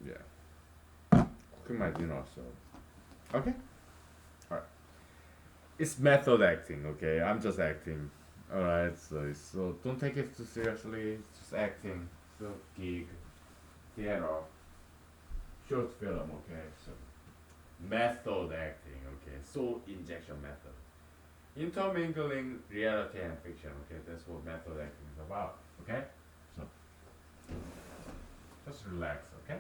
Yeah. Cooking my dinner. So. Okay. All right. It's method acting. Okay. I'm just acting. All right. So don't take it too seriously. It's just acting. So gig, theater, short film. Okay. So method acting. Okay. Soul injection method. Intermingling reality and fiction. Okay. That's what method acting is about. Okay. So just relax. Okay.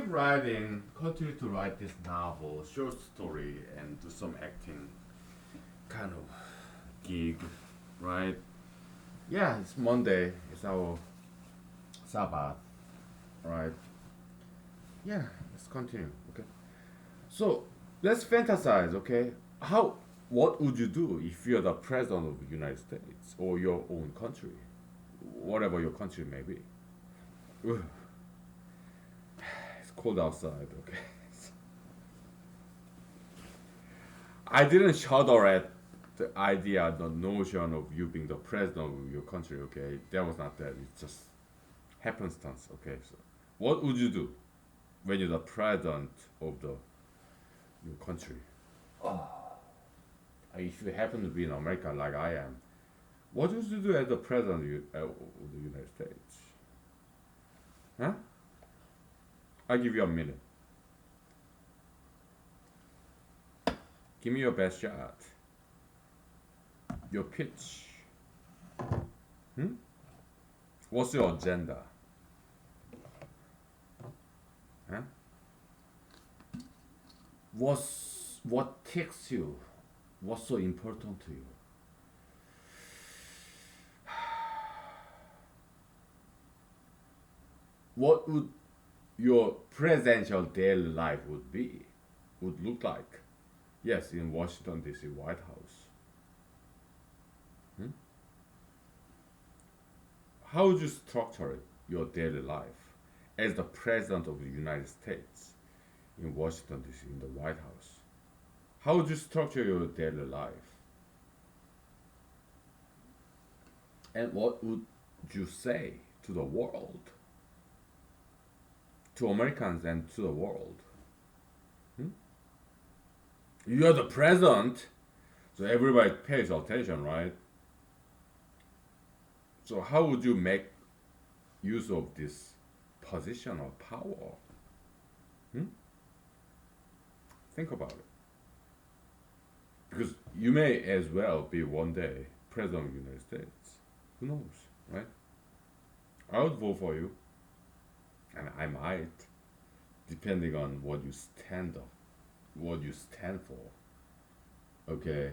keep writing, continue to write this novel, short story, and do some acting kind of gig, right? Yeah, it's Monday. It's our Sabbath, right? Yeah, let's continue. Okay. So let's fantasize. Okay, how? What would you do if you're the president of the United States or your own country, whatever your country may be? Ugh, it's cold outside. Okay. I didn't shudder at the idea, the notion of you being the president of your country. Okay, that was not that. It's just happenstance. Okay, so what would you do when you're the president of the your country? If you happen to be in America like I am, what would you do as the president of the United States? Huh? I'll give you a minute. Give me your best shot. Your pitch. Hmm? What's your agenda? Huh? What takes you? What's so important to you? What would your presidential daily life would look like? Yes, in Washington D.C. White House. Hmm? How would you structure it, your daily life as the president of the United States in Washington D.C. in the White House? How would you structure your daily life? And what would you say to the world? To Americans and to the world? Hmm? You're the president, so everybody pays attention, right? So how would you make use of this position of power? Hmm? Think about it. Because you may as well be one day president of the United States. Who knows, right? I would vote for you, and I might, depending on what you stand for. Okay.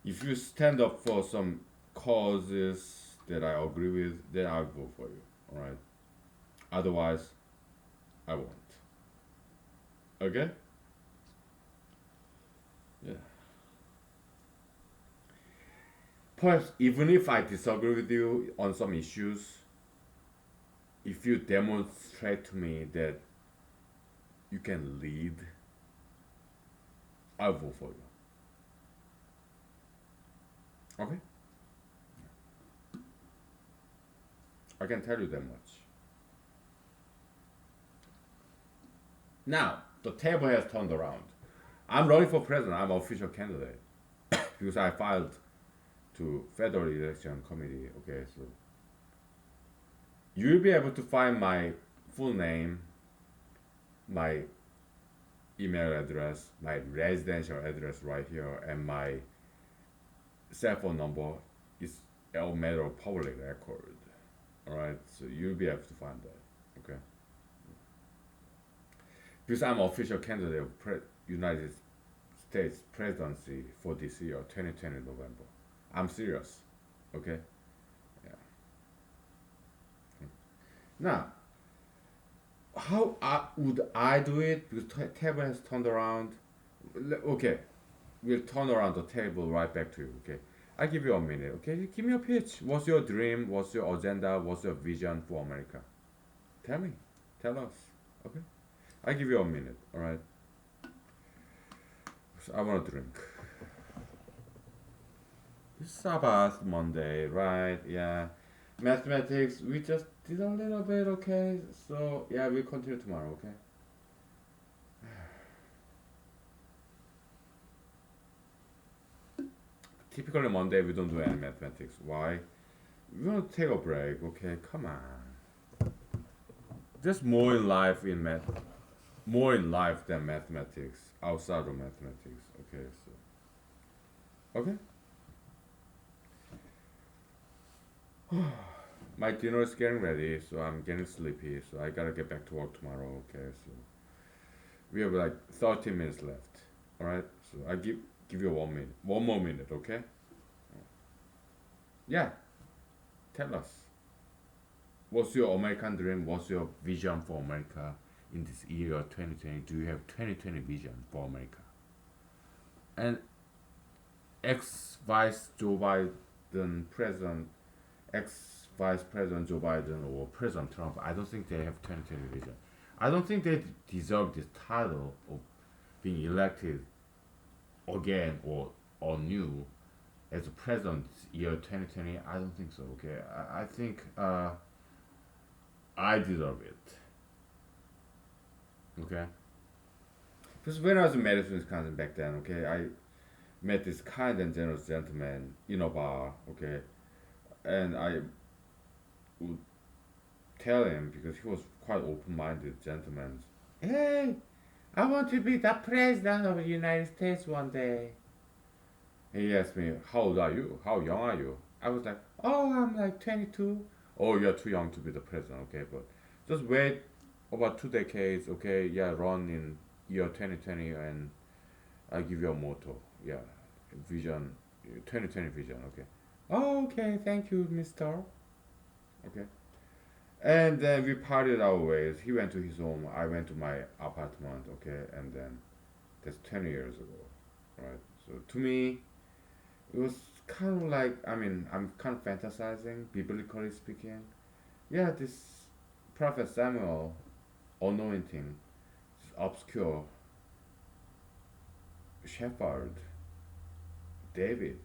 If you stand up for some causes that I agree with, then I'll vote for you. All right. Otherwise, I won't. Okay. Yeah. Perhaps even if I disagree with you on some issues, if you demonstrate to me that you can lead, I'll vote for you. Okay? I can tell you that much. Now, the table has turned around. I'm running for president. I'm an official candidate because I filed to Federal Election Committee. Okay, so you'll be able to find my full name, my email address, my residential address right here, and my cell phone number is a matter of public record. All right, so you'll be able to find that. Okay, because I'm official candidate of United States presidency for this year, 2020 November. I'm serious. Okay. Yeah. Now, how would I do it? Because table has turned around. Okay, we'll turn around the table right back to you. Okay, I give you a minute. Okay, give me a pitch. What's your dream? What's your agenda? What's your vision for America? Tell me. Tell us. Okay, I give you a minute. All right. So I want to drink. It's Sabbath Monday, right? Yeah. Mathematics, we just did a little bit, okay? So, yeah, we'll continue tomorrow, okay? Typically Monday we don't do any mathematics. Why? We want to take a break, okay? Come on. There's more in life more in life than mathematics, outside of mathematics, okay? So, okay? My dinner is getting ready, so I'm getting sleepy. So I gotta get back to work tomorrow. Okay, so we have like 30 minutes left. All right, so I give you 1 minute, one more minute. Okay. Yeah, tell us. What's your American dream? What's your vision for America in this year 2020? Do you have 2020 vision for America? And ex Vice Joe Biden, President, ex Vice President Joe Biden, or President Trump, I don't think they have 2020 vision. I don't think they deserve this title of being elected again or new as a president year 2020. I don't think so. Okay, I think I deserve it. Okay, because when I was in Madison, Wisconsin back then, okay, I met this kind and generous gentleman in a bar. Okay, and I would tell him because he was quite open-minded gentleman. Hey, I want to be the president of the United States one day. He asked me, "How old are you? How young are you?" I was like, "Oh, I'm like 22." "Oh, you're too young to be the president." "Okay, but just wait about 2 decades. Okay, yeah, run in year 2020, and I give you a motto. Yeah, vision, 2020 vision." "Okay." "Oh, okay, thank you, Mister." Okay. And then we parted our ways. He went to his home. I went to my apartment. Okay, and then that's 20 years ago, right? So to me, it was kind of like, I mean, I'm kind of fantasizing, biblically speaking. Yeah, this Prophet Samuel anointing, this obscure shepherd, David,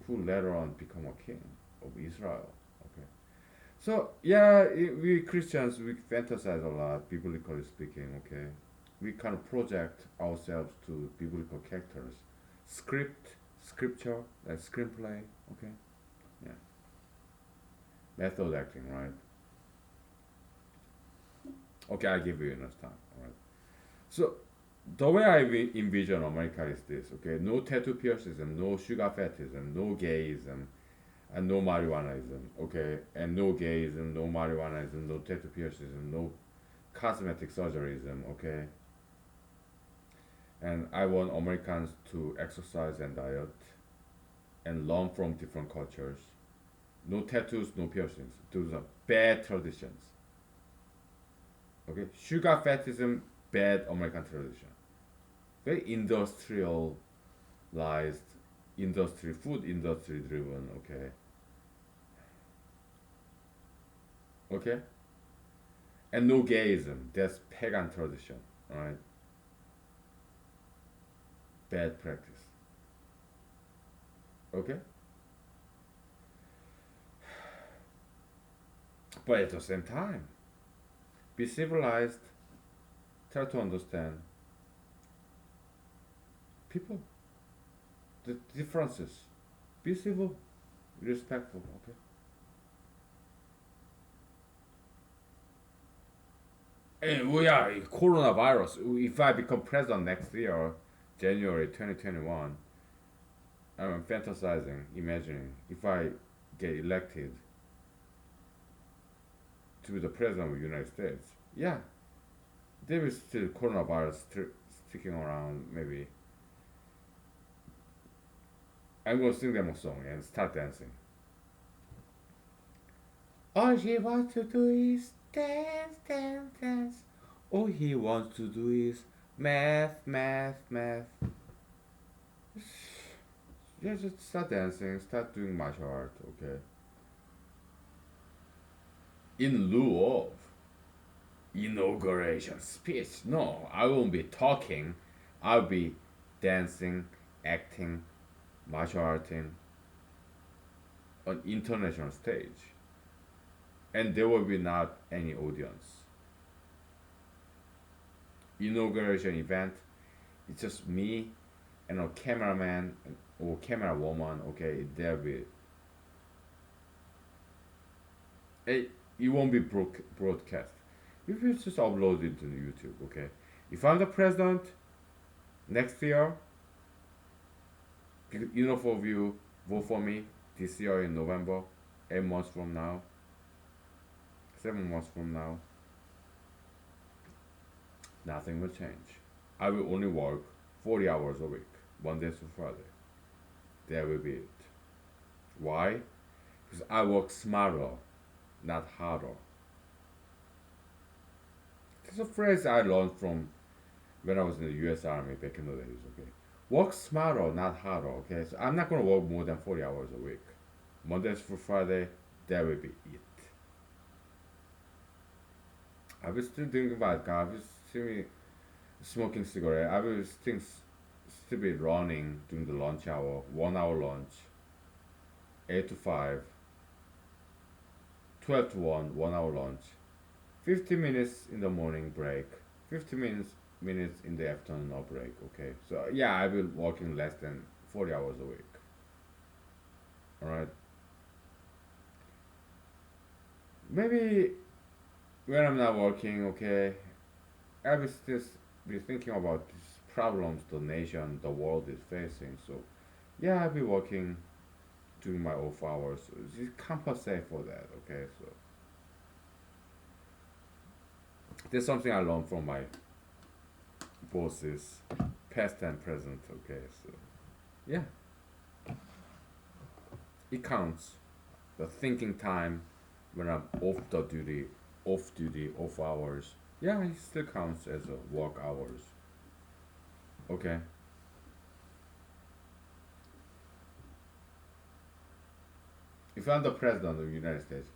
who later on become a king of Israel. Okay. So yeah, we Christians, we fantasize a lot, biblically speaking. Okay, we kind of project ourselves to biblical characters, scripture, like screenplay. Okay, yeah, method acting, right? Okay, I give you enough time. All right. So the way I envision America is this. Okay, no tattoo piercism, no sugar fetishism, no gayism, and no marijuanaism. Okay, and no gayism, no marijuanaism, no tattoo piercism, no cosmetic surgeryism. Okay, and I want Americans to exercise and diet and learn from different cultures. No tattoos, no piercings. Those are bad traditions. Okay, sugar fetishism, bad American tradition. Very industrialized, industry, food industry driven. Okay, okay, and no gayism. That's pagan tradition. All right, bad practice. Okay, but at the same time, be civilized. Try to understand people, the differences. Be civil, respectful. Okay. And we are coronavirus. If I become president next year, January 2021, I'm fantasizing, imagining if I get elected to be the president of the United States. Yeah, there is still coronavirus sticking around. Maybe I'm gonna sing them a song and start dancing. All he wants to do is dance, dance, dance. All he wants to do is math, math, math. Yeah, just start dancing, start doing martial art, okay? In lieu of inauguration speech. No, I won't be talking. I'll be dancing, acting, martial arting on international stage. And there will be not any audience. Inauguration event, it's just me and a cameraman or camera woman, okay? There will it won't be broadcast. You will just upload it to YouTube, okay? If I'm the president next year, for you, vote for me this year in November, 8 months from now. 7 months from now, nothing will change. I will only work 40 hours a week, Monday to Friday. That will be it. Why? Because I work smarter, not harder. It's a phrase I learned from when I was in the U.S. Army back in the days. Okay, work smarter, not harder. Okay, so I'm not gonna work more than 40 hours a week. Monday through Friday, that will be it. I was still drinking vodka. I was still smoking cigarette. I was still be running during the lunch hour, 1 hour lunch, 8 to 5, 12 to 1 hour lunch, 50 minutes in the morning break, 50 minutes in the afternoon no break. Okay, so yeah, I will working less than 40 hours a week. All right, maybe when I'm not working, okay, I will still be thinking about these problems the nation, the world is facing. So yeah, I'll be working during my off hours. So just compensate for that. Okay, so there's something I learned from my bosses, past and present. Okay, so yeah, it counts. The thinking time when I'm off duty, off hours. Yeah, it still counts as a work hours. Okay. If I'm the president of the United States,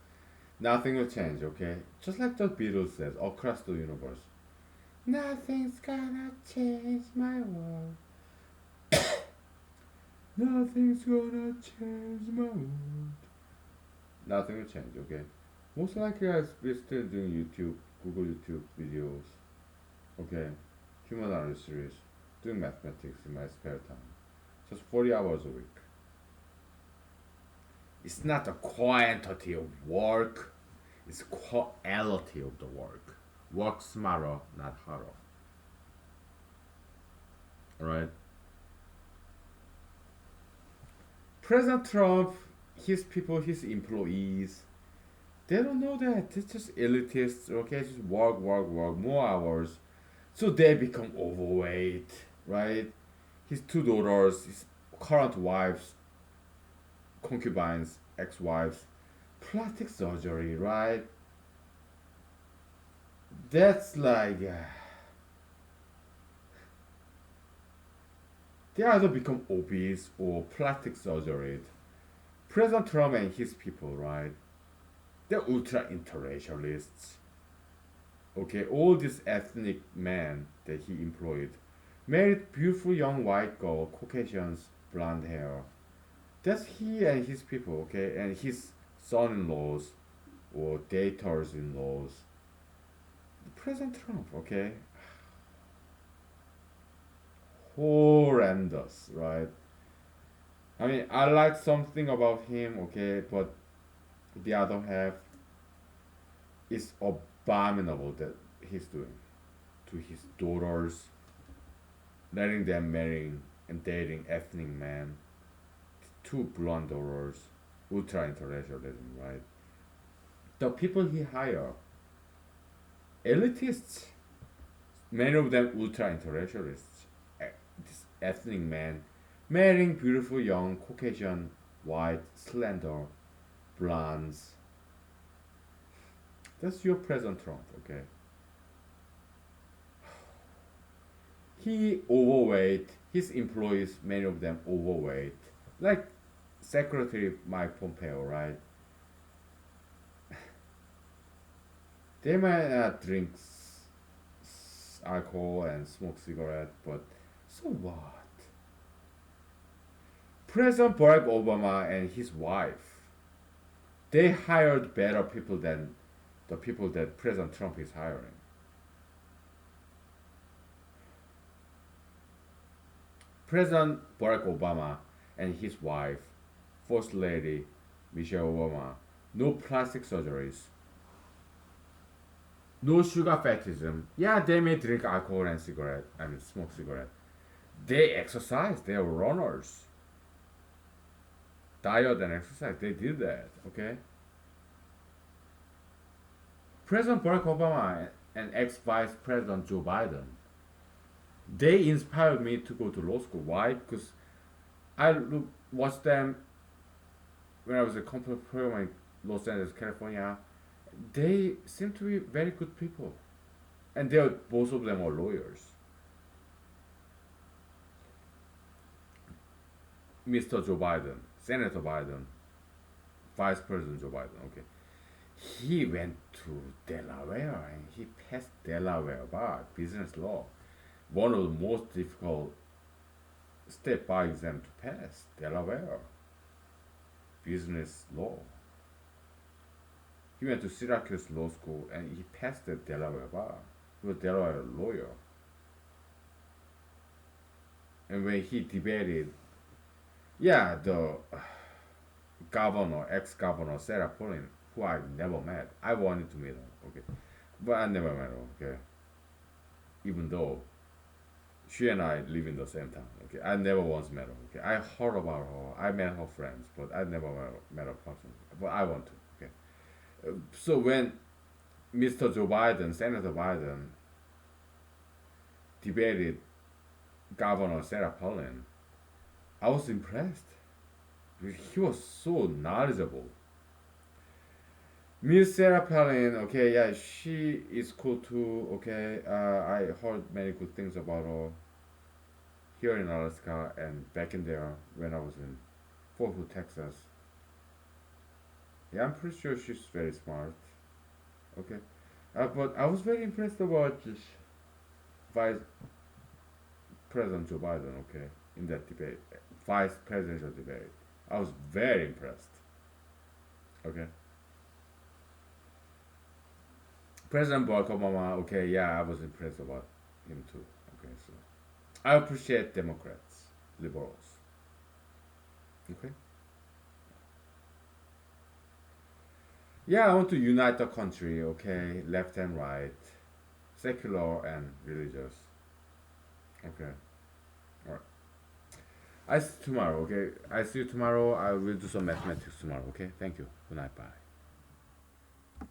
nothing will change. Okay. Just like the Beatles says across the universe, nothing's gonna change my world. Nothing's gonna change my world. Nothing will change. Okay. Most likely, I'll be still doing YouTube, Google YouTube videos. Okay. Humanology series, doing mathematics in my spare time. Just 40 hours a week. It's not the quantity of work, it's quality of the work. Work smarter, not harder. Alright? President Trump, his people, his employees, they don't know that. It's just elitists, okay? Just work, work, work, more hours. So they become overweight, right? His two daughters, his current wives, concubines, ex-wives, plastic surgery, right? That's like they either become obese or plastic surgery. President Trump and his people, right? They're ultra interracialists. Okay, all these ethnic men that he employed married beautiful young white girl, Caucasians, blonde hair. That's he and his people, okay, and his son-in-laws or daters-in-laws. President Trump, okay, horrendous, right? I mean, I like something about him, okay, but the other half is abominable that he's doing to his daughters, letting them marry and dating ethnic men, two blonde daughters, ultra interracialism, right? The people he hired, elitists, many of them ultra interracialists, this ethnic men, marrying beautiful young Caucasian, white, slender, blondes. That's your President Trump, okay? He overweight, his employees, many of them overweight. Like Secretary Mike Pompeo, right? They might not drink alcohol and smoke cigarette, but so what? President Barack Obama and his wife, they hired better people than the people that President Trump is hiring. President Barack Obama and his wife, First Lady Michelle Obama, no plastic surgeries, no sugar fatism. Yeah, they may drink alcohol and cigarette, I mean smoke cigarette. They exercise, they are runners. Diet and exercise, they did that, okay? President Barack Obama and ex-Vice President Joe Biden, they inspired me to go to law school. Why? Because watched them when I was a company program in Los Angeles, California. They seem to be very good people, and both of them are lawyers. Mr. Joe Biden, Senator Biden, Vice President Joe Biden. Okay, he went to Delaware and he passed Delaware bar business law, one of the most difficult state bar exam to pass. Delaware business law. He went to Syracuse Law School and he passed the Delaware bar. He was a Delaware lawyer. And when he debated, yeah, the governor, ex-governor Sarah Palin, who I never met. I wanted to meet her, okay, but I never met her, okay. Even though she and I live in the same town, okay, I never once met her, okay. I heard about her, I met her friends, but I never met her personally. But I want to, okay. So when Mr. Joe Biden, Senator Biden, debated Governor Sarah Palin, I was impressed. He was so knowledgeable. Miss Sarah Palin, okay, yeah, she is cool too, okay. I heard many good things about her here in Alaska and back in there when I was in Fort Hood, Texas. Yeah, I'm pretty sure she's very smart, okay. But I was very impressed about this Vice President Joe Biden, okay, in that debate, vice presidential debate. I was very impressed, okay. President Barack Obama, okay, yeah, I was impressed about him too. Okay, so I appreciate Democrats, liberals. Okay, yeah, I want to unite the country. Okay, left and right, secular and religious. Okay, all right. I see you tomorrow. Okay, I see you tomorrow. I will do some mathematics tomorrow. Okay, thank you. Good night. Bye.